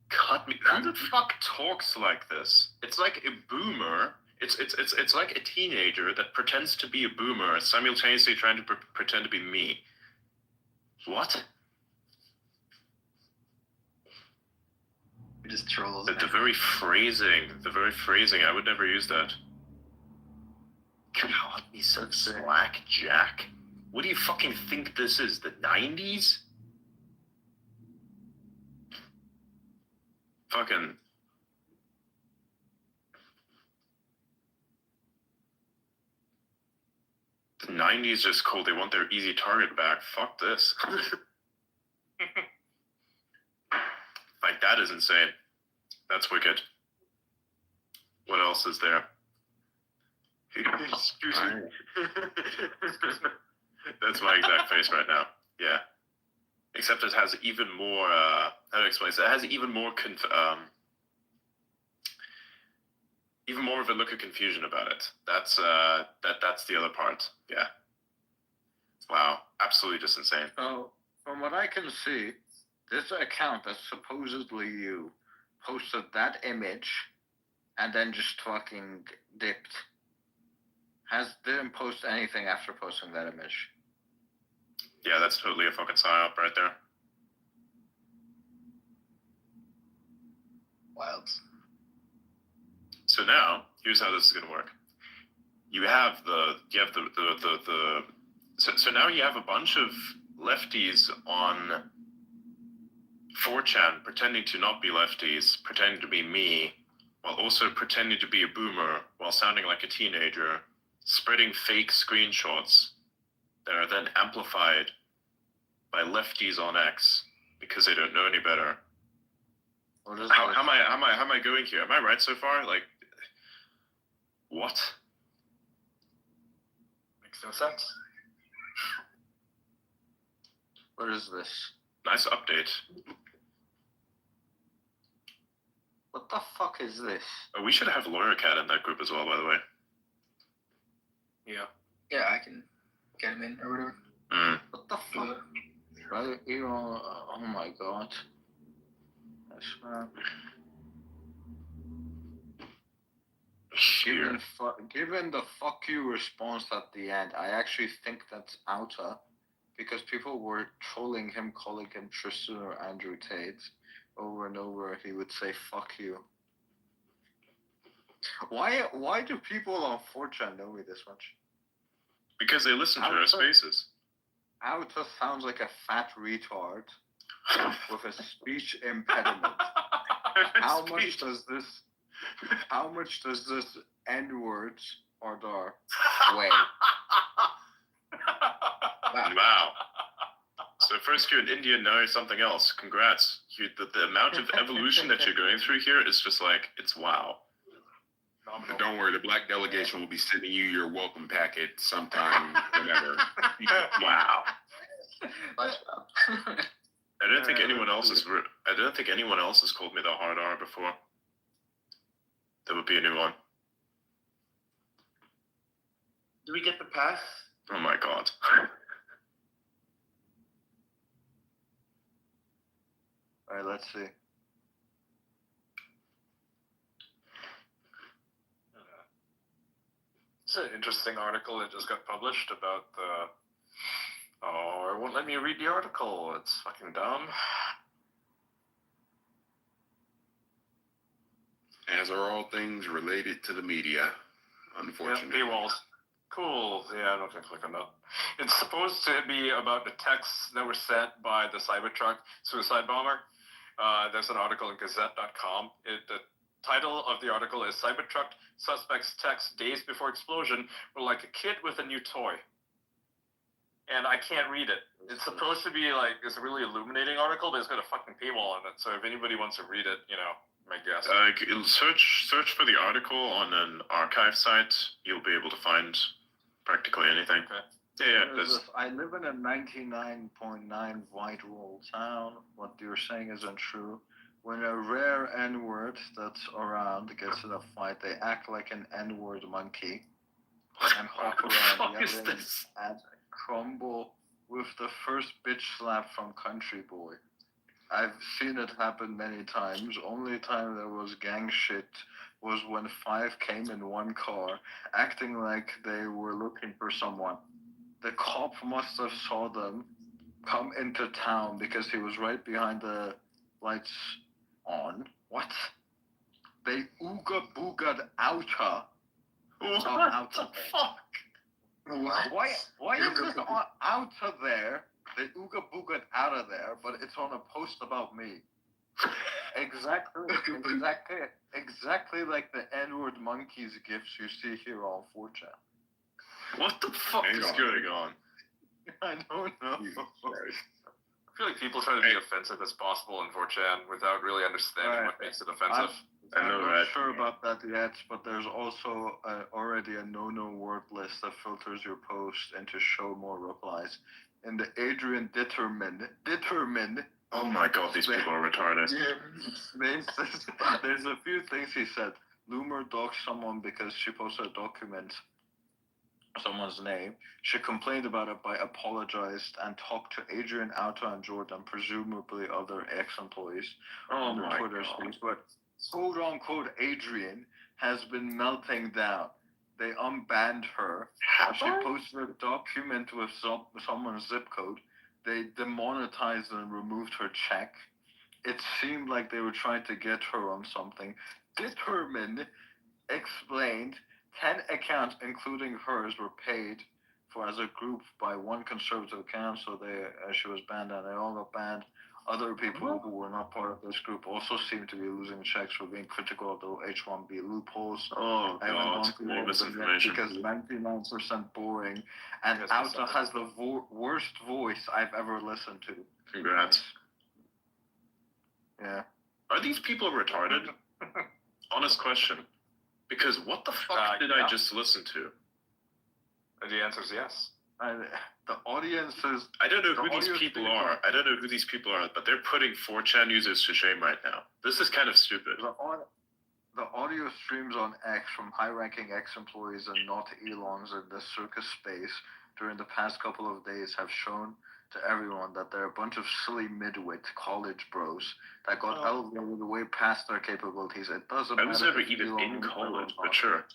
Cut me. Who the fuck talks like this? It's like a boomer. It's like a teenager that pretends to be a boomer, simultaneously trying to pretend to be me. What? He just trolls. The very phrasing, I would never use that. Cut me some slack, Jack. What do you fucking think this is, the 90s? Fucking... The 90s just cool, they want their easy target back. Fuck this. Like, that is insane. That's wicked. What else is there? Excuse me. That's my exact face right now. Yeah. Except it has even more, how to explain this? It has even more of a look of confusion about it. That's the other part. Yeah. Wow. Absolutely just insane. So, from what I can see, this account that's supposedly you posted that image and then just fucking dipped. Didn't post anything after posting that image. Yeah, that's totally a fucking psyop right there. Wild. So now, here's how this is gonna work. So now you have a bunch of lefties on 4chan pretending to not be lefties, pretending to be me, while also pretending to be a boomer while sounding like a teenager, spreading fake screenshots that are then amplified by lefties on X because they don't know any better. How am I going here? Am I right so far? Like, what? Makes no sense. What is this? Nice update. What the fuck is this? Oh, we should have Lawyer Cat in that group as well, by the way. Yeah. Yeah, I can get him in or whatever. What the fuck? Right, oh my god. I swear. Given the fuck you response at the end, I actually think that's Outa, because people were trolling him, calling him Tristan or Andrew Tate. Over and over, he would say "fuck you." Why do people on 4chan know me this much? Because they listen to our spaces. Outa sounds like a fat retard with a speech impediment. How much does this N-word order weigh? Wow. So first you're an Indian, now you're something else. Congrats. The amount of evolution that you're going through here is just like, it's wow. Don't worry, the black delegation will be sending you your welcome packet sometime whenever. Wow. I don't think anyone else has called me the hard R before. That would be a new one. Do we get the pass? Oh my god. Alright, let's see. It's an interesting article that just got published about the. Oh, it won't let me read the article. It's fucking dumb. As are all things related to the media, unfortunately. Yeah, paywalls. Cool. Yeah, I'm not gonna click on that. It's supposed to be about the texts that were sent by the Cybertruck suicide bomber. There's an article in Gazette.com. The title of the article is "Cybertruck Suspects Text Days Before Explosion Were Like a Kid with a New Toy." And I can't read it. It's supposed to be like this really illuminating article, but it's got a fucking paywall on it. So if anybody wants to read it, my guess. Search for the article on an archive site. You'll be able to find practically anything. Okay. Yeah. I live in a 99.9 white rural town. What you're saying isn't true. When a rare N-word that's around gets in a fight, they act like an N-word monkey and hop around yelling and crumble with the first bitch slap from Country Boy. I've seen it happen many times. Only time there was gang shit was when 5 came in one car, acting like they were looking for someone. The cop must have saw them come into town because he was right behind the lights on. What? They ooga booga'd Outa. What the fuck? Why is this Outa there? They ooga booga'd out of there, but it's on a post about me. Exactly like the N-word monkeys gifs you see here on 4chan. What the fuck is going on? I don't know. I feel like people try to be offensive as possible in 4chan without really understanding what makes it offensive. I'm not sure about that yet, but there's also already a no word list that filters your post and to show more replies. And the Adrian Ditterman. Oh my god, these people are retarded. There's a few things he said. Loomer doxed someone because she posted a document, someone's name. She complained about it by apologized and talked to Adrian, Outa, and Jordan, presumably other ex-employees, on their Twitter space. But quote unquote Adrian has been melting down. They unbanned her. She posted a document with someone's zip code. They demonetized and removed her check. It seemed like they were trying to get her on something. Determined explained 10 accounts, including hers, were paid for as a group by one conservative account, so she was banned and they all got banned. Other people who were not part of this group also seemed to be losing checks for being critical of the H-1B loopholes. Oh, God, more misinformation. Because 99% boring, and Auta has the worst voice I've ever listened to. Congrats. Yeah. Are these people retarded? Honest question. Because what the fuck did I just listen to? And the answer is yes. The audience is... I don't know who these people are. I don't know who these people are, but they're putting 4chan users to shame right now. This is kind of stupid. The audio streams on X from high-ranking ex-employees and not Elons in the circus space during the past couple of days have shown to everyone that they're a bunch of silly midwit college bros that got elevated way past their capabilities. It doesn't matter. I was never even in college, but sure.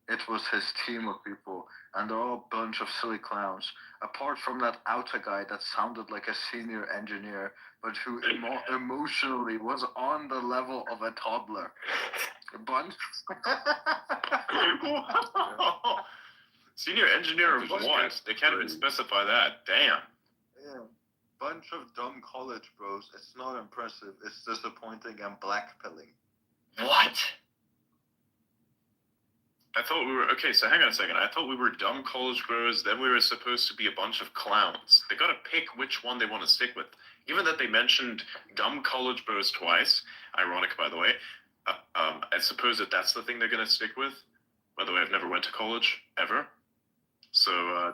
It was his team of people, and they're all a bunch of silly clowns. Apart from that Auta guy that sounded like a senior engineer, but who emotionally was on the level of a toddler. A bunch. Senior engineer of what? They can't even specify that. Damn. Yeah. Bunch of dumb college bros. It's not impressive. It's disappointing and blackpilling. What? I thought we were... Okay, so hang on a second. I thought we were dumb college bros, then we were supposed to be a bunch of clowns. They gotta pick which one they want to stick with. Even that they mentioned dumb college bros twice, ironic by the way, I suppose that's the thing they're gonna stick with. By the way, I've never went to college, ever. So,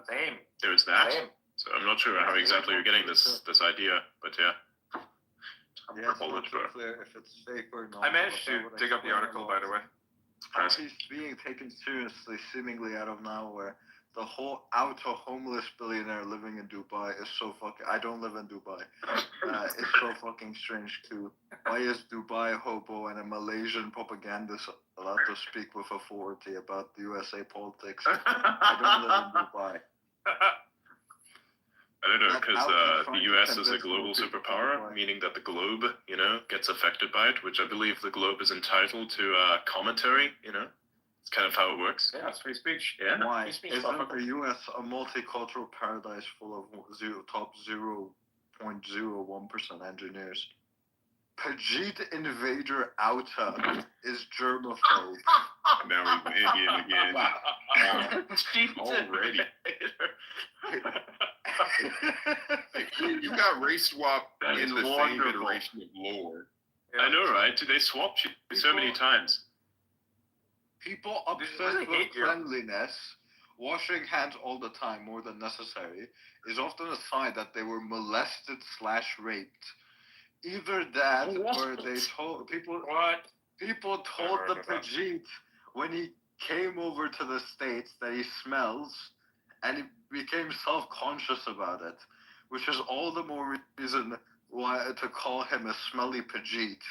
Same. There's that. Same. So I'm not sure how exactly you're getting this idea, but yeah. Yeah, it's not clear if it's fake or not. I managed to dig up the article, by the way. He's being taken seriously, seemingly out of nowhere. The whole Auta homeless billionaire living in Dubai is so fucking... I don't live in Dubai. It's so fucking strange too. Why is Dubai hobo and a Malaysian propagandist allowed to speak with authority about the USA politics? I don't live in Dubai. I don't know, because the US is a global superpower, meaning that the globe, gets affected by it, which I believe the globe is entitled to commentary, It's kind of how it works. Yeah, it's free speech. Yeah. Why? Isn't the US a multicultural paradise full of top 0.01% engineers? Pajit Invader Auta is germaphobe. Now we're Indian again. Already. You got race swap in the same iteration of lore. I know, right? They swapped you so many times. People obsessed with cleanliness, washing hands all the time more than necessary, is often a sign that they were molested/raped. Either that, or they told people. What? People told the Pajit when he came over to the States that he smells, and he became self-conscious about it, which is all the more reason why to call him a smelly Pajit.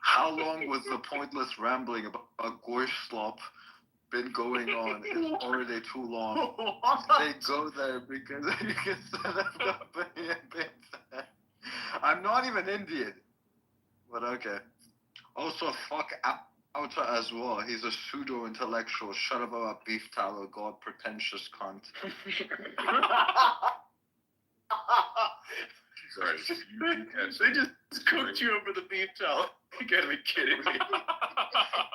How long was the pointless rambling about gosh slop been going on? It's already too long. They go there because you can set up the I'm not even Indian. But okay. Also, fuck Auta as well. He's a pseudo-intellectual. Shut up about beef tallow, god pretentious cunt. Sorry. They just cooked you over the beef tallow. You gotta be kidding me.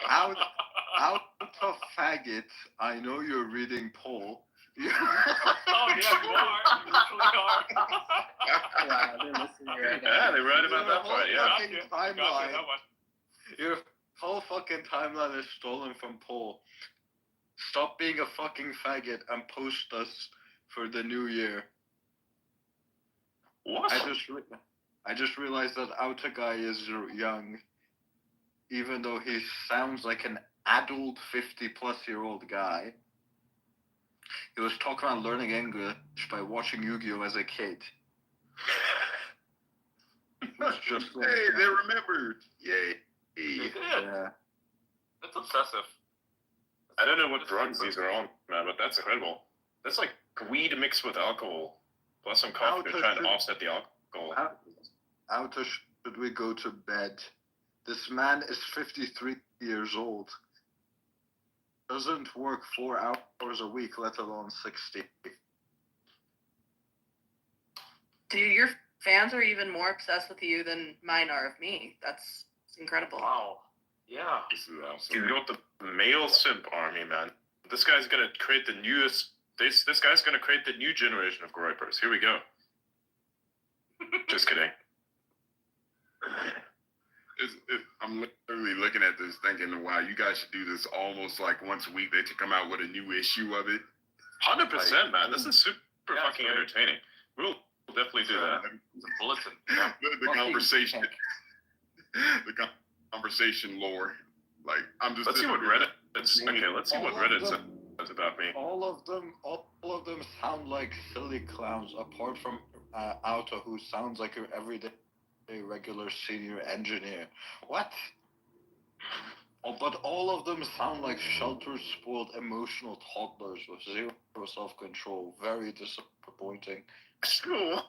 Auta faggot, I know you're reading Paul. Oh yeah, you are. You actually are. Wow, they're listening right now. Yeah, they're right about that part, yeah. Timeline. Your whole fucking timeline is stolen from Paul. Stop being a fucking faggot and post us for the new year. What? I just realized that Auta guy is young, even though he sounds like an adult 50-plus-year-old guy. He was talking about learning English by watching Yu-Gi-Oh! As a kid. just Hey, they remembered. Yay. They did. yeah. That's obsessive. I don't know what drugs these are on, man, but that's incredible. That's like weed mixed with alcohol, plus some coffee to try and offset the alcohol. How should we go to bed? This man is 53 years old. Doesn't work 4 hours a week, let alone 60. Dude, your fans are even more obsessed with you than mine are of me. That's incredible. Wow. Yeah. This is awesome. You got the male simp army, man. This guy's gonna create the newest. This guy's gonna create the new generation of gripers. Here we go. Just kidding. I'm literally looking at this thinking, wow, you guys should do this almost like once a week. They should come out with a new issue of it. 100%, man. This is super fucking entertaining. We'll definitely do that. The bulletin. The conversation. The conversation lore. Like, I'm just. Let's see what Reddit's. Okay, let's see what Reddit says about me. All of them sound like silly clowns, apart from Auto, who sounds like your everyday regular senior engineer. What? Oh, but all of them sound like shelter-spoiled emotional toddlers with zero self-control. Very disappointing. Excuse me.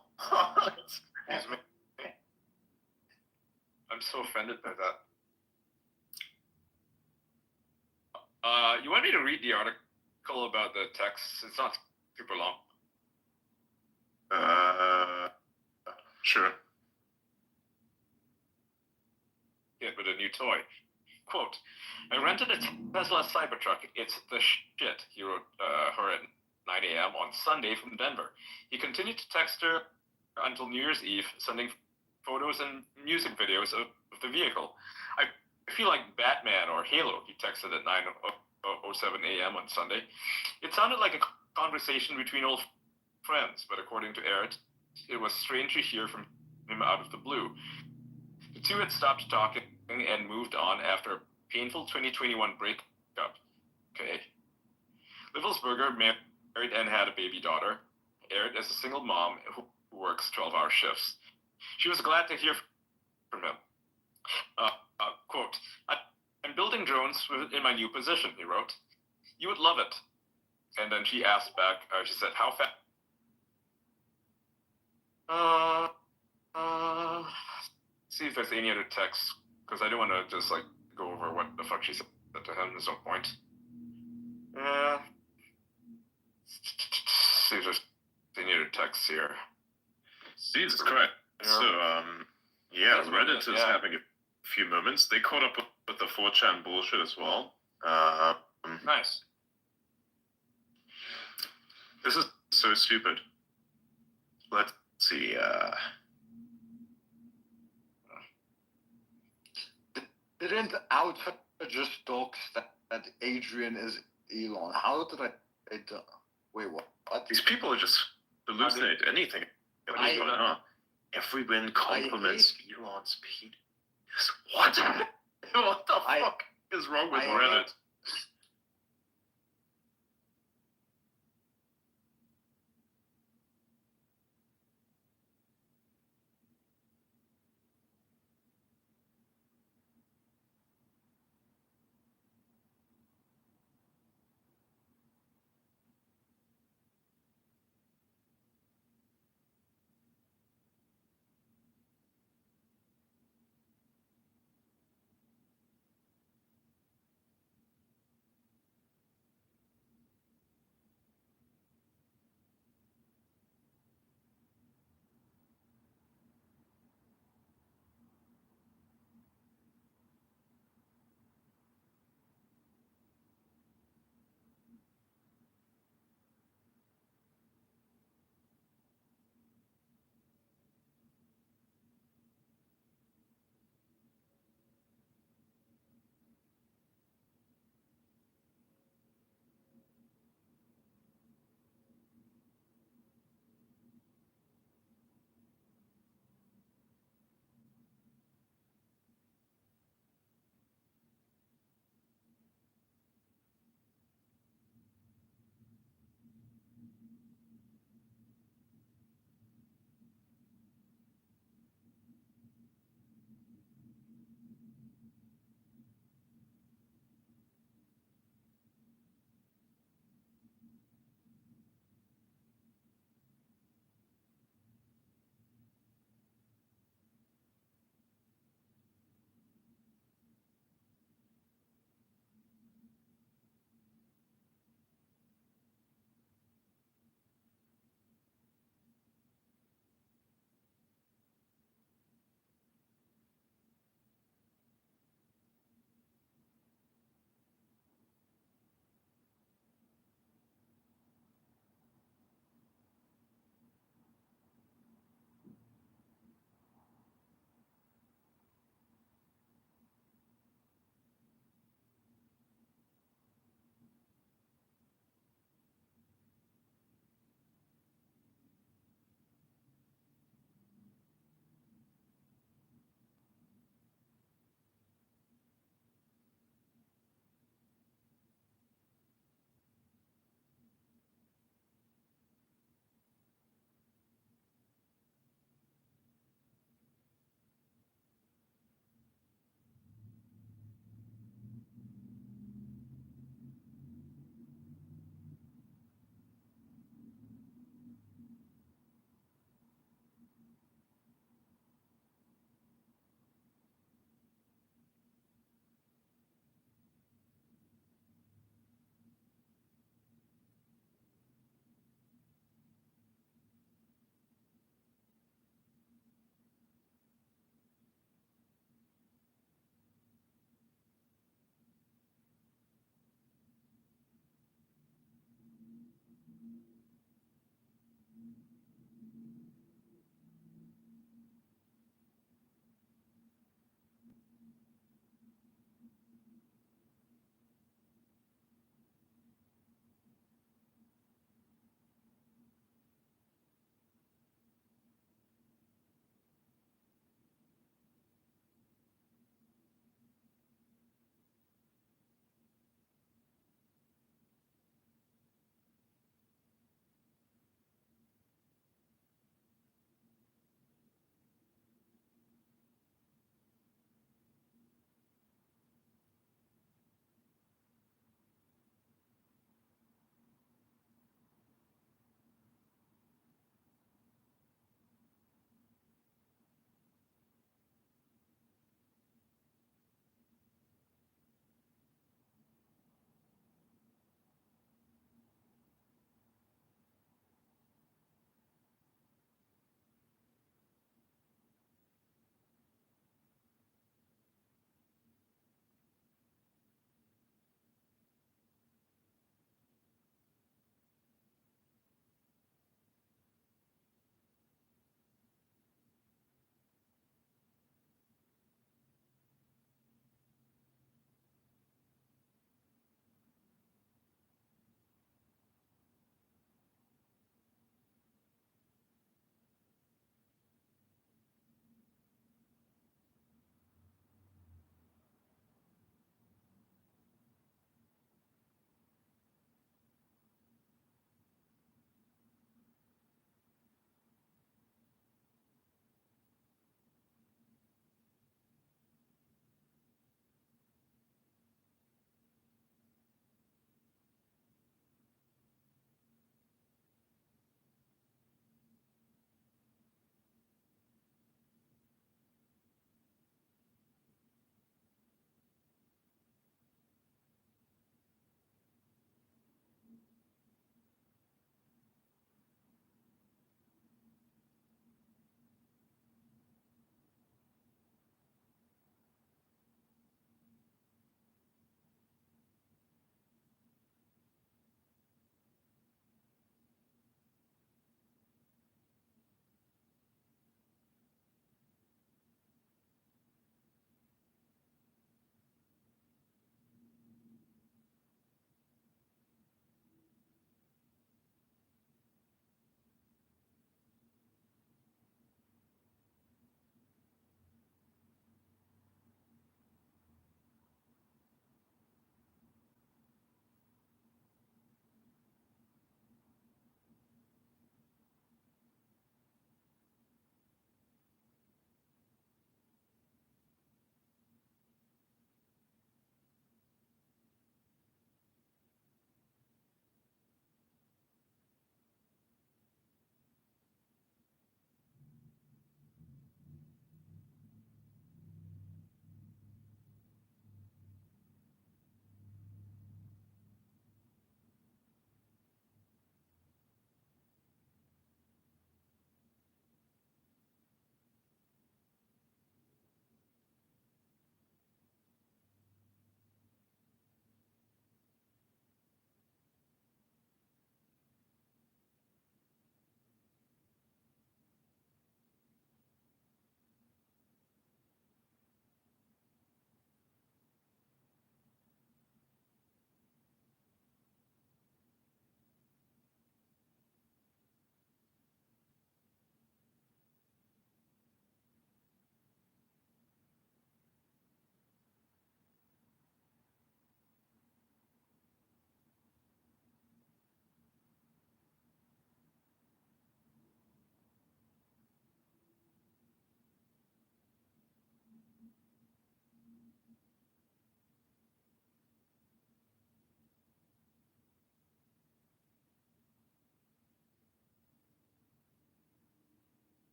I'm so offended by that. You want me to read the article about the text? It's not super long. Sure. Hit with a new toy. Quote, I rented a Tesla Cybertruck. It's the shit, he wrote her at 9 a.m. on Sunday from Denver. He continued to text her until New Year's Eve, sending photos and music videos of the vehicle. I feel like Batman or Halo, he texted at 9:07 a.m. on Sunday. It sounded like a conversation between old friends, but according to Eric, it was strange to hear from him out of the blue. The two had stopped talking and moved on after a painful 2021 breakup. Okay. Livelsberger married and had a baby daughter. Eric is a single mom who works 12-hour shifts. She was glad to hear from him. Quote, I'm building drones in my new position, he wrote. You would love it. And then she asked back, she said, how fast? See if there's any other text, because I don't want to just like go over what the fuck she said to him. There's no point. See if there's any other text here. Jesus Christ. So, yeah, Reddit is having a few moments. They caught up with the 4chan bullshit as well. Nice. This is so stupid. Let's see. Didn't Auto just dox that Adrian is Elon? How did I? Wait, what? These people are just hallucinate anything. Every win compliments Elon's penis. What? What the fuck is wrong with Reddit?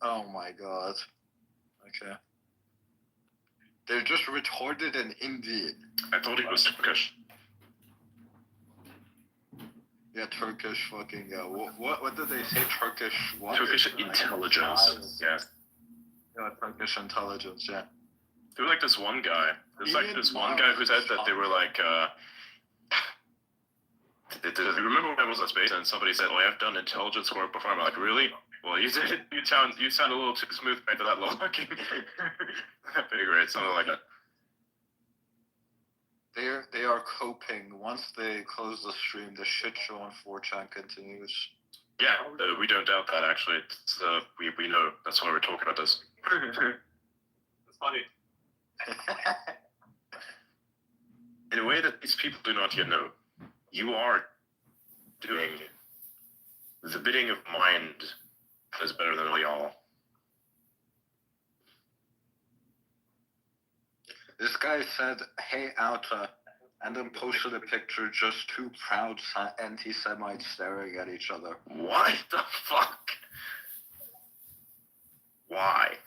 Oh my god. Okay. They're just retarded and Indian. I thought he was Turkish. Yeah, Turkish fucking. What did they say? Turkish what? Turkish intelligence. Yeah. Yeah, Turkish intelligence. Yeah. There was like this one guy. There's like this one guy who said that they were like. Remember when I was on space and somebody said, "Oh, I've done intelligence work before." I'm like, really? Well, you did. You sound a little too smooth right to that logic. Figure it, something like that. They are coping. Once they close the stream, the shit show on 4chan continues. Yeah, we don't doubt that. Actually, it's, we know that's why we're talking about this. It's funny. In a way that these people do not yet know, you are doing the bidding of mind that is better than we all. This guy said, "Hey, Outa," and then posted a picture just two proud anti-Semites staring at each other. What the fuck? Why?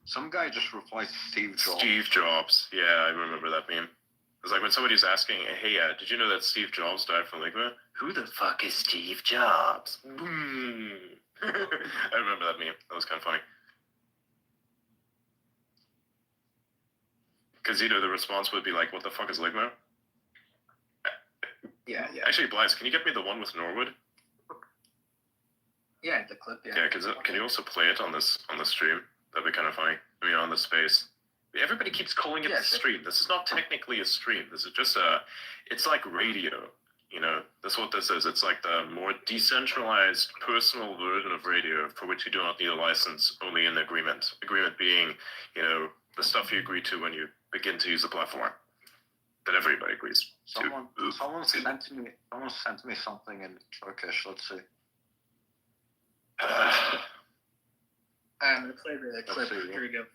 Some guy just replied, "Steve Jobs." Steve Jobs. Yeah, I remember that meme. It's like when somebody's asking, "Hey, did you know that Steve Jobs died from Ligma?" Who the fuck is Steve Jobs? Boom. I remember that meme. That was kind of funny. Because, you know, the response would be like, "What the fuck is Ligma?" Yeah. Actually, Blythe, can you get me the one with Norwood? Yeah, the clip. Yeah. Yeah, can you also play it on the stream? That'd be kind of funny. I mean, on the space. Everybody keeps calling it a stream. This is not technically a stream. This is just it's like radio. You know, that's what this is. It's like the more decentralized personal version of radio for which you do not need a license, only an agreement. Agreement being, you know, the stuff you agree to when you begin to use the platform. That everybody agrees Someone sent me something in Turkish. Let's see. I'm gonna play the clip. Here we go.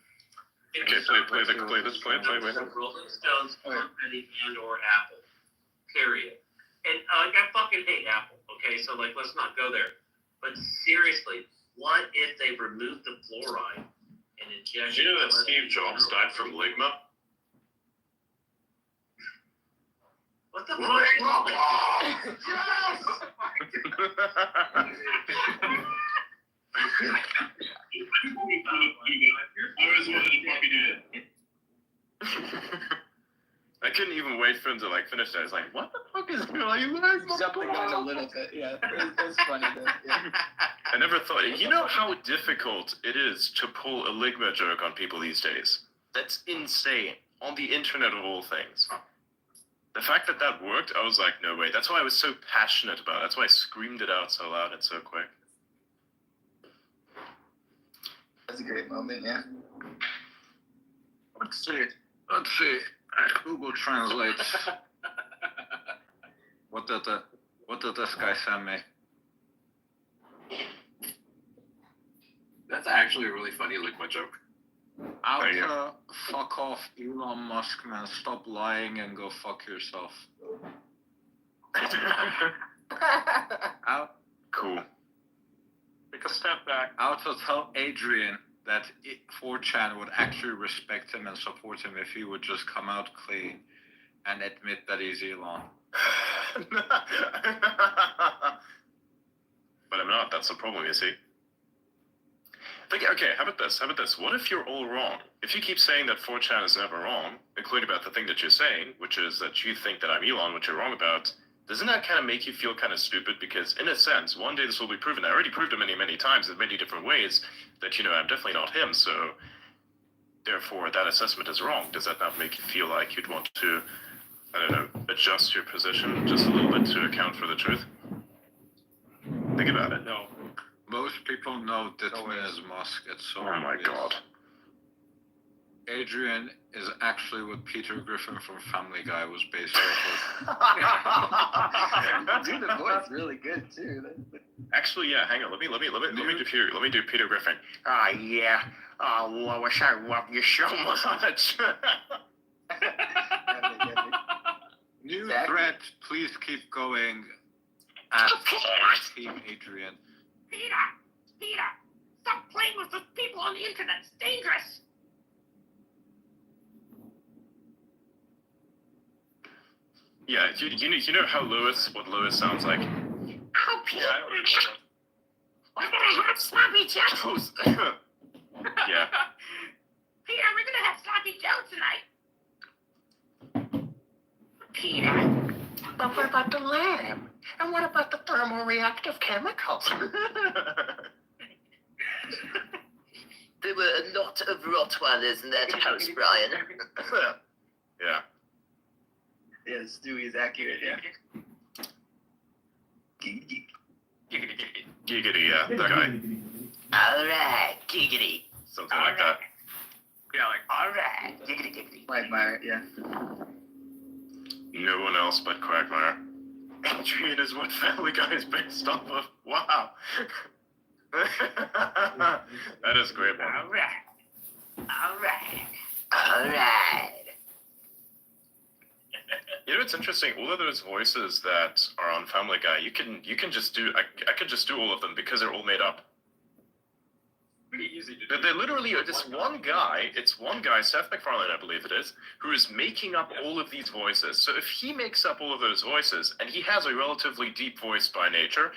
Okay, play. Let's play. Wait. Rolling Stones, Tom Petty, and/or Apple. Period. And I fucking hate Apple. Okay, so like, let's not go there. But seriously, what if they removed the fluoride and injected? Did you know that Steve Jobs died from Ligma? What the fuck? I couldn't even wait for him to like finish that. I was like, "What the fuck is going on?" Jumping on a little bit, yeah. It's funny though. Yeah. I never thought. You know how difficult it is to pull a Ligma joke on people these days? That's insane. On the internet of all things. The fact that that worked, I was like, no way. That's why I was so passionate about it. That's why I screamed it out so loud and so quick. That's a great moment, yeah. Let's see. Google Translate. What did this guy send me? That's actually a really funny Ligma joke. Outa, fuck off, Elon Musk, man. Stop lying and go fuck yourself. Cool. Take a step back. Outa, tell Adrian that 4chan would actually respect him and support him if he would just come out clean and admit that he's Elon. But I'm not. That's the problem, you see. Okay, how about this? What if you're all wrong? If you keep saying that 4chan is never wrong, including about the thing that you're saying, which is that you think that I'm Elon, which you're wrong about, doesn't that kind of make you feel kind of stupid? Because in a sense, one day this will be proven. I already proved it many, many times in many different ways that, you know, I'm definitely not him. So therefore, that assessment is wrong. Does that not make you feel like you'd want to, I don't know, adjust your position just a little bit to account for the truth? Think about it. No. Most people know Ditman is Musk. It's so Oh my god. Adrian is actually what Peter Griffin from Family Guy was based off of. Dude, the voice really good too. Actually, yeah. Hang on. Let me do Peter Griffin. Yeah. Oh, Lois, I love you so much. New threat. Please keep going. At Team Adrian. Peter, stop playing with those people on the internet. It's dangerous. Yeah, you know how what Lois sounds like? Oh, Peter. Yeah, I don't remember. We're gonna have sloppy Joe. Yeah. Peter, we're gonna have sloppy Joe tonight. Peter. But what about the lamb? And what about the thermoreactive chemicals? There were a lot of Rottweilers in that house, Brian. Yeah. Yeah, Stewie's accurate. Yeah. Giggity, yeah, that guy. All right, giggity. Something like that. Yeah, like All right, giggity, giggity. Quagmire. Yeah. No one else but Quagmire. Adrian is what Family Guy is based off of. Wow. That is great, man. All right. You know, it's interesting. All of those voices that are on Family Guy, you can just do. I could just do all of them because they're all made up. pretty easy to do. But they literally are this one guy. It's one guy, Seth MacFarlane, I believe it is, who is making up all of these voices. So if he makes up all of those voices, and he has a relatively deep voice by nature,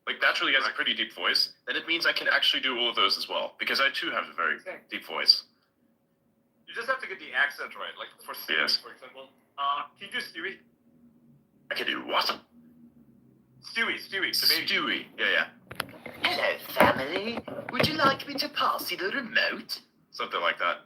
like naturally has a pretty deep voice, then it means I can actually do all of those as well, because I too have a very deep voice. You just have to get the accent right. Like for Stewie, Yes. for example. Can you do Stewie? I can do what? Stewie, the baby. Stewie. Yeah. Hello, family. Would you like me to pass you the remote? Something like that.